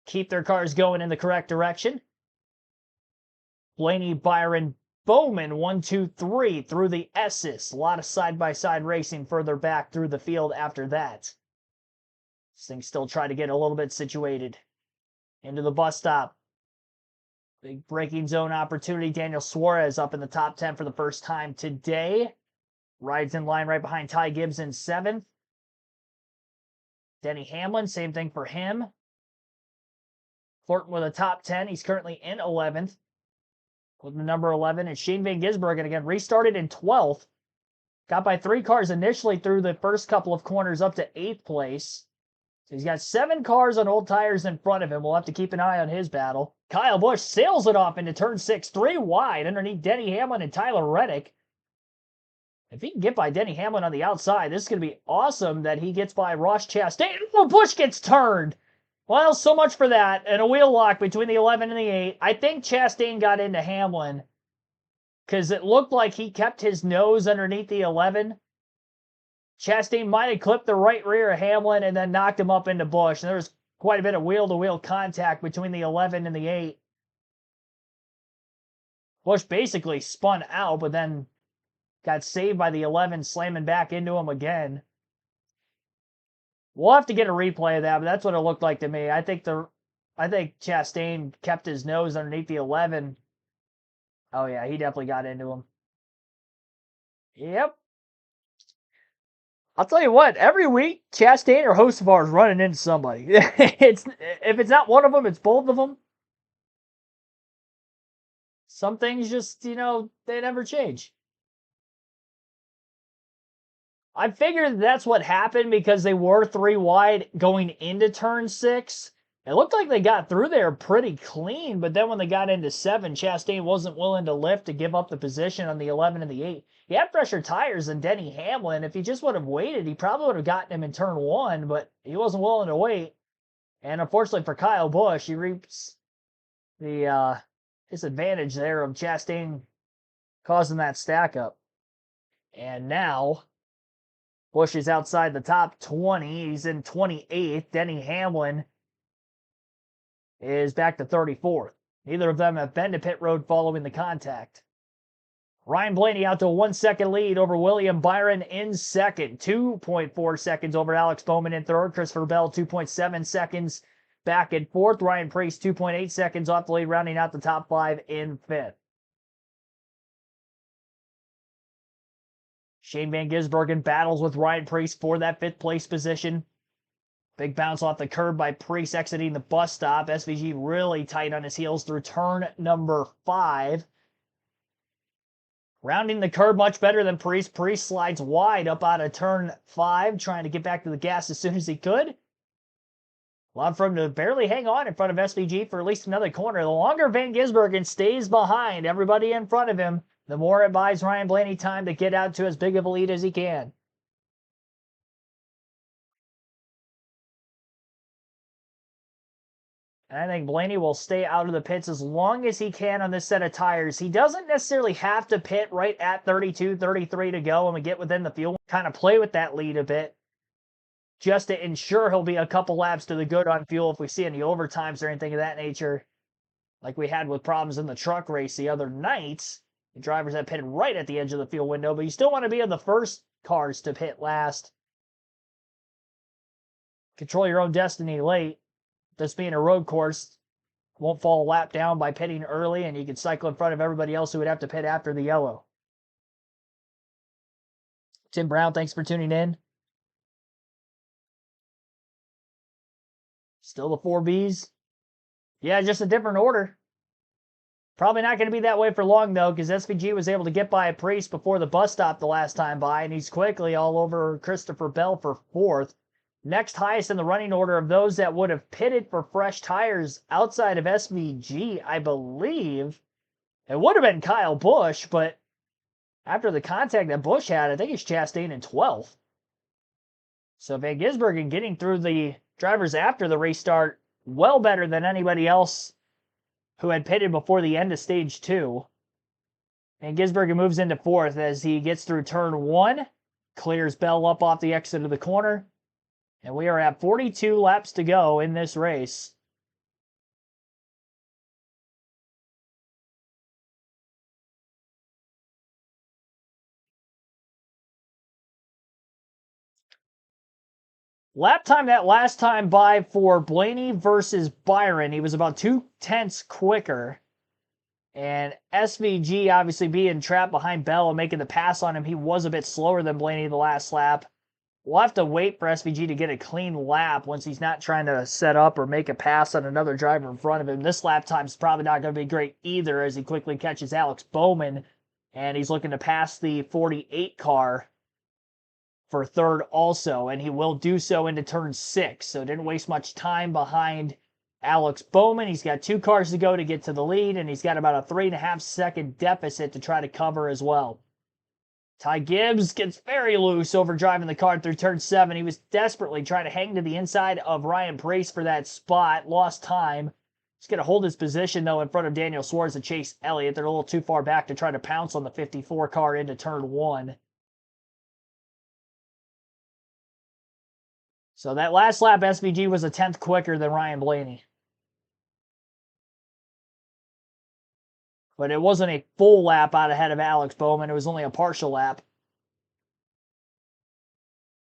keep their cars going in the correct direction. Blaney, Byron, Bowman, 1, 2, 3 through the S's. A lot of side-by-side racing further back through the field after that. This thing still try to get a little bit situated. Into the bus stop. Big braking zone opportunity. Daniel Suarez up in the top 10 for the first time today. Rides in line right behind Ty Gibbs in 7th. Denny Hamlin, same thing for him. Flirting with a top 10. He's currently in 11th. With the number 11, and Shane Van Gisbergen again restarted in 12th. Got by 3 cars initially through the first couple of corners up to 8th place. So he's got 7 cars on old tires in front of him. We'll have to keep an eye on his battle. Kyle Busch sails it off into turn 6, 3 wide underneath Denny Hamlin and Tyler Reddick. If he can get by Denny Hamlin on the outside, this is going to be awesome that he gets by Ross Chastain. Oh, Busch gets turned. Well, so much for that. And a wheel lock between the 11 and the 8. I think Chastain got into Hamlin because it looked like he kept his nose underneath the 11. Chastain might have clipped the right rear of Hamlin and then knocked him up into Busch. And there was quite a bit of wheel-to-wheel contact between the 11 and the 8. Busch basically spun out, but then got saved by the 11, slamming back into him again. We'll have to get a replay of that, but that's what it looked like to me. I think Chastain kept his nose underneath the 11. Oh yeah, he definitely got into him. Yep. I'll tell you what, every week, Chastain or host of ours running into somebody. If it's not one of them, it's both of them. Some things just, they never change. I figured that's what happened because they were 3 wide going into turn 6. It looked like they got through there pretty clean, but then when they got into 7, Chastain wasn't willing to lift to give up the position on the 11 and the 8. He had fresher tires than Denny Hamlin. If he just would have waited, he probably would have gotten him in turn 1, but he wasn't willing to wait. And unfortunately for Kyle Busch, he reaps the disadvantage there of Chastain causing that stack up. And now Busch is outside the top 20. He's in 28th. Denny Hamlin is back to 34th. Neither of them have been to pit road following the contact. Ryan Blaney out to a 1 second lead over William Byron in second. 2.4 seconds over Alex Bowman in third. Christopher Bell 2.7 seconds back in fourth. Ryan Preece 2.8 seconds off the lead, rounding out the top 5 in fifth. Shane Van Gisbergen battles with Ryan Preece for that 5th place position. Big bounce off the curb by Preece exiting the bus stop. SVG really tight on his heels through turn number 5. Rounding the curb much better than Preece. Preece slides wide up out of turn 5, trying to get back to the gas as soon as he could. Allowed for him to barely hang on in front of SVG for at least another corner. The longer Van Gisbergen stays behind everybody in front of him, the more it buys Ryan Blaney time to get out to as big of a lead as he can. And I think Blaney will stay out of the pits as long as he can on this set of tires. He doesn't necessarily have to pit right at 32, 33 to go when we get within the field. Kind of play with that lead a bit just to ensure he'll be a couple laps to the good on fuel if we see any overtimes or anything of that nature, like we had with problems in the truck race the other night. The drivers that pitted right at the edge of the field window, but you still want to be in the first cars to pit last. Control your own destiny late. This being a road course, won't fall a lap down by pitting early, and you can cycle in front of everybody else who would have to pit after the yellow. Tim Brown, thanks for tuning in. Still the 4Bs. Yeah, just a different order. Probably not going to be that way for long, though, because SVG was able to get by a Preece before the bus stop the last time by, and he's quickly all over Christopher Bell for 4th. Next highest in the running order of those that would have pitted for fresh tires outside of SVG, I believe, it would have been Kyle Busch, but after the contact that Busch had, I think he's Chastain in 12th. So Van Gisbergen getting through the drivers after the race start well better than anybody else who had pitted before the end of stage 2. And Gisbergen moves into 4th as he gets through turn 1, clears Bell up off the exit of the corner. And we are at 42 laps to go in this race. Lap time that last time by for Blaney versus Byron, he was about 0.2 quicker. And SVG obviously being trapped behind Bell and making the pass on him, he was a bit slower than Blaney the last lap. We'll have to wait for SVG to get a clean lap once he's not trying to set up or make a pass on another driver in front of him. This lap time's probably not going to be great either as he quickly catches Alex Bowman, and he's looking to pass the 48 car for 3rd also, and he will do so into turn 6. So didn't waste much time behind Alex Bowman. He's got 2 cars to go to get to the lead, and he's got about a 3.5 second deficit to try to cover as well. Ty Gibbs gets very loose over driving the car through turn 7. He was desperately trying to hang to the inside of Ryan Preece for that spot. Lost time. He's going to hold his position, though, in front of Daniel Suarez and Chase Elliott. They're a little too far back to try to pounce on the 54 car into turn 1. So that last lap, SVG was a 10th quicker than Ryan Blaney. But it wasn't a full lap out ahead of Alex Bowman. It was only a partial lap.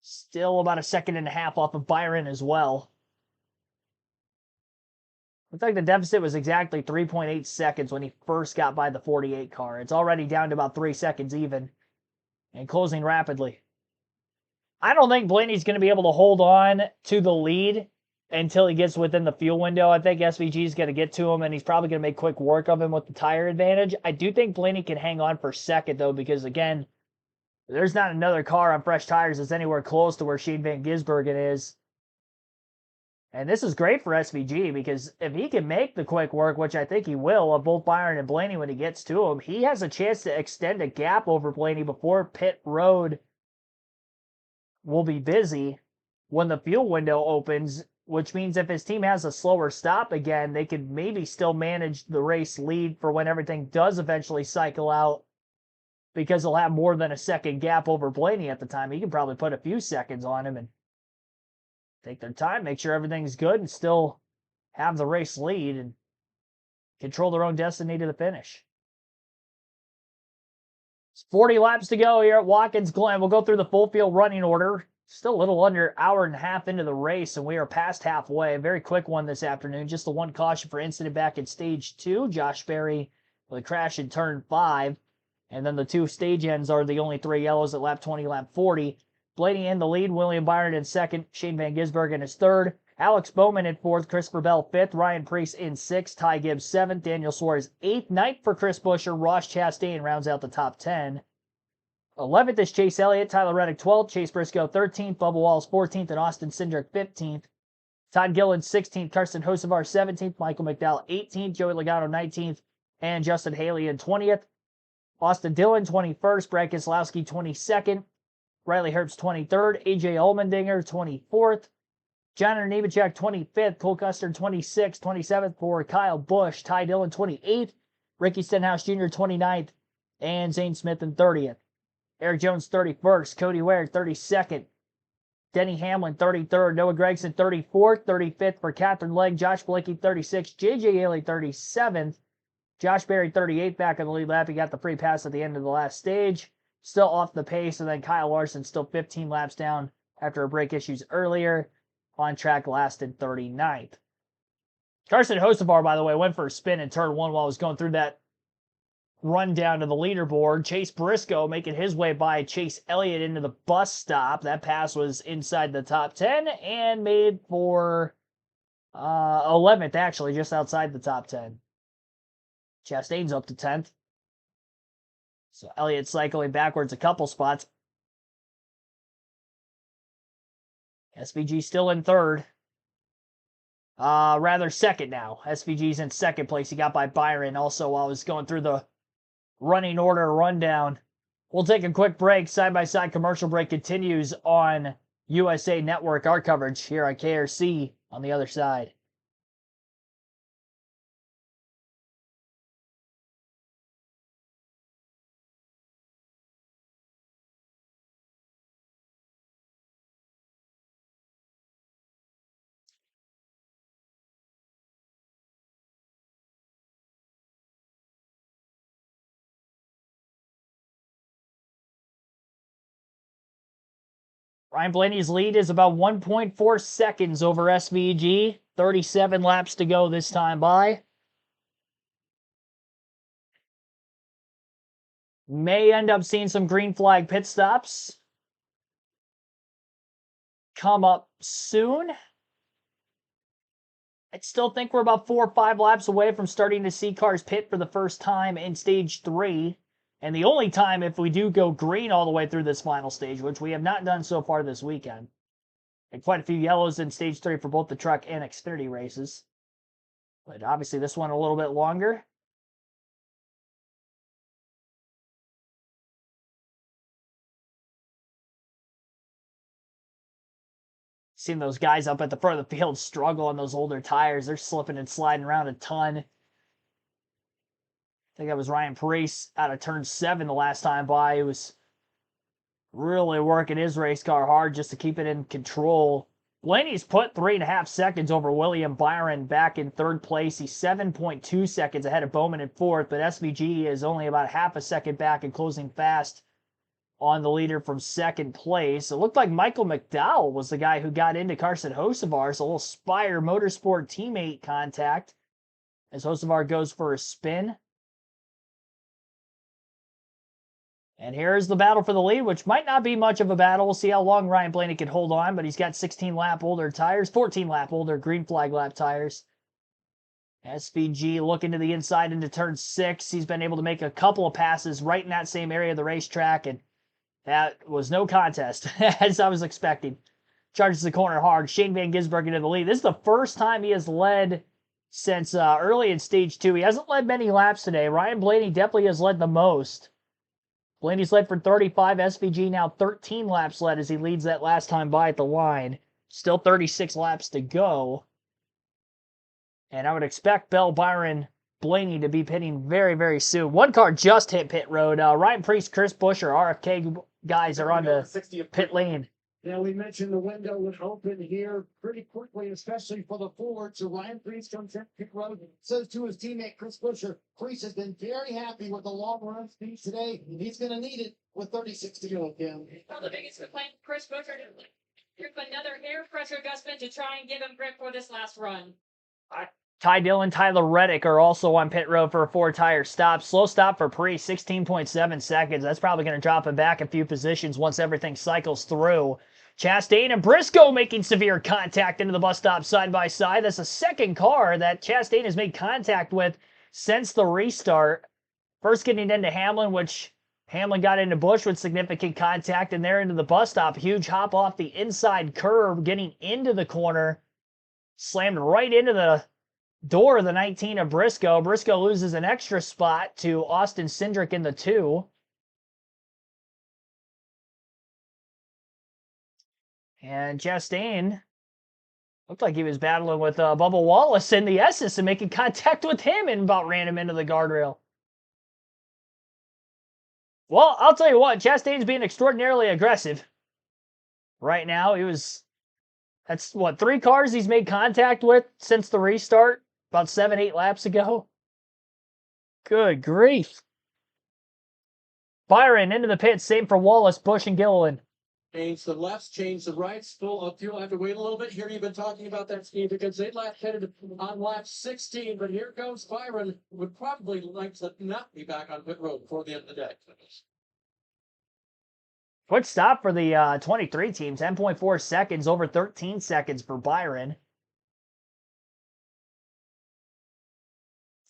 Still about a 1.5 seconds off of Byron as well. Looks like the deficit was exactly 3.8 seconds when he first got by the 48 car. It's already down to about 3 seconds even and closing rapidly. I don't think Blaney's going to be able to hold on to the lead until he gets within the fuel window. I think SVG is going to get to him, and he's probably going to make quick work of him with the tire advantage. I do think Blaney can hang on for second, though, because, again, there's not another car on fresh tires that's anywhere close to where Shane Van Gisbergen is. And this is great for SVG, because if he can make the quick work, which I think he will, of both Byron and Blaney when he gets to him, he has a chance to extend a gap over Blaney before pit road will be busy when the fuel window opens, which means if his team has a slower stop again, they could maybe still manage the race lead for when everything does eventually cycle out, because he'll have more than a second gap over Blaney at the time. He can probably put a few seconds on him and take their time, make sure everything's good, and still have the race lead and control their own destiny to the finish. It's 40 laps to go here at Watkins Glen. We'll go through the full field running order. Still a little under an hour and a half into the race, and we are past halfway. A very quick one this afternoon. Just the one caution for incident back in stage 2. Josh Berry with a crash in turn 5. And then the 2 stage ends are the only 3 yellows at lap 20, lap 40. Blaney in the lead, William Byron in second, Shane Van Gisbergen is third, Alex Bowman in fourth, Christopher Bell fifth, Ryan Preece in sixth, Ty Gibbs seventh, Daniel Suarez eighth, ninth for Chris Buescher, Ross Chastain rounds out the top 10. 11th is Chase Elliott, Tyler Reddick 12th, Chase Briscoe 13th, Bubba Wallace 14th, and Austin Cindric 15th. Todd Gillen 16th, Carson Hocevar 17th, Michael McDowell 18th, Joey Logano 19th, and Justin Haley in 20th. Austin Dillon 21st, Brad Keselowski 22nd, Riley Herbst 23rd, AJ Allmendinger 24th, John Nemechek 25th, Cole Custer 26th, 27th for Kyle Busch, Ty Dillon 28th, Ricky Stenhouse Jr. 29th, and Zane Smith in 30th. Eric Jones 31st, Cody Ware 32nd, Denny Hamlin 33rd, Noah Gragson 34th, 35th for Catherine Legg, Josh Bilicki 36th, JJ Haley 37th, Josh Berry 38th back on the lead lap. He got the free pass at the end of the last stage. Still off the pace, and then Kyle Larson still 15 laps down after a brake issues earlier. On track last in 39th. Carson Hocevar, by the way, went for a spin in turn 1 while I was going through that run down to the leaderboard. Chase Briscoe making his way by Chase Elliott into the bus stop. That pass was inside the top 10 and made for 11th, actually, just outside the top 10. Chastain's up to 10th. So Elliott cycling backwards a couple spots. SVG still in third. Rather second now. SVG's in second place. He got by Byron also while I was going through the running order rundown. We'll take a quick break. Side-by-side commercial break continues on USA Network. Our coverage here on KRC on the other side. Ryan Blaney's lead is about 1.4 seconds over SVG. 37 laps to go this time by. May end up seeing some green flag pit stops come up soon. I still think we're about 4 or 5 laps away from starting to see cars pit for the first time in stage 3. And the only time if we do go green all the way through this final stage, which we have not done so far this weekend. And quite a few yellows in stage 3 for both the truck and Xfinity races. But obviously this one a little bit longer. Seen those guys up at the front of the field struggle on those older tires. They're slipping and sliding around a ton. I think that was Ryan Preece out of turn 7 the last time by. He was really working his race car hard just to keep it in control. Blaney's put 3.5 seconds over William Byron back in third place. He's 7.2 seconds ahead of Bowman in fourth, but SVG is only about half a second back and closing fast on the leader from second place. It looked like Michael McDowell was the guy who got into Carson Hocevar's, a little Spire Motorsport teammate contact as Hocevar goes for a spin. And here's the battle for the lead, which might not be much of a battle. We'll see how long Ryan Blaney can hold on, but he's got 16-lap older tires, 14-lap older green flag lap tires. SVG looking to the inside into turn 6. He's been able to make a couple of passes right in that same area of the racetrack, and that was no contest, as I was expecting. Charges the corner hard. Shane Van Gisbergen into the lead. This is the first time he has led since early in Stage 2. He hasn't led many laps today. Ryan Blaney definitely has led the most. Blaney's led for 35. SVG now 13 laps led as he leads that last time by at the line. Still 36 laps to go. And I would expect Bell, Byron, Blaney to be pitting very, very soon. One car just hit pit road. Ryan Priest, Chris Buescher, RFK guys are on the pit lane. Now, we mentioned the window would open here pretty quickly, especially for the Ford. So Ryan Priest comes in pit road, says to his teammate Chris Buescher, Priest has been very happy with the long run speed today. He's going to need it with 36 to go, Kim. Well, the biggest complaint, Chris Booker, took another air pressure adjustment to try and give him grip for this last run. Ty Dillon, Tyler Reddick are also on pit road for a 4-tire stop. Slow stop for Priest, 16.7 seconds. That's probably going to drop him back a few positions once everything cycles through. Chastain and Briscoe making severe contact into the bus stop side by side. That's the second car that Chastain has made contact with since the restart. First getting into Hamlin, which Hamlin got into Busch with significant contact, and there into the bus stop. Huge hop off the inside curve, getting into the corner. Slammed right into the door of the 19 of Briscoe. Briscoe loses an extra spot to Austin Cindric in the 2. And Chastain looked like he was battling with Bubba Wallace in the S's and making contact with him and about ran him into the guardrail. Well, I'll tell you what, Chastain's being extraordinarily aggressive right now. That's what, 3 cars he's made contact with since the restart about 7-8 laps ago. Good grief. Byron into the pits, same for Wallace, Busch, and Gilliland. Change the lefts, change the rights. Full of fuel. Have to wait a little bit here. You've been talking about that, Steve, because they last headed on lap 16. But here goes Byron, who would probably like to not be back on pit road before the end of the day. Quick stop for the 23 team, 10.4 seconds, over 13 seconds for Byron. Of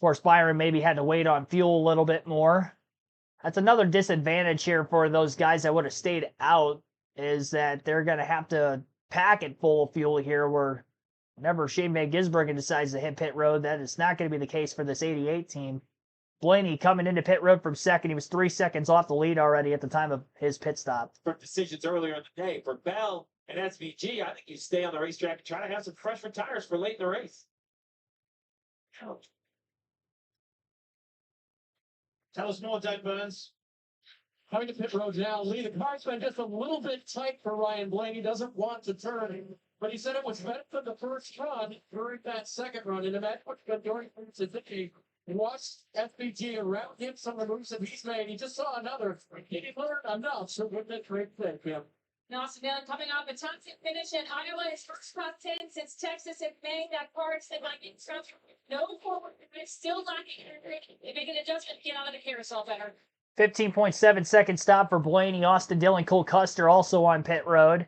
course, Byron maybe had to wait on fuel a little bit more. That's another disadvantage here for those guys that would have stayed out, is that they're going to have to pack it full of fuel here, where whenever Shane Van Gisbergen decides to hit pit road, that is not going to be the case for this 88 team. Blaney coming into pit road from second. He was 3 seconds off the lead already at the time of his pit stop. For decisions earlier in the day, for Bell and SVG, I think you stay on the racetrack and try to have some fresher tires for late in the race. Tell us more, Doug Burns. Coming to pit road now, Lee. The car's been just a little bit tight for Ryan Blaney. Doesn't want to turn, but he said it was better than the first run during that second run. And imagine what's been doing since he watched FBG around him, some of the moves that he's made. He just saw another. He learned enough, so wouldn't it great thing, Kim? Austin Dillon coming off a top 10 finish in Iowa, his first top 10 since Texas in May. That car said like it's no forward, it's still lacking. They make an adjustment to get out of the carousel better. 15.7 second stop for Blaney. Austin Dillon, Cole Custer also on pit road.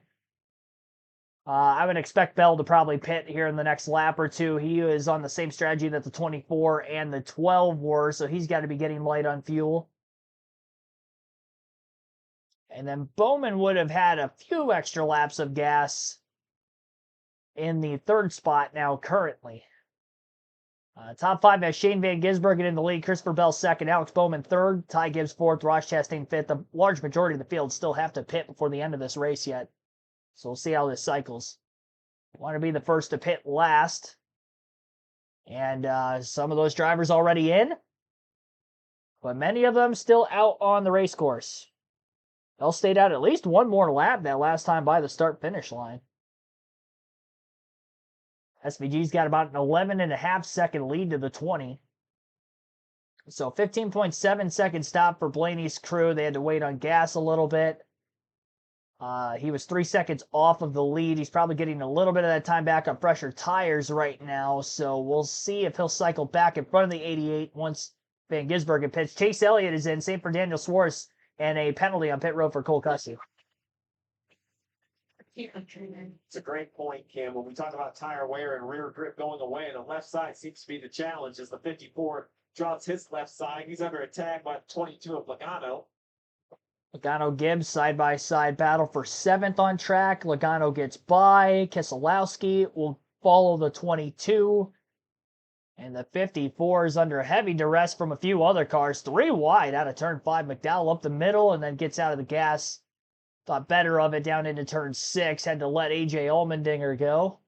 I would expect Bell to probably pit here in the next lap or two. He is on the same strategy that the 24 and the 12 were, so he's got to be getting light on fuel. And then Bowman would have had a few extra laps of gas in the third spot now currently. Top 5 has Shane Van Gisbergen in the lead, Christopher Bell second, Alex Bowman third, Ty Gibbs fourth, Ross Chastain fifth. The large majority of the field still have to pit before the end of this race yet. So we'll see how this cycles. Want to be the first to pit last. And some of those drivers already in, but many of them still out on the race course. They'll stayed out at least one more lap that last time by the start-finish line. SVG's got about an 11.5 second lead to the 20. So 15.7 second stop for Blaney's crew. They had to wait on gas a little bit. He was 3 seconds off of the lead. He's probably getting a little bit of that time back on fresher tires right now. So we'll see if he'll cycle back in front of the 88 once Van Gisbergen pits. Chase Elliott is in. Same for Daniel Suarez. and a penalty on pit road for Cole Cussy. It's a great point, Kim. When we talk about tire wear and rear grip going away, the left side seems to be the challenge as the 54 drops his left side. He's under attack by 22 of Logano. Logano Gibbs side-by-side battle for 7th on track. Logano gets by. Keselowski will follow the 22. And the 54 is under heavy duress from a few other cars. 3 wide out of turn 5. McDowell up the middle and then gets out of the gas. Thought better of it down into turn 6. Had to let A.J. Allmendinger go.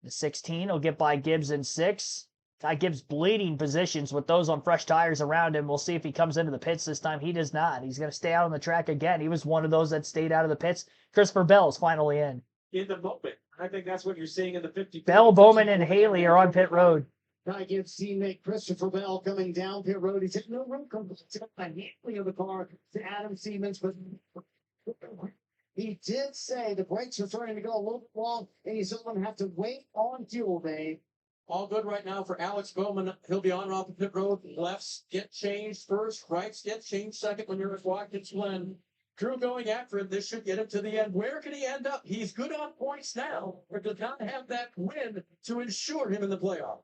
The 16 will get by Gibbs in 6. Ty Gibbs bleeding positions with those on fresh tires around him. We'll see if he comes into the pits this time. He does not. He's going to stay out on the track again. He was one of those that stayed out of the pits. Christopher Bell is finally in. In the moment. I think that's what you're seeing in the 54. Bell, Bowman, and Haley are on pit road. Ty Gibbs' teammate Christopher Bell coming down pit road. He said no room to handling of the car to Adam Siemens, but he did say the brakes are starting to go a little bit long, and he's going to have to wait on fuel, Dave. All good right now for Alex Bowman. He'll be on and off the pit road. Lefts get changed first. Rights get changed second when you're at Watkins Glen. Drew going after it. This should get him to the end. Where can he end up? He's good on points now, but does not have that win to ensure him in the playoff.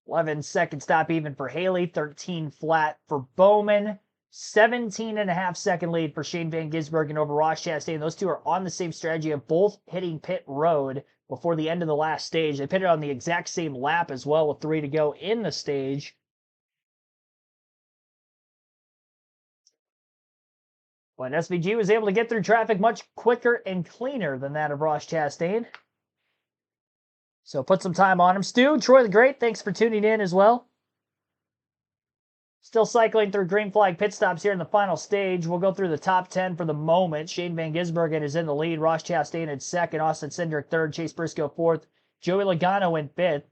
11-second stop even for Haley. 13 flat for Bowman. 17.5-second lead for Shane Van Gisbergen over Ross Chastain. Those two are on the same strategy of both hitting pit road before the end of the last stage. They pitted on the exact same lap as well with 3 to go in the stage. But SVG was able to get through traffic much quicker and cleaner than that of Ross Chastain. So put some time on him. Stu, Troy the Great, thanks for tuning in as well. Still cycling through green flag pit stops here in the final stage. We'll go through the top 10 for the moment. Shane Van Gisbergen is in the lead. Ross Chastain in second. Austin Cindric third. Chase Briscoe fourth. Joey Logano in fifth.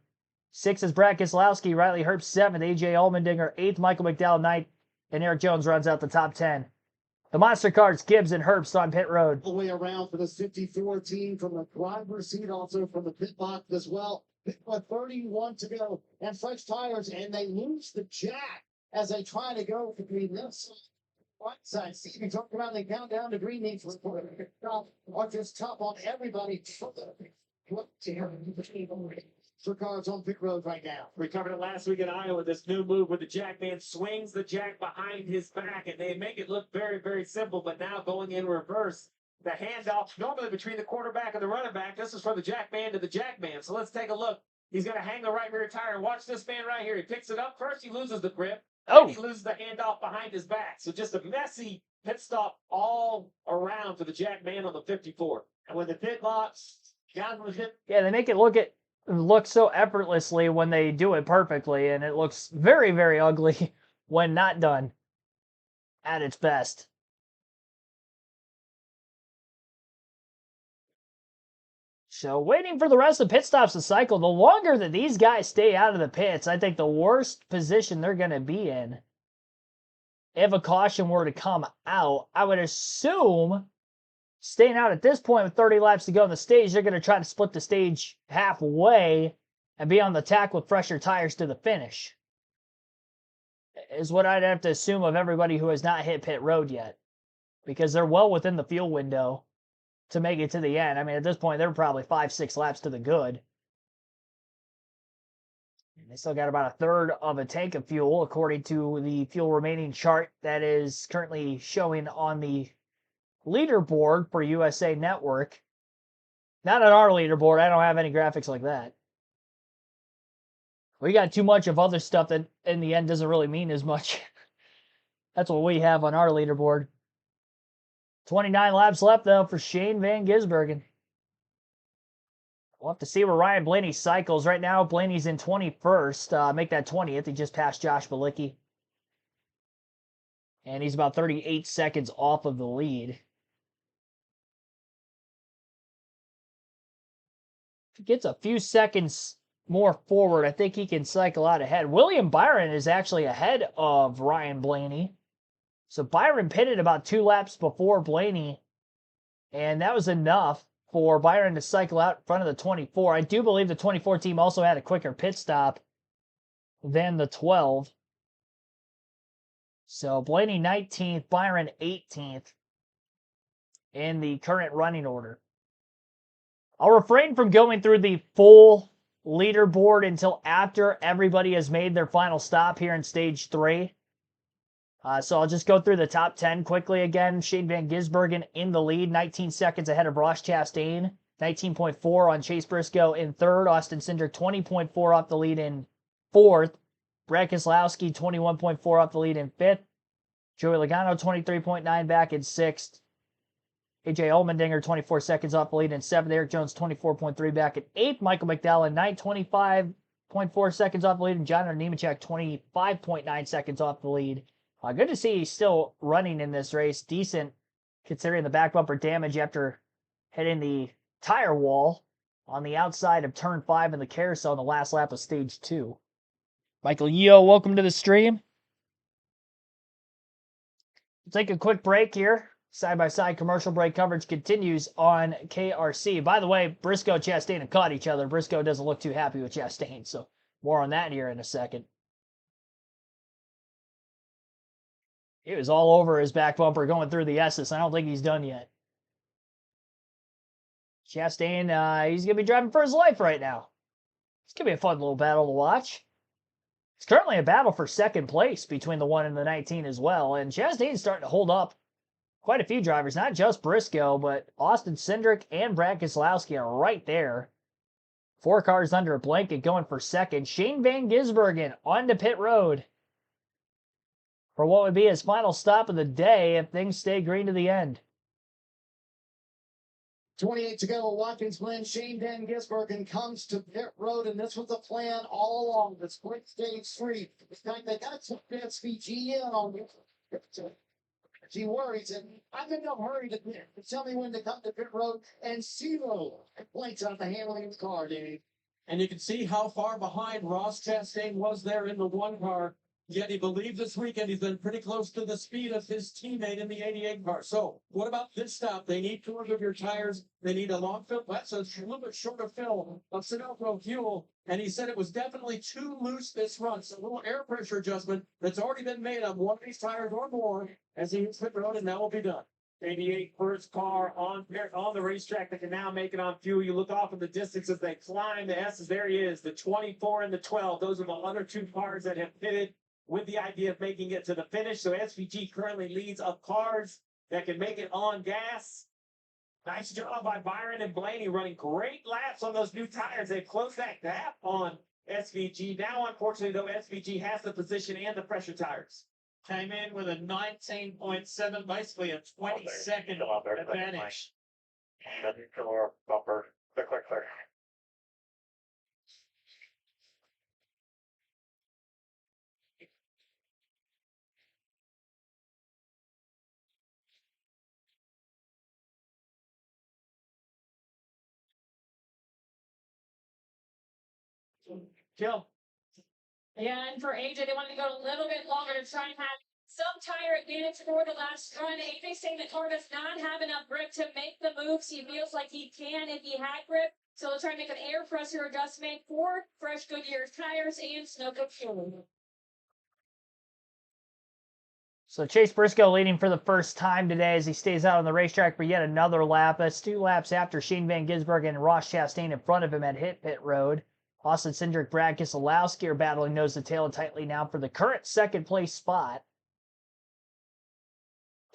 6th is Brad Keselowski. Riley Herbst 7th. A.J. Allmendinger 8th. Michael McDowell 9th. And Eric Jones runs out the top 10. The monster cars, Gibbs and Herbst on pit road. All the way around for the 54 team from the driver's seat, also from the pit box as well. 31 to go and fresh tires, and they lose the jack as they try to go between left side right side. Stevie talked about the countdown to green needs are just tough on everybody. For cars on pit road right now. We covered it last week in Iowa, this new move where the jack man swings the jack behind his back, and they make it look very, very simple, but now going in reverse. The handoff normally between the quarterback and the running back. This is from the jack man to the jack man. So let's take a look. He's going to hang the right rear tire. Watch this man right here. He picks it up. First, he loses the grip. Oh. He loses the handoff behind his back. So just a messy pit stop all around for the jack man on the 54. And when the pit box, John was hit. Yeah, they make it look so effortlessly when they do it perfectly, and it looks very, very ugly when not done at its best. So waiting for the rest of the pit stops to cycle. The longer that these guys stay out of the pits, I think the worst position they're going to be in. If a caution were to come out, I would assume staying out at this point with 30 laps to go in the stage, they're going to try to split the stage halfway and be on the tack with fresher tires to the finish. Is what I'd have to assume of everybody who has not hit pit road yet. Because they're well within the fuel window to make it to the end. I mean, at this point, they're probably 5-6 laps to the good. And they still got about a third of a tank of fuel, according to the fuel remaining chart that is currently showing on the leaderboard for USA Network. Not on our leaderboard. I don't have any graphics like that. We got too much of other stuff that in the end doesn't really mean as much. That's what we have on our leaderboard. 29 laps left, though, for Shane Van Gisbergen. We'll have to see where Ryan Blaney cycles. Right now, Blaney's in 21st. Make that 20th. He just passed Josh Bilicki. And he's about 38 seconds off of the lead. If he gets a few seconds more forward, I think he can cycle out ahead. William Byron is actually ahead of Ryan Blaney. So Byron pitted about 2 laps before Blaney, and that was enough for Byron to cycle out in front of the 24. I do believe the 24 team also had a quicker pit stop than the 12. So Blaney 19th, Byron 18th in the current running order. I'll refrain from going through the full leaderboard until after everybody has made their final stop here in stage 3. So I'll just go through the top 10 quickly again. Shane Van Gisbergen in the lead, 19 seconds ahead of Ross Chastain. 19.4 on Chase Briscoe in third. Austin Cindric 20.4 off the lead in fourth. Brad Keselowski 21.4 off the lead in fifth. Joey Logano 23.9 back in sixth. AJ Allmendinger 24 seconds off the lead in seventh. Eric Jones 24.3 back in eighth. Michael McDowell 9:25.4 seconds off the lead. And John Nemechek 25.9 seconds off the lead. Good to see he's still running in this race. Decent considering the back bumper damage after hitting the tire wall on the outside of turn 5 in the carousel in the last lap of stage 2. Michael Yeo, welcome to the stream. We'll take a quick break here. Side-by-side commercial break coverage continues on KRC. By the way, Briscoe and Chastain have caught each other. Briscoe doesn't look too happy with Chastain, so more on that here in a second. He was all over his back bumper going through the S's. I don't think he's done yet. Chastain, he's going to be driving for his life right now. It's going to be a fun little battle to watch. It's currently a battle for second place between the 1 and the 19 as well. And Chastain's starting to hold up quite a few drivers, not just Briscoe, but Austin Cindric and Brad Keselowski are right there. 4 cars under a blanket going for second. Shane Van Gisbergen onto pit road for what would be his final stop of the day if things stay green to the end. 28 to go. Watkins Glen. Shane Van Gisbergen comes to pit road, and this was the plan all along. The sprint stage 3. In fact, they got to put SVG in on it. She worries, and I'm in no hurry to tell me when to come to pit road, and 0 complaints on the handling of the car, Dave. And you can see how far behind Ross Chastain was there in the 1 car. Yet he believes this weekend he's been pretty close to the speed of his teammate in the 88 car. So what about this stop? They need 2 of your tires. They need a long fill. That's a little bit shorter fill of Sunoco fuel. And he said it was definitely too loose this run. So a little air pressure adjustment that's already been made on one of these tires or more as he hits pit road, and that will be done. 88 first car on the racetrack that can now make it on fuel. You look off in the distance as they climb the S's. There he is, the 24 and the 12. Those are the other 2 cars that have pitted with the idea of making it to the finish. So SVG currently leads of cars that can make it on gas. Nice job by Byron and Blaney running great laps on those new tires. They've closed that gap on SVG. Now, unfortunately, though, SVG has the position and the pressure tires. Came in with a 19.7, basically a 20-second advantage. Bumper. Clear. Kill. Yeah, and for AJ, they wanted to go a little bit longer to try and have some tire advantage for the last run. AJ saying the car does not have enough grip to make the moves he feels like he can if he had grip. So they'll try and make an air pressure adjustment for fresh Goodyear tires and Sunoco fuel. So Chase Briscoe leading for the first time today as he stays out on the racetrack for yet another lap. That's 2 laps after Shane Van Gisbergen and Ross Chastain in front of him had hit pit road. Austin Cindric, Brad Keselowski are battling nose to tail tightly now for the current second place spot.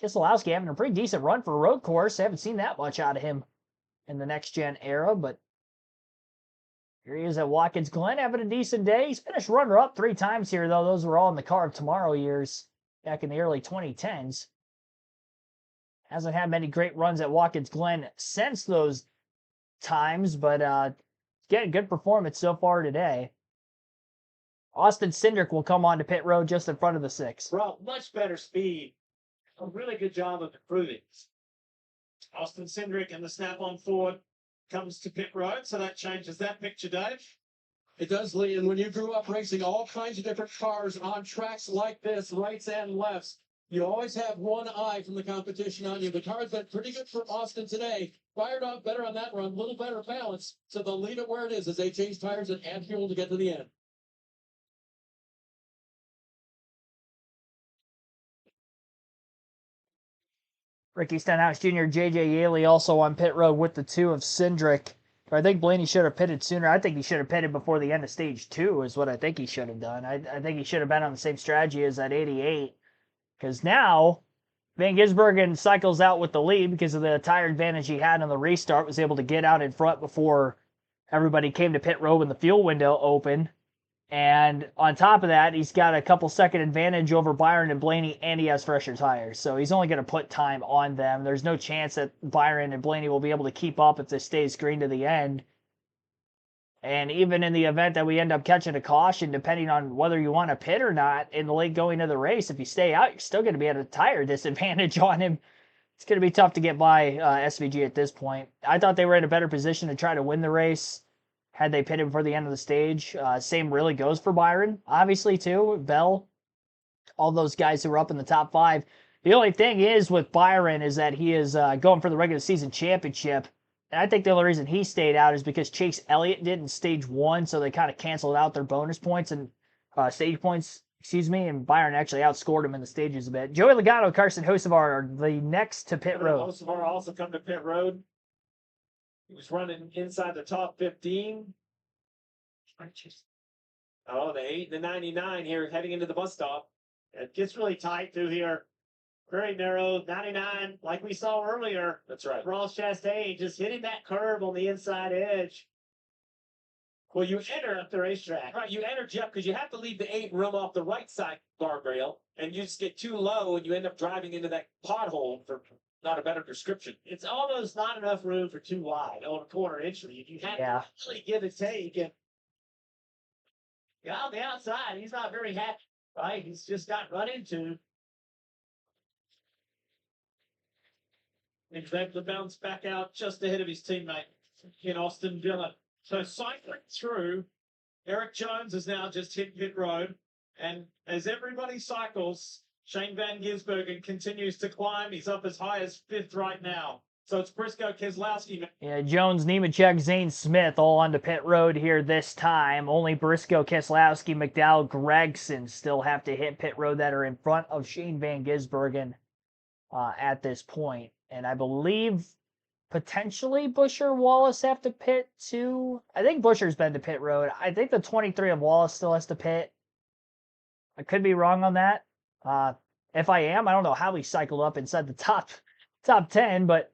Keselowski having a pretty decent run for a road course. I haven't seen that much out of him in the next gen era, but here he is at Watkins Glen having a decent day. He's finished runner-up 3 times here, though. Those were all in the Car of Tomorrow years back in the early 2010s. Hasn't had many great runs at Watkins Glen since those times, but getting good performance so far today. Austin Cindric will come on to pit road just in front of the 6. Brought much better speed. A really good job of improving. Austin Cindric and the snap-on Ford comes to pit road, so that changes that picture, Dave. It does, Lee. And when you grew up racing all kinds of different cars on tracks like this, rights and lefts, you always have one eye from the competition on you. The car's been pretty good for Austin today. Fired off better on that run, a little better balance. So they'll leave it where it is as they change tires and add fuel to get to the end. Ricky Stenhouse Jr., J.J. Yaley also on pit road with the 2 of Cindric. I think Blaney should have pitted sooner. I think he should have pitted before the end of stage 2 is what I think he should have done. I think he should have been on the same strategy as that 88. Because now, Van Gisbergen cycles out with the lead because of the tire advantage he had on the restart, was able to get out in front before everybody came to pit road when the fuel window opened. And on top of that, he's got a couple second advantage over Byron and Blaney, and he has fresher tires. So he's only going to put time on them. There's no chance that Byron and Blaney will be able to keep up if this stays green to the end. And even in the event that we end up catching a caution, depending on whether you want to pit or not in the late going of the race, if you stay out, you're still going to be at a tire disadvantage on him. It's going to be tough to get by SVG at this point. I thought they were in a better position to try to win the race had they pitted before the end of the stage. Same really goes for Byron, obviously, too. Bell, all those guys who were up in the top 5. The only thing is with Byron is that he is going for the regular season championship. And I think the only reason he stayed out is because Chase Elliott did in stage 1, so they kind of canceled out their bonus points and stage points, and Byron actually outscored him in the stages a bit. Joey Logano, Carson Hocevar are the next to pit road. Hocevar also come to pit road. He was running inside the top 15. Oh, the 8 and the 99 here heading into the bus stop. It gets really tight through here. Very narrow, 99, like we saw earlier. That's right. Ross Chastain just hitting that curve on the inside edge. Well, you enter Up the racetrack. Right, you enter, Jeff, because you have to leave the 8 room off the right side guardrail, and you just get too low, and you end up driving into that pothole for not a better description. It's almost not enough room for 2 wide on a corner entry. You have to really give and take. And on the outside, he's not very happy, right? He's just got run into. He's able to bounce back out just ahead of his teammate in Austin Dillon. So cycling through, Eric Jones has now just hit pit road. And as everybody cycles, Shane Van Gisbergen continues to climb. He's up as high as 5th right now. So it's Briscoe Keselowski. Yeah, Jones, Nemechek, Zane Smith all onto pit road here this time. Only Briscoe, Keselowski, McDowell, Gregson still have to hit pit road that are in front of Shane Van Gisbergen at this point. And I believe potentially Busher, Wallace have to pit too. I think Busher's been to pit road. I think the 23 of Wallace still has to pit. I could be wrong on that. If I am, I don't know how he cycled up inside the top 10, but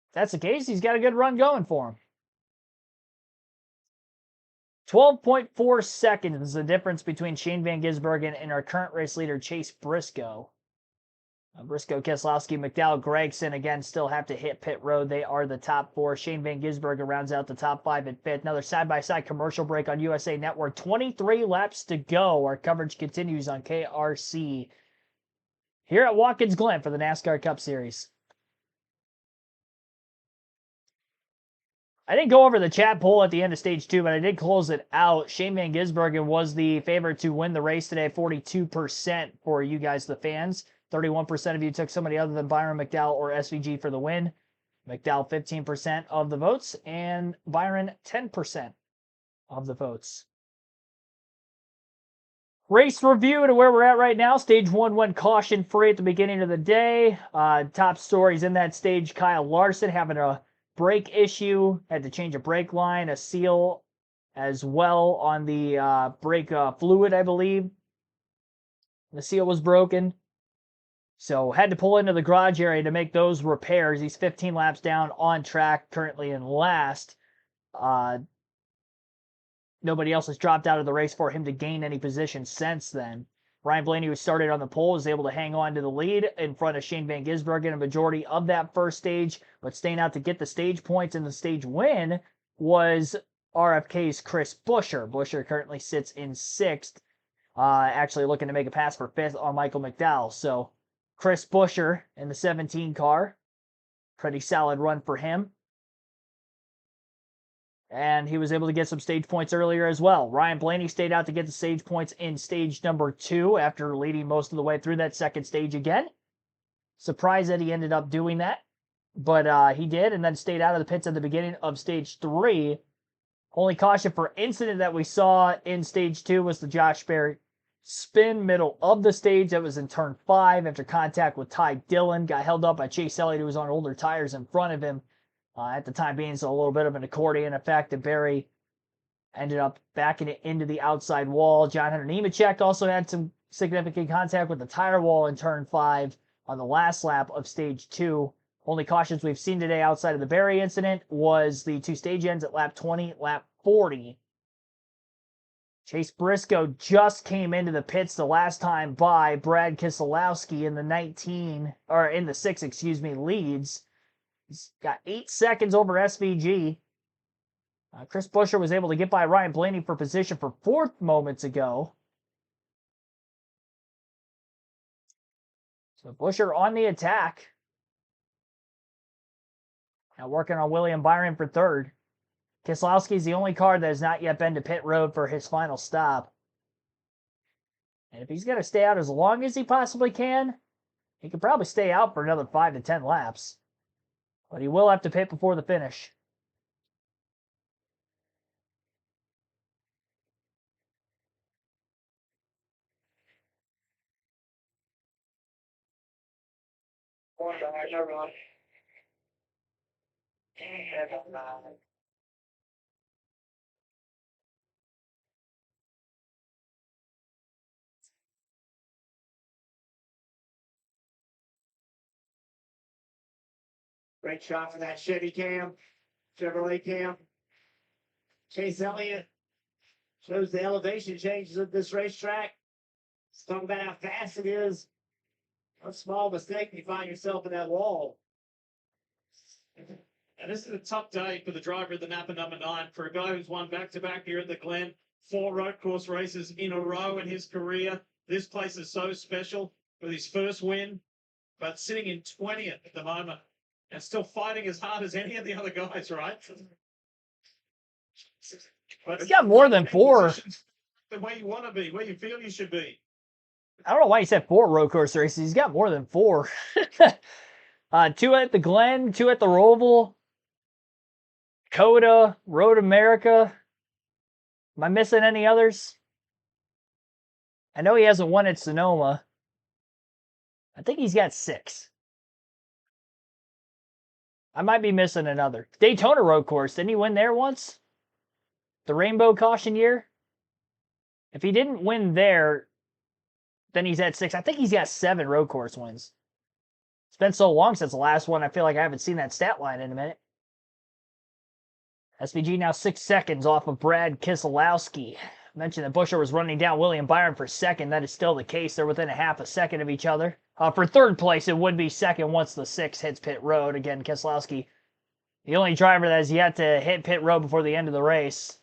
if that's the case, he's got a good run going for him. 12.4 seconds is the difference between Shane Van Gisbergen and our current race leader, Chase Briscoe. Briscoe, Keselowski, McDowell, Gregson, again, still have to hit pit road. They are the top 4. Shane Van Gisbergen rounds out the top 5 at 5th. Another side-by-side commercial break on USA Network. 23 laps to go. Our coverage continues on KRC here at Watkins Glen for the NASCAR Cup Series. I didn't go over the chat poll at the end of stage 2, but I did close it out. Shane Van Gisbergen was the favorite to win the race today, 42% for you guys, the fans. 31% of you took somebody other than Byron, McDowell, or SVG for the win. McDowell, 15% of the votes, and Byron, 10% of the votes. Race review to where we're at right now. Stage 1 went caution-free at the beginning of the day. Top stories in that stage, Kyle Larson having a brake issue, had to change a brake line, a seal as well on the brake fluid, I believe. The seal was broken. So had to pull into the garage area to make those repairs. He's 15 laps down on track, currently in last. Nobody else has dropped out of the race for him to gain any position since then. Ryan Blaney, who started on the pole, was able to hang on to the lead in front of Shane Van Gisbergen a majority of that first stage, but staying out to get the stage points and the stage win was RFK's Chris Buescher. Buescher currently sits in 6th, actually looking to make a pass for 5th on Michael McDowell. So Chris Buescher in the 17 car. Pretty solid run for him. And he was able to get some stage points earlier as well. Ryan Blaney stayed out to get the stage points in stage number 2 after leading most of the way through that second stage again. Surprised that he ended up doing that. But he did, and then stayed out of the pits at the beginning of stage 3. Only caution for incident that we saw in stage 2 was the Josh Berry spin middle of the stage. That was in turn 5 after contact with Ty Dillon. Got held up by Chase Elliott, who was on older tires in front of him at the time being, so a little bit of an accordion effect. And Barry ended up backing it into the outside wall. John Hunter Nemechek also had some significant contact with the tire wall in turn 5 on the last lap of stage 2. Only cautions we've seen today outside of the Barry incident was the 2 stage ends at lap 20, lap 40. Chase Briscoe just came into the pits the last time by Brad Keselowski in the 6, leads. He's got 8 seconds over SVG. Chris Buescher was able to get by Ryan Blaney for position for 4th moments ago. So Buescher on the attack. Now working on William Byron for 3rd. Keselowski is the only car that has not yet been to pit road for his final stop. And if he's going to stay out as long as he possibly can, he could probably stay out for another 5 to 10 laps. But he will have to pit before the finish. Great shot for that Chevy cam, Chevrolet cam. Chase Elliott shows the elevation changes of this racetrack. Let's talk about how fast it is. A small mistake, you find yourself in that wall. And this is a tough day for the driver of the Napa number 9. For a guy who's won back-to-back here at the Glen, 4 road course races in a row in his career. This place is so special with his first win, but sitting in 20th at the moment and still fighting as hard as any of the other guys, right? But He's got more than 4. The way you want to be, where you feel you should be. I don't know why he said 4 road course races. He's got more than 4. 2 at the Glen, 2 at the Roval, Coda, Road America. Am I missing any others? I know he hasn't won at Sonoma. I think he's got 6. I might be missing another. Daytona road course. Didn't he win there once? The Rainbow Caution year? If he didn't win there, then he's at 6. I think he's got 7 road course wins. It's been so long since the last one, I feel like I haven't seen that stat line in a minute. SVG now 6 seconds off of Brad Keselowski. I mentioned that Buescher was running down William Byron for 2nd. That is still the case. They're within a half a second of each other. For 3rd place, it would be 2nd once the 6 hits pit road. Again, Keselowski, the only driver that has yet to hit pit road before the end of the race.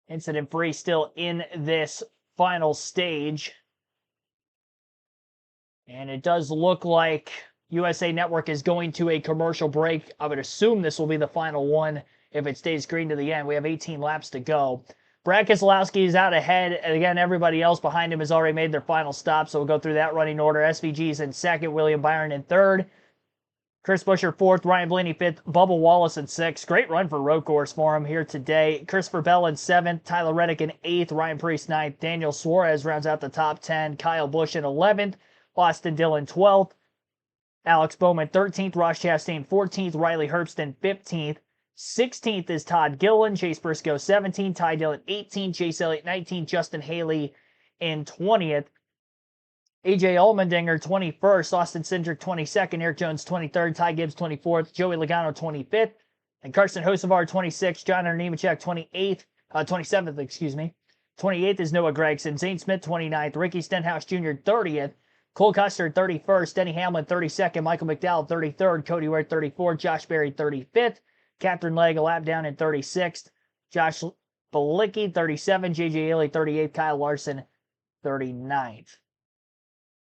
Incident-free still in this final stage. And it does look like USA Network is going to a commercial break. I would assume this will be the final one if it stays green to the end. We have 18 laps to go. Brad Keselowski is out ahead. And again, everybody else behind him has already made their final stop, so we'll go through that running order. SVG is in 2nd, William Byron in 3rd. Chris Buescher 4th, Ryan Blaney 5th, Bubba Wallace in 6th. Great run for road course for him here today. Christopher Bell in 7th, Tyler Reddick in 8th, Ryan Preece 9th, Daniel Suarez rounds out the top 10, Kyle Busch in 11th, Austin Dillon 12th, Alex Bowman 13th, Ross Chastain 14th, Riley Herbst 15th. 16th is Todd Gilliland, Chase Briscoe 17th, Ty Dillon 18th, Chase Elliott 19th, Justin Haley in 20th. AJ Allmendinger 21st, Austin Cindric 22nd, Eric Jones 23rd, Ty Gibbs 24th, Joey Logano 25th, and Carson Hocevar 26th, John Hunter Nemechek 27th, 28th is Noah Gragson, Zane Smith 29th, Ricky Stenhouse Jr. 30th, Cole Custer 31st, Denny Hamlin 32nd, Michael McDowell 33rd, Cody Ware 34th, Josh Berry 35th, Catherine Legg a lap down in 36th, Josh Balicki 37th, JJ Haley 38th, Kyle Larson 39th.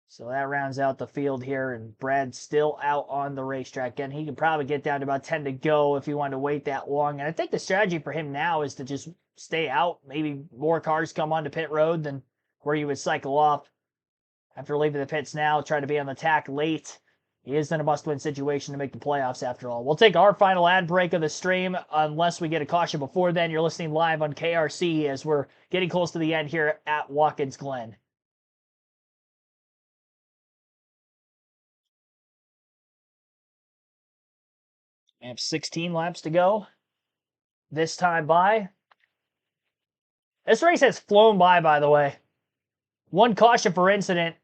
So that rounds out the field here, and Brad's still out on the racetrack. Again, he could probably get down to about 10 to go if he wanted to wait that long. And I think the strategy for him now is to just stay out. Maybe more cars come onto pit road than where you would cycle off after leaving the pits now. Try to be on the tack late he is in a must-win situation to make the playoffs after all. We'll take our final ad break of the stream unless we get a caution before then. You're listening live on KRC as we're getting close to the end here at Watkins Glen. We have 16 laps to go. This time by. This race has flown by the way. One caution for incident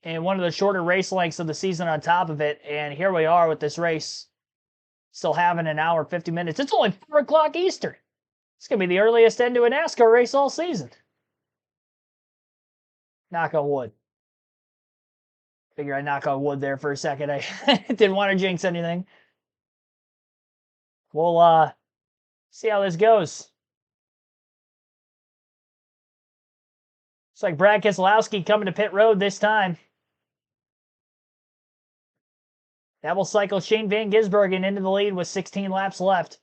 and one of the shorter race lengths of the season on top of it. And here we are with this race still having an hour, 50 minutes. It's only 4 o'clock Eastern. It's going to be the earliest end to a NASCAR race all season. Knock on wood. Figure I knock on wood there for a second. I didn't want to jinx anything. We'll see how this goes. Looks like Brad Keselowski coming to pit road this time. That will cycle Shane Van Gisbergen into the lead with 16 laps left.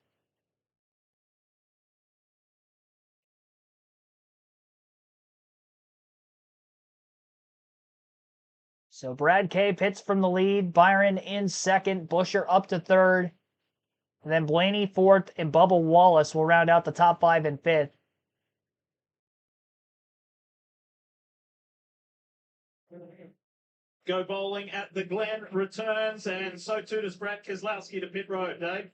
So Brad K pits from the lead, Byron in second, Buescher up to third, and then Blaney fourth, and Bubba Wallace will round out the top 5 and 5th. Go Bowling at the Glen returns, and so too does Brad Keselowski to pit road, Dave.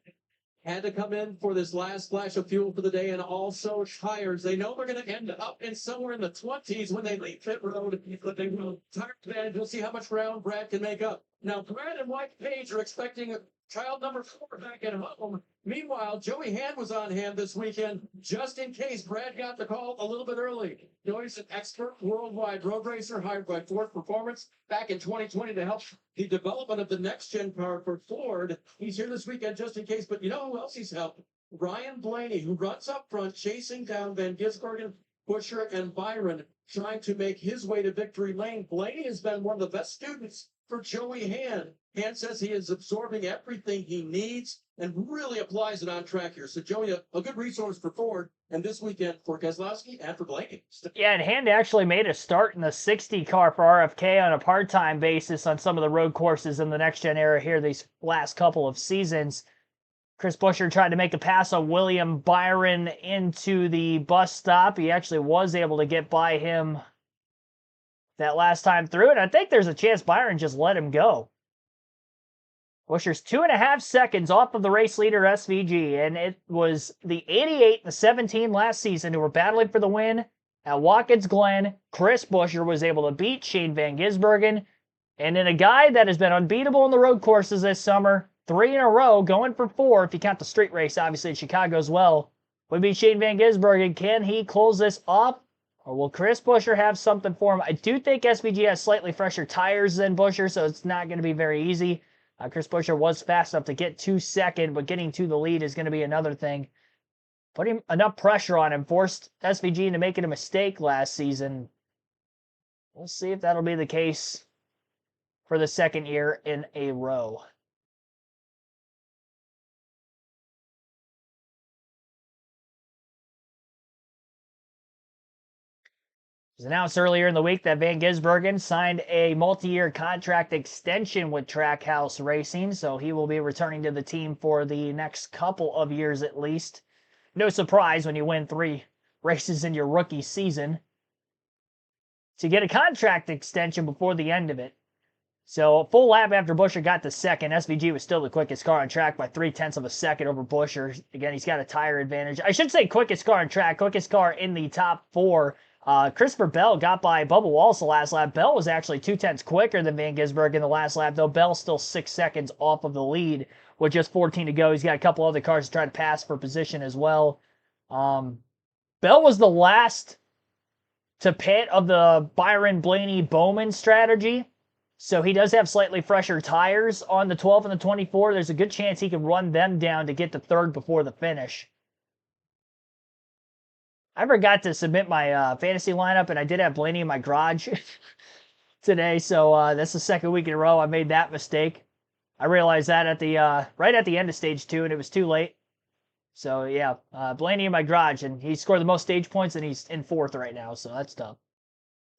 Had to come in for this last splash of fuel for the day and also tires. They know they're going to end up in somewhere in the 20s when they leave pit road, but they will tire advantage. We'll see how much ground Brad can make up. Now, Brad and Mike Page are expecting child number 4 back at home. Meanwhile, Joey Hand was on hand this weekend just in case Brad got the call a little bit early. Joey's an expert worldwide road racer hired by Ford Performance back in 2020 to help the development of the next-gen car for Ford. He's here this weekend just in case, but you know who else he's helped? Ryan Blaney, who runs up front, chasing down Van Gisbergen, Buescher, and Byron, trying to make his way to victory lane. Blaney has been one of the best students for Joey Hand. Hand says he is absorbing everything he needs and really applies it on track here. So Joey, a good resource for Ford, and this weekend for Keselowski and for Blaney. Yeah, and Hand actually made a start in the 60 car for RFK on a part-time basis on some of the road courses in the next-gen era here these last couple of seasons. Chris Buescher tried to make a pass on William Byron into the bus stop. He actually was able to get by him that last time through, and I think there's a chance Byron just let him go. Buescher's 2.5 seconds off of the race leader SVG, and it was the 88 and the 17 last season who were battling for the win at Watkins Glen. Chris Buescher was able to beat Shane Van Gisbergen, and in a guy that has been unbeatable in the road courses this summer, 3 in a row, going for 4 if you count the street race, obviously in Chicago as well, would be Shane Van Gisbergen. Can he close this off? Or will Chris Buescher have something for him? I do think SVG has slightly fresher tires than Buescher, so it's not going to be very easy. Chris Buescher was fast enough to get to second, but getting to the lead is going to be another thing. Putting enough pressure on him forced SVG into making a mistake last season. We'll see if that'll be the case for the second year in a row. It was announced earlier in the week that Van Gisbergen signed a multi-year contract extension with Trackhouse Racing, so he will be returning to the team for the next couple of years at least. No surprise when you win 3 races in your rookie season to get a contract extension before the end of it. So a full lap after Buescher got to second, SVG was still the quickest car on track by 0.3 of a second over Buescher. Again, he's got a tire advantage. I should say quickest car on track, quickest car in the top 4. Christopher Bell got by Bubba Wallace the last lap. Bell was actually 0.2 quicker than Van Gisbergen in the last lap, though Bell's still 6 seconds off of the lead with just 14 to go. He's got a couple other cars to try to pass for position as well. Bell was the last to pit of the Byron Blaney Bowman strategy, so he does have slightly fresher tires on the 12 and the 24. There's a good chance he can run them down to get to third before the finish. I forgot to submit my fantasy lineup, and I did have Blaney in my garage today, so that's the second week in a row I made that mistake. I realized that at the right at the end of stage 2, and it was too late. So yeah, Blaney in my garage, and he scored the most stage points, and he's in 4th right now, so that's tough.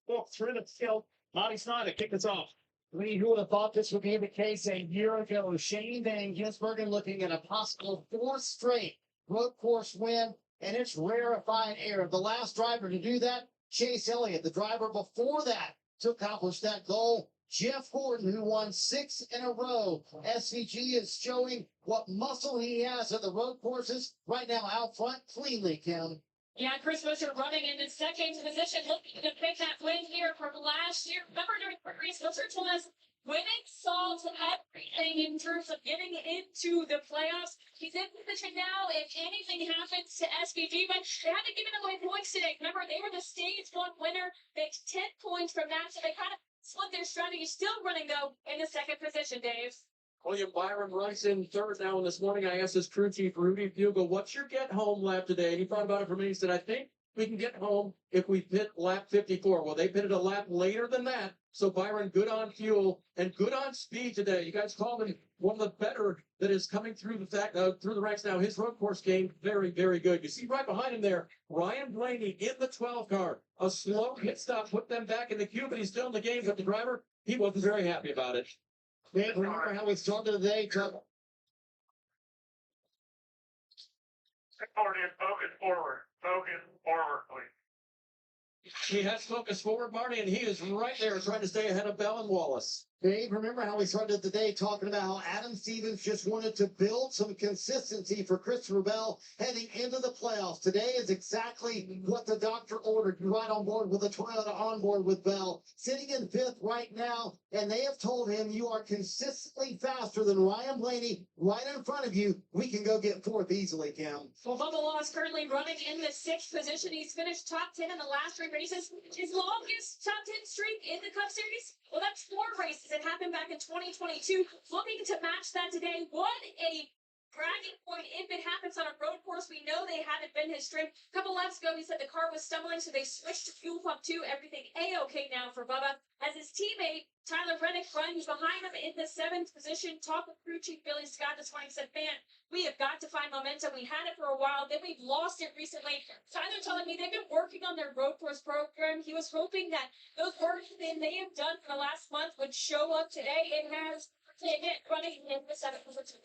Walk through the field. Marty Snyder kicked us off. Lee, who would have thought this would be the case a year ago? Shane Van Gisbergen looking at a possible 4th straight road course win, and it's rarefied air. The last driver to do that, Chase Elliott, the driver before that to accomplish that goal. Jeff Gordon, who won 6 in a row. SVG is showing what muscle he has at the road courses right now out front cleanly, Kim. Yeah, Chris Buescher running into second position, looking to pick that win here from last year. Remember, during Chris Buescher told us winning solves everything in terms of getting into the playoffs. He's in position now if anything happens to SVG, but they had to give it away points today. Remember, they were the stage 1 winner. They 10 points from that, so they kind of split their strategy. Still running, though, in the second position, Dave. William Byron runs in third now, and this morning I asked his crew chief, Rudy Bugle, what's your get-home lap today? And he thought about it for me. He said, I think we can get home if we pit lap 54. Well, they pitted a lap later than that. So Byron, good on fuel and good on speed today. You guys call him one of the better that is coming through the ranks now. His road course game, very, very good. You see right behind him there, Ryan Blaney in the 12 car. A slow pit stop put them back in the queue, but he's still in the game. But the driver, he wasn't very happy about it. Dave, remember how we started today? Focus forward, please. He has focused forward, Marty, and he is right there trying to stay ahead of Bell and Wallace. Dave, remember how we started the day talking about how Adam Stevens just wanted to build some consistency for Christopher Bell heading into the playoffs. Today is exactly what the doctor ordered. You're right on board with the Toyota on board with Bell. Sitting in 5th right now, and they have told him you are consistently faster than Ryan Blaney right in front of you. We can go get 4th easily, Kim. Well, Bubba Law is currently running in the 6th position. He's finished top 10 in the last 3 races. His longest top 10 streak in the Cup Series, well, that's 4 races. It happened back in 2022. Looking to match that today. What a bragging point if it happens on a road course. We know they hadn't been his strength. A couple laps ago, he said the car was stumbling, so they switched to fuel pump 2. Everything A-okay now for Bubba. As his teammate, Tyler Reddick, runs behind him in the 7th position. Talk with crew chief Billy Scott this morning. Said, man, we have got to find momentum. We had it for a while, then we've lost it recently. Tyler telling me they've been working on their road course program. He was hoping that those work they may have done for the last month would show up today. It has. Running in the 7th position.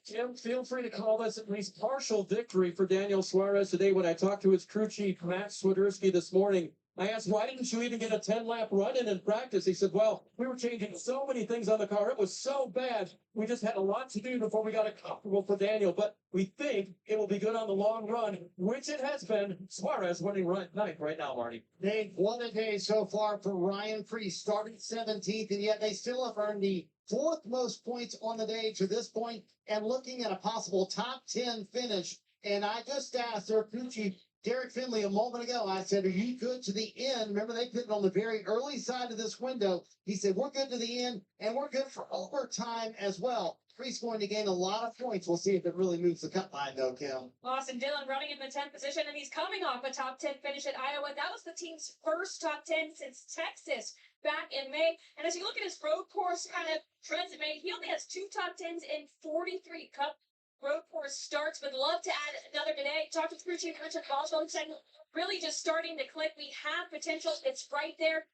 Tim, feel free to call this at least partial victory for Daniel Suarez today. When I talked to his crew chief, Matt Swiderski, this morning, I asked, why didn't you even get a 10-lap run in practice? He said, well, we were changing so many things on the car. It was so bad. We just had a lot to do before we got it comfortable for Daniel. But we think it will be good on the long run, which it has been. Suarez winning ninth right now, Marty. Dave, what a day so far for Ryan Preece, starting 17th, and yet they still have earned the 4th most points on the day to this point, and looking at a possible top 10 finish. And I just asked their crew chief, Derek Finley, a moment ago, I said, are you good to the end? Remember, they put it on the very early side of this window. He said, we're good to the end, and we're good for overtime as well. Preece going to gain a lot of points. We'll see if it really moves the cut line, though, Kim. Austin Dillon running in the 10th position, and he's coming off a top 10 finish at Iowa. That was the team's first top 10 since Texas back in May. And as you look at his road course kind of resume, he only has 2 top 10s in 43 Cup road course starts. Would love to add another today. Talked with crew chief Richard Boswell, saying really just starting to click. We have potential. It's right there.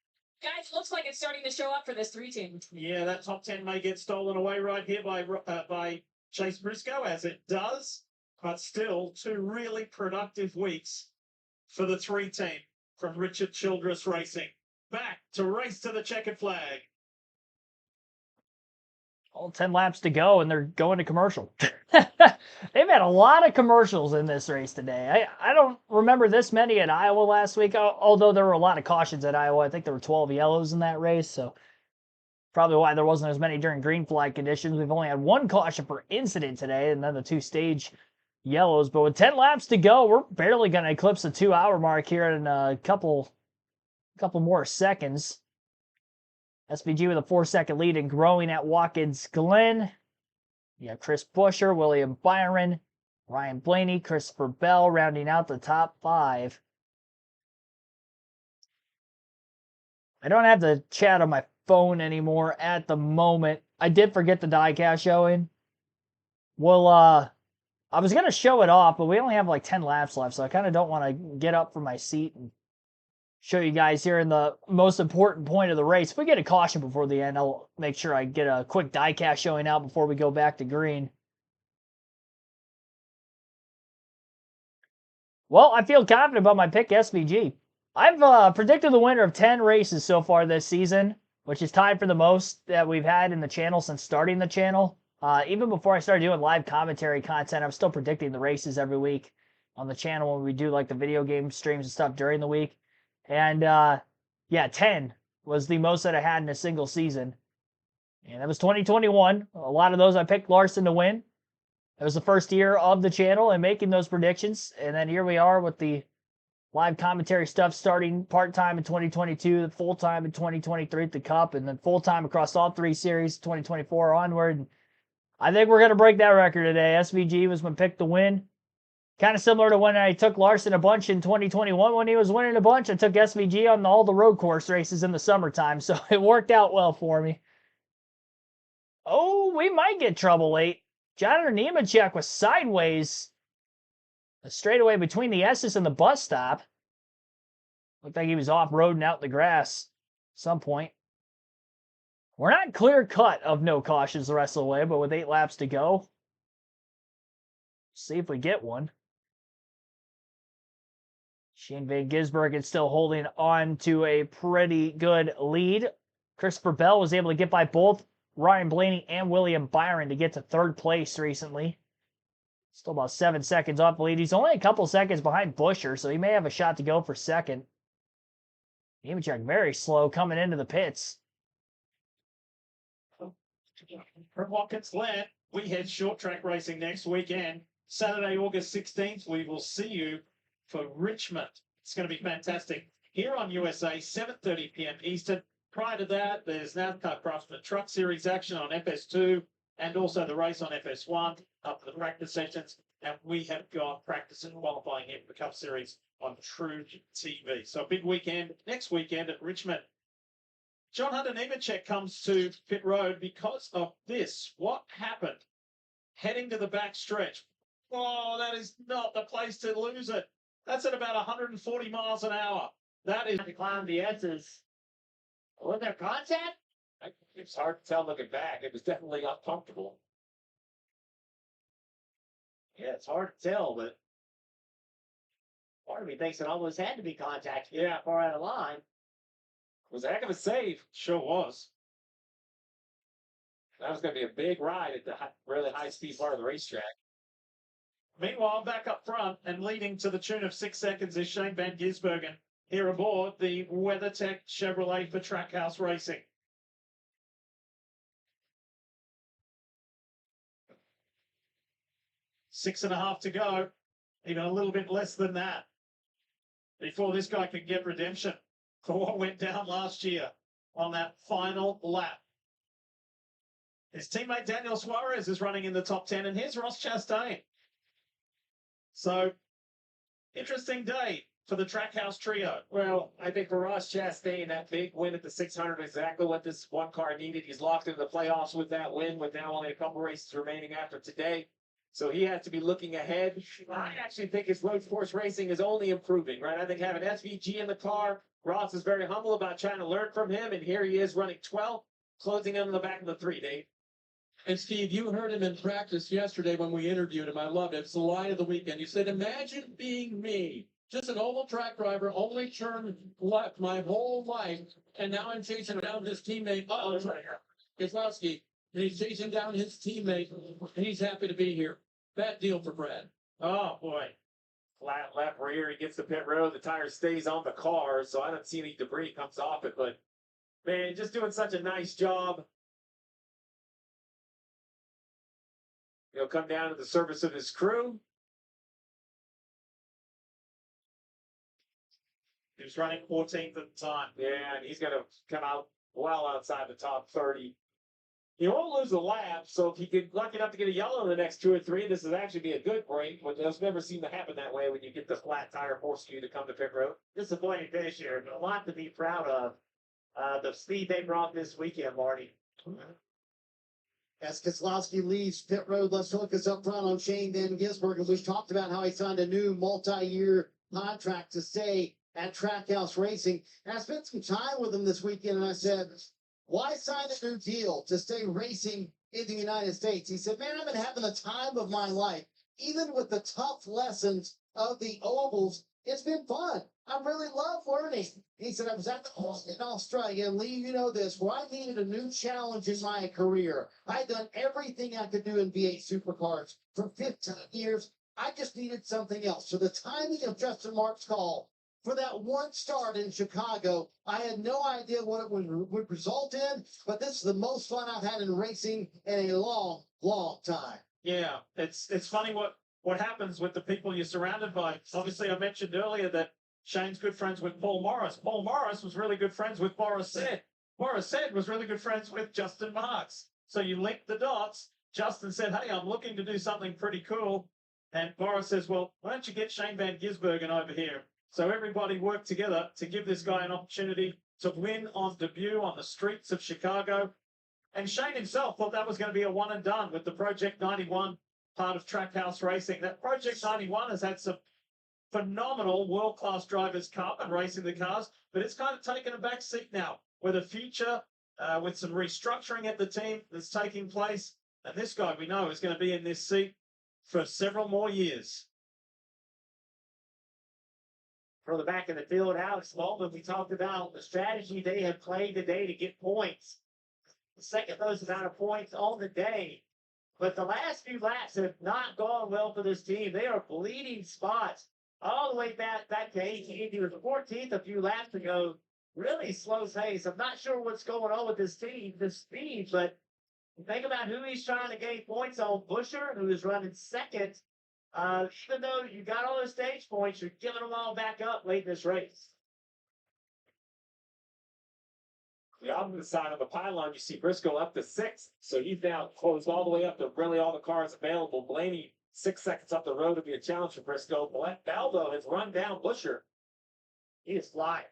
Guys, looks like it's starting to show up for this 3 team. Yeah, that top 10 may get stolen away right here by Chase Briscoe, as it does. But still, 2 really productive weeks for the 3 team from Richard Childress Racing. Back to race to the checkered flag. All 10 laps to go, and they're going to commercial. They've had a lot of commercials in this race today. I don't remember this many at Iowa last week, although there were a lot of cautions at Iowa. I think there were 12 yellows in that race, so probably why there wasn't as many during green flag conditions. We've only had 1 caution per incident today, and then the 2 stage yellows. But with 10 laps to go, we're barely going to eclipse the 2-hour mark here in a couple more seconds. SVG with a 4-second lead and growing at Watkins Glen. You have Chris Buescher, William Byron, Ryan Blaney, Christopher Bell rounding out the top 5. I don't have the chat on my phone anymore at the moment. I did forget the diecast showing. Well, I was going to show it off, but we only have like 10 laps left, so I kind of don't want to get up from my seat and show you guys here in the most important point of the race. If we get a caution before the end, I'll make sure I get a quick diecast showing out before we go back to green. Well, I feel confident about my pick, SVG. I've predicted the winner of 10 races so far this season, which is tied for the most that we've had in the channel since starting the channel. Even before I started doing live commentary content, I'm still predicting the races every week on the channel when we do like the video game streams and stuff during the week. And yeah, 10 was the most that I had in a single season. And that was 2021. A lot of those I picked Larson to win. It was the first year of the channel and making those predictions. And then here we are with the live commentary stuff starting part-time in 2022, full-time in 2023 at the Cup, and then full-time across all three series 2024 onward. I think we're going to break that record today. SVG was my pick to win. Kind of similar to when I took Larson a bunch in 2021 when he was winning a bunch. I took SVG on all the road course races in the summertime, so it worked out well for me. Oh, we might get trouble late. Jonathan Nemechek was sideways. A straightaway between the S's and the bus stop. Looked like he was off-roading out in the grass at some point. We're not clear cut of no cautions the rest of the way, but with 8 laps to go, see if we get one. Shane Van Gisbergen is still holding on to a pretty good lead. Christopher Bell was able to get by both Ryan Blaney and William Byron to get to 3rd place recently. Still about 7 seconds off the lead. He's only a couple seconds behind Buescher, so he may have a shot to go for 2nd. Nemechek very slow coming into the pits. From Watkins Glen, we head short track racing next weekend. Saturday, August 16th, we will see you for Richmond. It's going to be fantastic. Here on USA, 7:30 p.m. Eastern. Prior to that, there's NASCAR Craftsman Truck Series action on FS2 and also the race on FS1 up to the practice sessions. And we have got practice and qualifying here for the Cup Series on True TV. So a big weekend next weekend at Richmond. John Hunter Nemechek comes to pit road because of this. What happened? Heading to the back stretch. Oh, that is not the place to lose it. That's at about 140 miles an hour. That is To climb the S's. Was there contact? It's hard to tell looking back. It was definitely uncomfortable. Yeah, it's hard to tell, but part of me thinks it almost had to be contact. Yeah, far out of line. It was a heck of a save. sure was. That was going to be a big ride at the really high-speed part of the racetrack. Meanwhile, back up front and leading to the tune of 6 seconds is Shane Van Gisbergen here aboard the WeatherTech Chevrolet for Trackhouse Racing. Six and a half to go, even a little bit less than that, before this guy can get redemption for what went down last year on that final lap. His teammate Daniel Suarez is running in the top 10, and here's Ross Chastain. So, interesting day for the Trackhouse trio. Well, I think for Ross Chastain, that big win at the 600 is exactly what this one car needed. He's locked into the playoffs with that win, with now only a couple races remaining after today. So he has to be looking ahead. I actually think his road course racing is only improving, right? I think having SVG in the car, Ross is very humble about trying to learn from him, and here he is running 12th, closing in the back of the 3, Dave. And Steve, you heard him in practice yesterday when we interviewed him. I loved it. It's the line of the weekend. You said, imagine being me. Just an oval track driver, only turned left my whole life, and now I'm chasing down his teammate. Keselowski, and he's chasing down his teammate, and he's happy to be here. Bad deal for Brad. Oh, boy. Flat left rear, he gets the pit road, the tire stays on the car, so I don't see any debris comes off it, but man, just doing such a nice job. He'll come down to the service of his crew. He was running 14th at the time. Yeah, and he's going to come out well outside the top 30. He won't lose a lap, so if he get lucky enough to get a yellow in the next 2 or 3, this is actually be a good break, but those never seem to happen that way when you get the flat tire forcing you to come to pit road. Disappointing finish here, but a lot to be proud of. The speed they brought this weekend, Marty. As Keselowski leaves pit road, let's focus up front on Shane Van Gisbergen. We've talked about how he signed a new multi-year contract to stay at Trackhouse Racing. And I spent some time with him this weekend, and I said, why sign a new deal to stay racing in the United States? He said, man, I've been having the time of my life. Even with the tough lessons of the ovals, it's been fun. I really love learning. He said, I was at the in Australia, and Lee, you know this, where I needed a new challenge in my career. I'd done everything I could do in V8 supercars for 15 years. I just needed something else. So the timing of Justin Marks' call for that one start in Chicago, I had no idea what it would result in, but this is the most fun I've had in racing in a long, long time. Yeah, it's funny what happens with the people you're surrounded by. Obviously, I mentioned earlier that Shane's good friends with Paul Morris. Paul Morris was really good friends with Boris Said. Boris Said was really good friends with Justin Marks. So you link the dots. Justin said, hey, I'm looking to do something pretty cool. And Boris says, well, why don't you get Shane Van Gisbergen over here? So everybody worked together to give this guy an opportunity to win on debut on the streets of Chicago. And Shane himself thought that was going to be a one and done with the Project 91 part of Trackhouse Racing. That Project 91 has had some phenomenal world-class drivers come and racing the cars, but it's kind of taken a back seat now with a future, with some restructuring at the team that's taking place. And this guy we know is going to be in this seat for several more years. From the back of the field, Alex Baldwin, we talked about the strategy they have played today to get points. The second most amount of points on the day. But the last few laps have not gone well for this team. They are bleeding spots all the way back to 18th. He was 14th a few laps ago. Really slow pace. I'm not sure what's going on with this team, this speed, but think about who he's trying to gain points on. Busher, who is running second. Even though you got all those stage points, you're giving them all back up late in this race. The opposite side of the pylon, you see Briscoe up to 6th. So he's now closed all the way up to really all the cars available. Blaney 6 seconds up the road to be a challenge for Briscoe. Baldo has run down Busher. He is flying.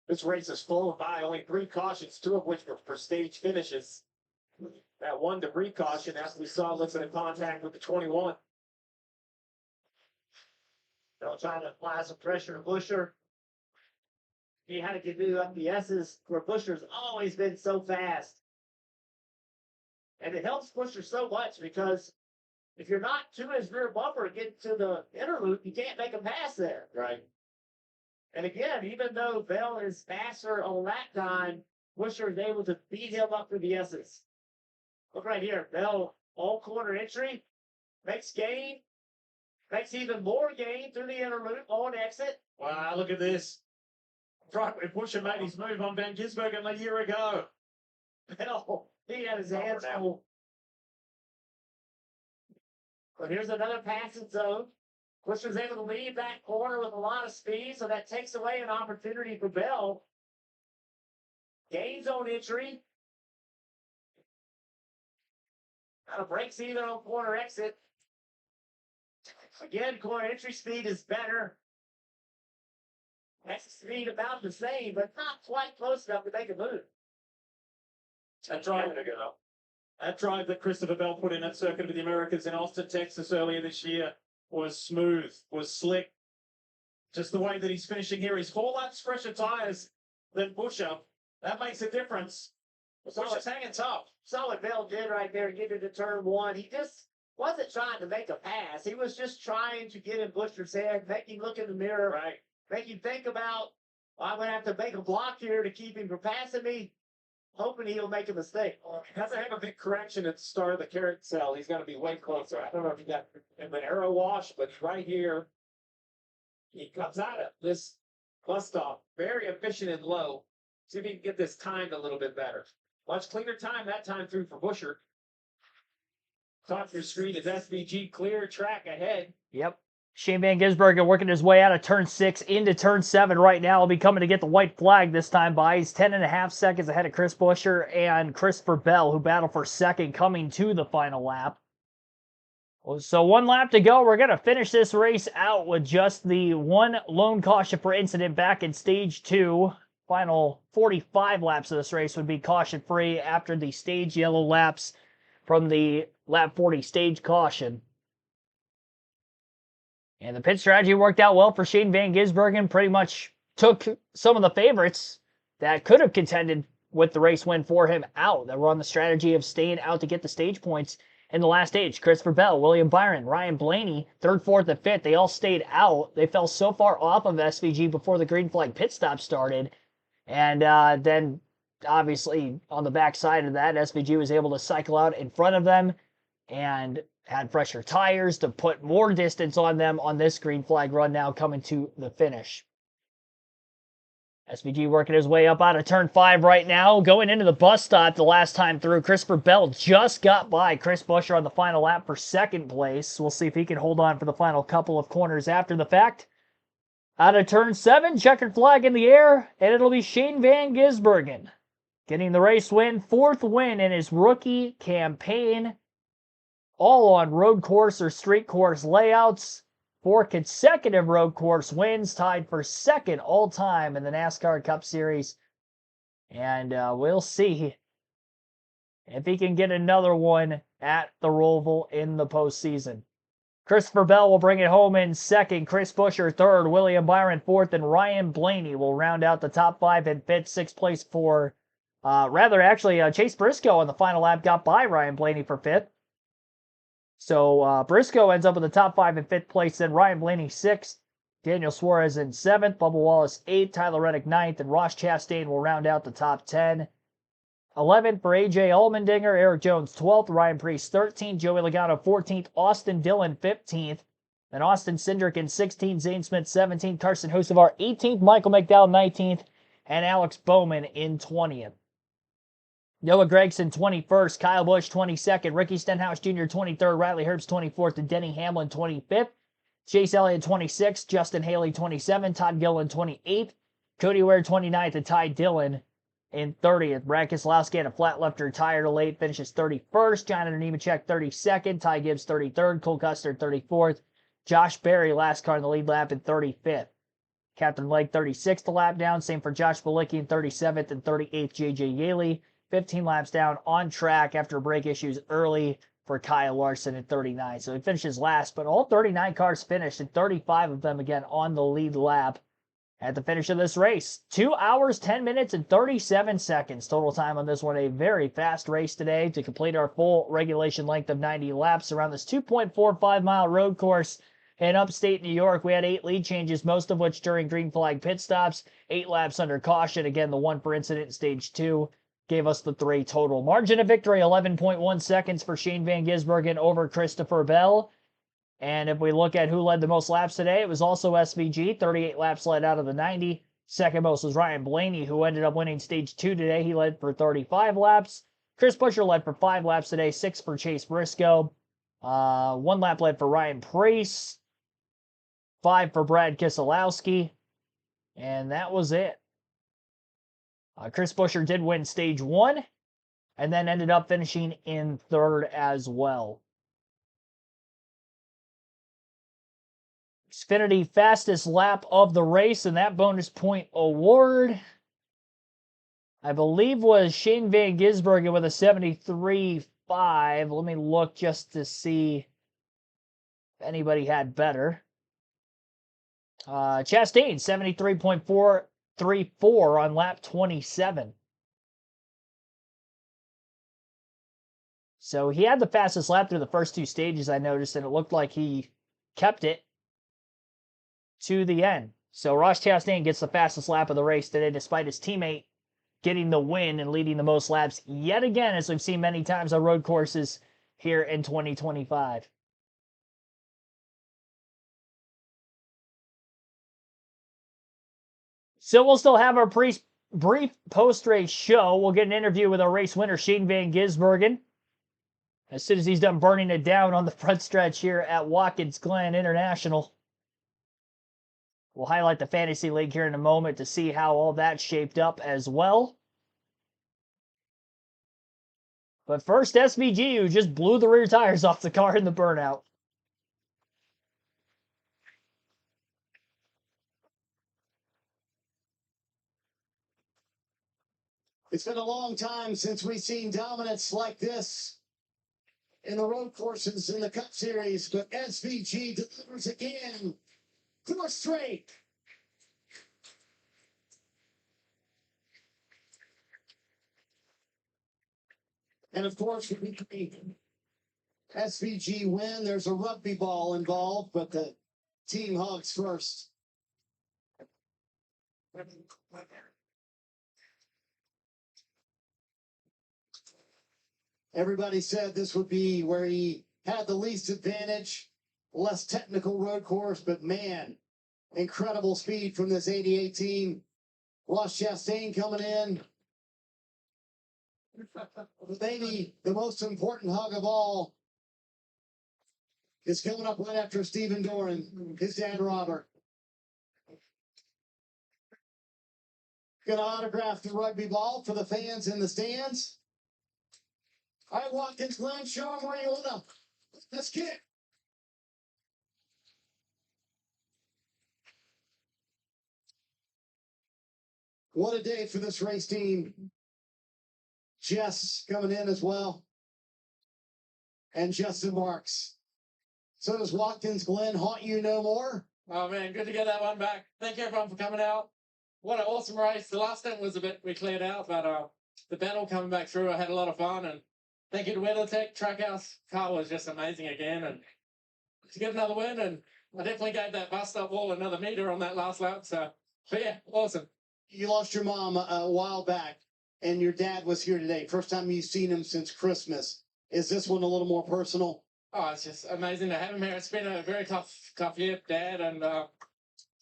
This race is flown by. Only 3 cautions, 2 of which were for stage finishes. That one debris caution, as we saw, looks in contact with the 21. They'll try to apply some pressure to Busher. He had to do up the S's where Busher's always been so fast. And it helps Busher so much because if you're not to his rear bumper getting to the inner loop, you can't make a pass there. Right. And again, even though Bell is faster on lap time, Busher is able to beat him up through the S's. Look right here. Bell, all corner entry, makes gain, makes even more gain through the inner loop on exit. Wow, look at this. Right, Busher made his move on Van Gisbergen a year ago. Bell, he had his hands full. But here's another passing zone. Busher's able to leave that corner with a lot of speed, so that takes away an opportunity for Bell. Gains on entry. Kind of breaks even on corner exit. Again, corner entry speed is better. Exit speed about the same, but not quite close enough to make a move. That drive that Christopher Bell put in at Circuit of the Americas in Austin, Texas earlier this year was smooth, was slick. Just the way that he's finishing here. He's 4 laps fresher tires than Busher. That makes a difference. Busher's hanging tough. Saw what Bell did right there, get into turn 1. He just wasn't trying to make a pass. He was just trying to get in Busher's head, make him look in the mirror, Right. make him think about, well, I'm going to have to make a block here to keep him from passing me, hoping he'll make a mistake. He doesn't have a big correction at the start of the carousel. He's got to be way closer. I don't know if he got an arrow wash, but right here, he comes out of this bus stop very efficient and low. See if he can get this timed a little bit better. Much cleaner time that time through for Busher. Top of your screen is SVG clear track ahead. Yep. Shane Van Gisbergen working his way out of turn 6 into turn 7 right now. He'll be coming to get the white flag this time by. He's 10.5 seconds ahead of Chris Busher and Christopher Bell, who battle for second coming to the final lap. So 1 lap to go. We're going to finish this race out with just the 1 lone caution for incident back in stage 2. Final 45 laps of this race would be caution free after the stage yellow laps from the lap 40 stage caution. And the pit strategy worked out well for Shane Van Gisbergen. Pretty much took some of the favorites that could have contended with the race win for him out, that were on the strategy of staying out to get the stage points in the last stage. Christopher Bell, William Byron, Ryan Blaney, 3rd, 4th, and 5th, they all stayed out. They fell so far off of SVG before the green flag pit stop started. And then, obviously, on the backside of that, SVG was able to cycle out in front of them and had fresher tires to put more distance on them on this green flag run now coming to the finish. SVG working his way up out of turn 5 right now. Going into the bus stop the last time through, Christopher Bell just got by Chris Buescher on the final lap for 2nd place. We'll see if he can hold on for the final couple of corners after the fact. Out of turn 7, checkered flag in the air, and it'll be Shane Van Gisbergen getting the race win, 4th win in his rookie campaign. All on road course or street course layouts. 4 consecutive road course wins, tied for 2nd all-time in the NASCAR Cup Series. And we'll see if he can get another one at the Roval in the postseason. Christopher Bell will bring it home in 2nd, Chris Buescher 3rd, William Byron 4th, and Ryan Blaney will round out the top 5 in 5th. 6th place for, Chase Briscoe on the final lap got by Ryan Blaney for 5th. So Briscoe ends up in the top 5 in 5th place, then Ryan Blaney 6th, Daniel Suarez in 7th, Bubba Wallace 8th, Tyler Reddick 9th, and Ross Chastain will round out the top 10. 11th for AJ Allmendinger, Eric Jones 12th, Ryan Preece 13th, Joey Logano 14th, Austin Dillon 15th, then Austin Cindric in 16th, Zane Smith 17th, Carson Hocevar 18th, Michael McDowell 19th, and Alex Bowman in 20th. Noah Gragson 21st, Kyle Busch 22nd, Ricky Stenhouse Jr. 23rd, Riley Herbst 24th, and Denny Hamlin 25th. Chase Elliott 26th, Justin Haley 27th, Todd Gilliland 28th, Cody Ware 29th, and Ty Dillon in 30th. Brad Keselowski had a flat lefter tire to late, finishes 31st. Jonathan Nemechek 32nd, Ty Gibbs 33rd, Cole Custer 34th, Josh Berry last car in the lead lap in 35th. Captain Legg 36th a lap down, same for Josh Bilicki in 37th and 38th, J.J. Yaley. 15 laps down on track after brake issues early for Kyle Larson at 39. So he finishes last, but all 39 cars finished, and 35 of them again on the lead lap at the finish of this race. 2 hours, 10 minutes, and 37 seconds total time on this one. A very fast race today to complete our full regulation length of 90 laps around this 2.45 mile road course in upstate New York. We had 8 lead changes, most of which during green flag pit stops, 8 laps under caution. Again, the 1 for incident in stage 2 gave us the 3 total. Margin of victory, 11.1 seconds for Shane Van Gisbergen over Christopher Bell. And if we look at who led the most laps today, it was also SVG, 38 laps led out of the 90. Second most was Ryan Blaney, who ended up winning stage 2 today. He led for 35 laps. Chris Buescher led for 5 laps today, 6 for Chase Briscoe. 1 lap led for Ryan Preece, 5 for Brad Keselowski. And that was it. Chris Buescher did win stage 1 and then ended up finishing in 3rd as well. Xfinity fastest lap of the race, and that bonus point award, I believe, was Shane Van Gisbergen with a 73.5. Let me look just to see if anybody had better. Chastain, 73.434 on lap 27. So he had the fastest lap through the first 2 stages, I noticed, and it looked like he kept it to the end. So Ross Chastain gets the fastest lap of the race today, despite his teammate getting the win and leading the most laps yet again, as we've seen many times on road courses here in 2025. So we'll still have our brief post-race show. We'll get an interview with our race winner, Shane Van Gisbergen, as soon as he's done burning it down on the front stretch here at Watkins Glen International. We'll highlight the Fantasy League here in a moment to see how all that shaped up as well. But first, SVG, who just blew the rear tires off the car in the burnout. It's been a long time since we've seen dominance like this in the road courses in the Cup Series, but SVG delivers again. 4 straight. And of course, with the SVG win, there's a rugby ball involved, but the team hugs first. Everybody said this would be where he had the least advantage, less technical road course, but man, incredible speed from this 88 team. Ross Chastain coming in. Maybe the most important hug of all is coming up right after Stephen Doran, his dad Robert. Gonna autograph the rugby ball for the fans in the stands. All right, Watkins, Glen, show them where you want them. Let's kick. What a day for this race team. Jess coming in as well. And Justin Marks. So does Watkins Glen haunt you no more? Oh man, good to get that one back. Thank you everyone for coming out. What an awesome race. The last stint was a bit, we cleared out, but the battle coming back through, I had a lot of fun. And thank you to WeatherTech, Trackhouse. Car was just amazing again. And to get another win, and I definitely gave that bus stop wall another meter on that last lap. So, but yeah, awesome. You lost your mom a while back, and your dad was here today. First time you've seen him since Christmas. Is this one a little more personal? Oh, it's just amazing to have him here. It's been a very tough year, Dad, and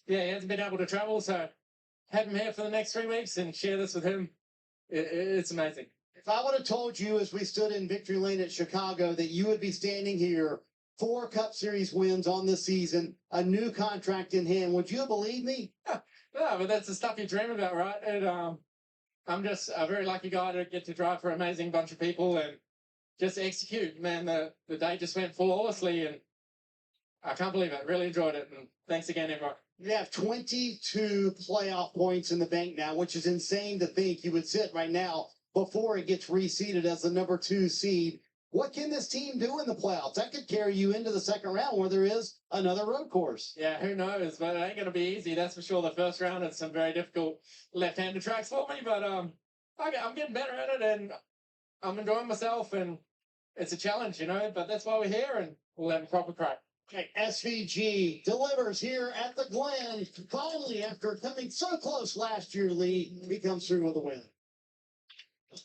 yeah, he hasn't been able to travel, so have him here for the next 3 weeks and share this with him. It's amazing. If I would have told you as we stood in victory lane at Chicago that you would be standing here, 4 Cup Series wins on the season, a new contract in hand, would you have believed me? Yeah, but that's the stuff you dream about, right? And I'm just a very lucky guy to get to drive for an amazing bunch of people and just execute. Man, the day just went flawlessly, and I can't believe it. Really enjoyed it, and thanks again, everyone. You have 22 playoff points in the bank now, which is insane to think you would sit right now before it gets reseeded as the number 2 seed. What can this team do in the playoffs? That could carry you into the second round where there is another road course. Yeah, who knows? But it ain't going to be easy. That's for sure. The first round is some very difficult left-handed tracks for me, but I'm getting better at it, and I'm enjoying myself, and it's a challenge, you know, but that's why we're here, and we'll have a proper crack. Okay, SVG delivers here at the Glen. Finally, after coming so close last year, Lee, he comes through with a win.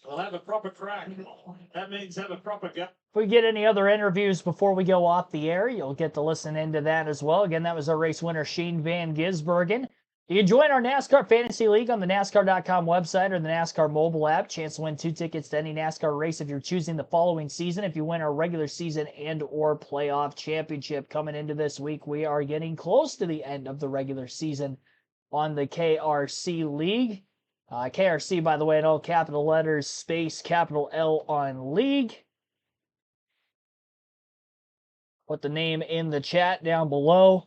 We'll have a proper crack. That means have a proper go. If we get any other interviews before we go off the air, you'll get to listen into that as well. Again, that was our race winner, Shane Van Gisbergen. You can join our NASCAR Fantasy League on the NASCAR.com website or the NASCAR mobile app. Chance to win 2 tickets to any NASCAR race if you're choosing the following season. If you win our regular season and or playoff championship coming into this week, we are getting close to the end of the regular season on the KRC League. KRC, by the way, in all capital letters, space, capital L on League. Put the name in the chat down below.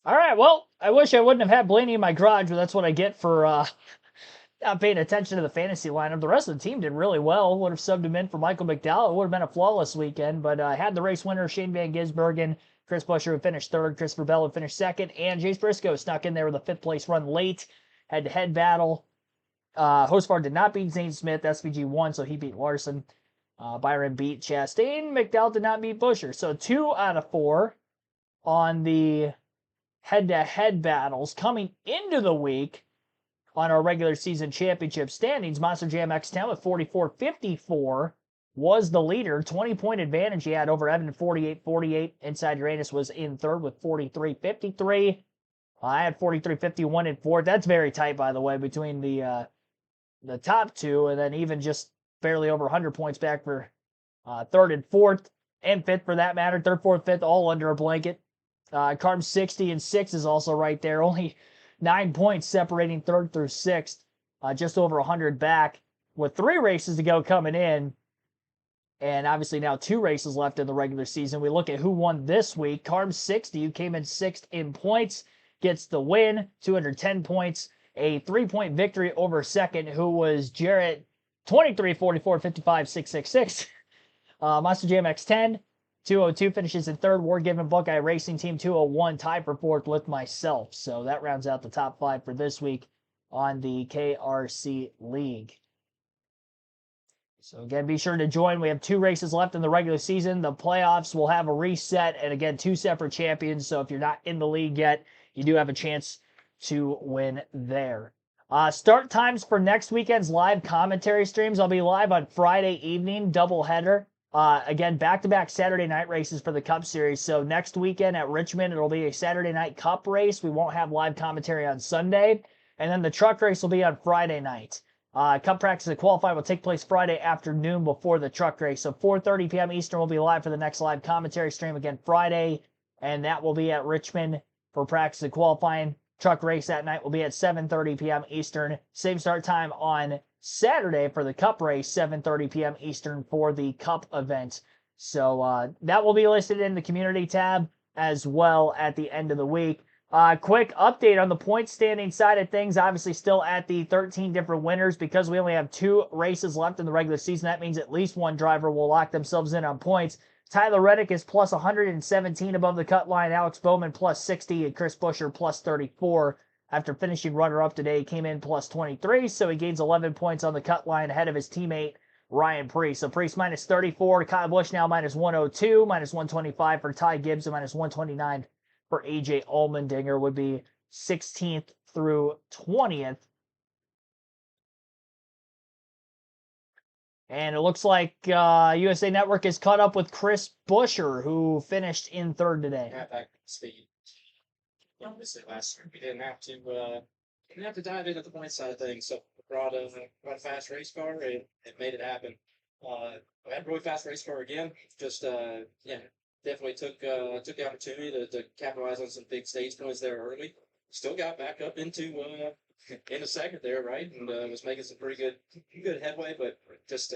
All right, well, I wish I wouldn't have had Blaney in my garage, but that's what I get for not paying attention to the fantasy lineup. The rest of the team did really well. Would have subbed him in for Michael McDowell. It would have been a flawless weekend, but I had the race winner, Shane Van Gisbergen. Chris Buescher would finish 3rd, Christopher Bell would finish 2nd, and Jace Briscoe snuck in there with a 5th place run late. Head-to-head battle. Hosfar did not beat Zane Smith. SVG won, so he beat Larson. Byron beat Chastain. McDowell did not beat Buescher. So 2 out of 4 on the head-to-head battles coming into the week on our regular season championship standings. Monster Jam X10 with 44.54 was the leader. 20-point advantage he had over Evan, 48.48. Inside Uranus was in 3rd with 43.53. I had 43.51 in 4th. That's very tight, by the way, between the top 2, and then even just barely over 100 points back for 3rd and 4th, and 5th for that matter. 3rd, 4th, 5th, all under a blanket. Carm 60 and 6 is also right there. Only 9 points separating 3rd through 6th. Just over 100 back. With 3 races to go coming in, And obviously now 2 races left in the regular season. We look at who won this week. Carb 60, who came in 6th in points, gets the win, 210 points. A 3-point victory over second, who was Jarrett, 23, 44, 55, 666. Monster Jam X10, 202 finishes in third. War Given Buckeye Racing Team 201, tied for fourth with myself. So that rounds out the top 5 for this week on the KRC League. So again, be sure to join. We have 2 races left in the regular season. The playoffs will have a reset, and again, 2 separate champions. So if you're not in the league yet, you do have a chance to win there. Start times for next weekend's live commentary streams. I'll be live on Friday evening, doubleheader. Again, back-to-back Saturday night races for the Cup Series. So next weekend at Richmond, it'll be a Saturday night Cup race. We won't have live commentary on Sunday. And then the truck race will be on Friday night. Cup practice and qualifying will take place Friday afternoon before the truck race. So 4:30 p.m. Eastern will be live for the next live commentary stream again Friday, and that will be at Richmond for practice and qualifying. Truck race that night will be at 7:30 p.m. Eastern. Same start time on Saturday for the Cup race, 7:30 p.m. Eastern for the Cup event. So that will be listed in the community tab as well at the end of the week. Quick update on the point standing side of things. Obviously still at the 13 different winners because we only have 2 races left in the regular season. That means at least 1 driver will lock themselves in on points. Tyler Reddick is plus 117 above the cut line. Alex Bowman plus 60 and Chris Buescher plus 34. After finishing runner-up today, he came in plus 23, so he gains 11 points on the cut line ahead of his teammate Ryan Preece. So Preece minus 34, Kyle Busch now minus 102, minus 125 for Ty Gibbs, and minus 129 for AJ Allmendinger would be 16th through 20th. And it looks like USA Network is caught up with Chris Buescher, who finished in third today. Yeah, back speed. Obviously, last year we didn't have to dive into the point side of things. So we brought a fast race car and it made it happen. We had a really fast race car again. Just definitely took the opportunity to capitalize on some big stage points there early. Still got back up into second there, right, and was making some pretty good headway, but just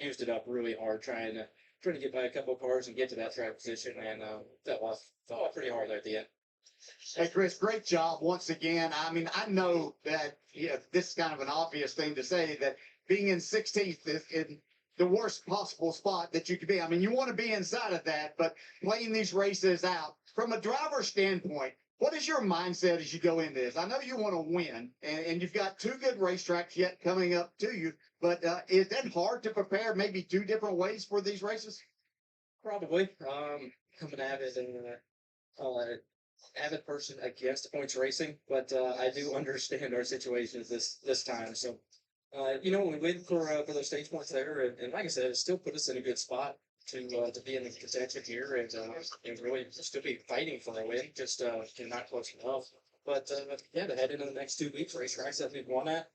used it up really hard trying to get by a couple of cars and get to that track position, and fell off pretty hard there at the end. Hey, Chris, great job once again. I mean, I know that this is kind of an obvious thing to say, that being in 16th is in the worst possible spot that you could be. I mean, you want to be inside of that, but playing these races out, from a driver's standpoint, what is your mindset as you go into this? I know you want to win, and you've got 2 good racetracks yet coming up to you, but is that hard to prepare maybe 2 different ways for these races? Probably. I'm an avid person against points racing, but I do understand our situations this time. So, when we waited for those stage points there, and like I said, it still put us in a good spot to be in the contention here and really still be fighting for a win, just not close enough. But to head into the next 2 weeks, racetracks that we've won at,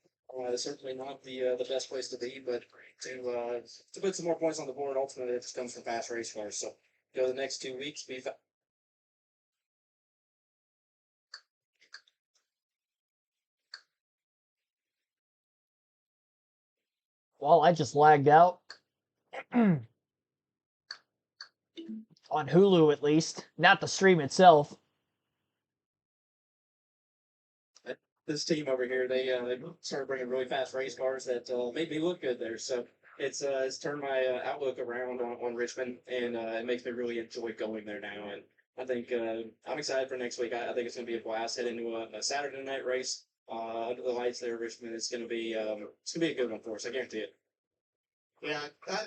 certainly not the best place to be, but to put some more points on the board, ultimately it just comes from fast race cars. So go the next 2 weeks, be fast. Well, I just lagged out. On Hulu, at least. Not the stream itself. This team over here, they started bringing really fast race cars that made me look good there. So it's turned my outlook around on Richmond, and it makes me really enjoy going there now. And I think I'm excited for next week. I think it's going to be a blast. Head into a Saturday night race under the lights there, Richmond. It's going to be a good one for us. I guarantee it. Yeah,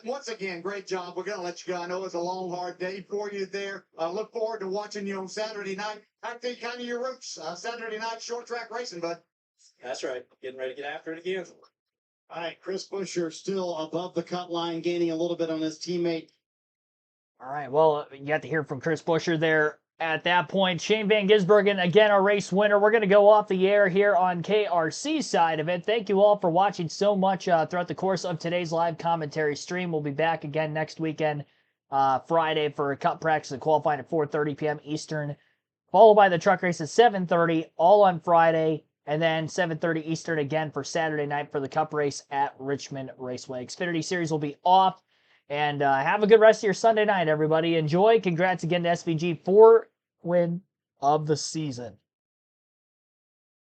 once again, great job. We're going to let you go. I know it was a long, hard day for you there. Look forward to watching you on Saturday night. I think kind of your roots, Saturday night short track racing, bud. That's right. Getting ready to get after it again. All right, Chris Buescher still above the cut line, gaining a little bit on his teammate. All right, well, you got to hear from Chris Buescher there at that point. Shane Van Gisbergen, again, our race winner. We're going to go off the air here on KRC side of it. Thank you all for watching so much throughout the course of today's live commentary stream. We'll be back again next weekend, Friday, for a Cup practice and qualifying at 4:30 p.m. Eastern, followed by the truck race at 7:30, all on Friday, and then 7:30 Eastern again for Saturday night for the Cup race at Richmond Raceway. Xfinity Series will be off And have a good rest of your Sunday night, everybody. Enjoy. Congrats again to SVG for win of the season.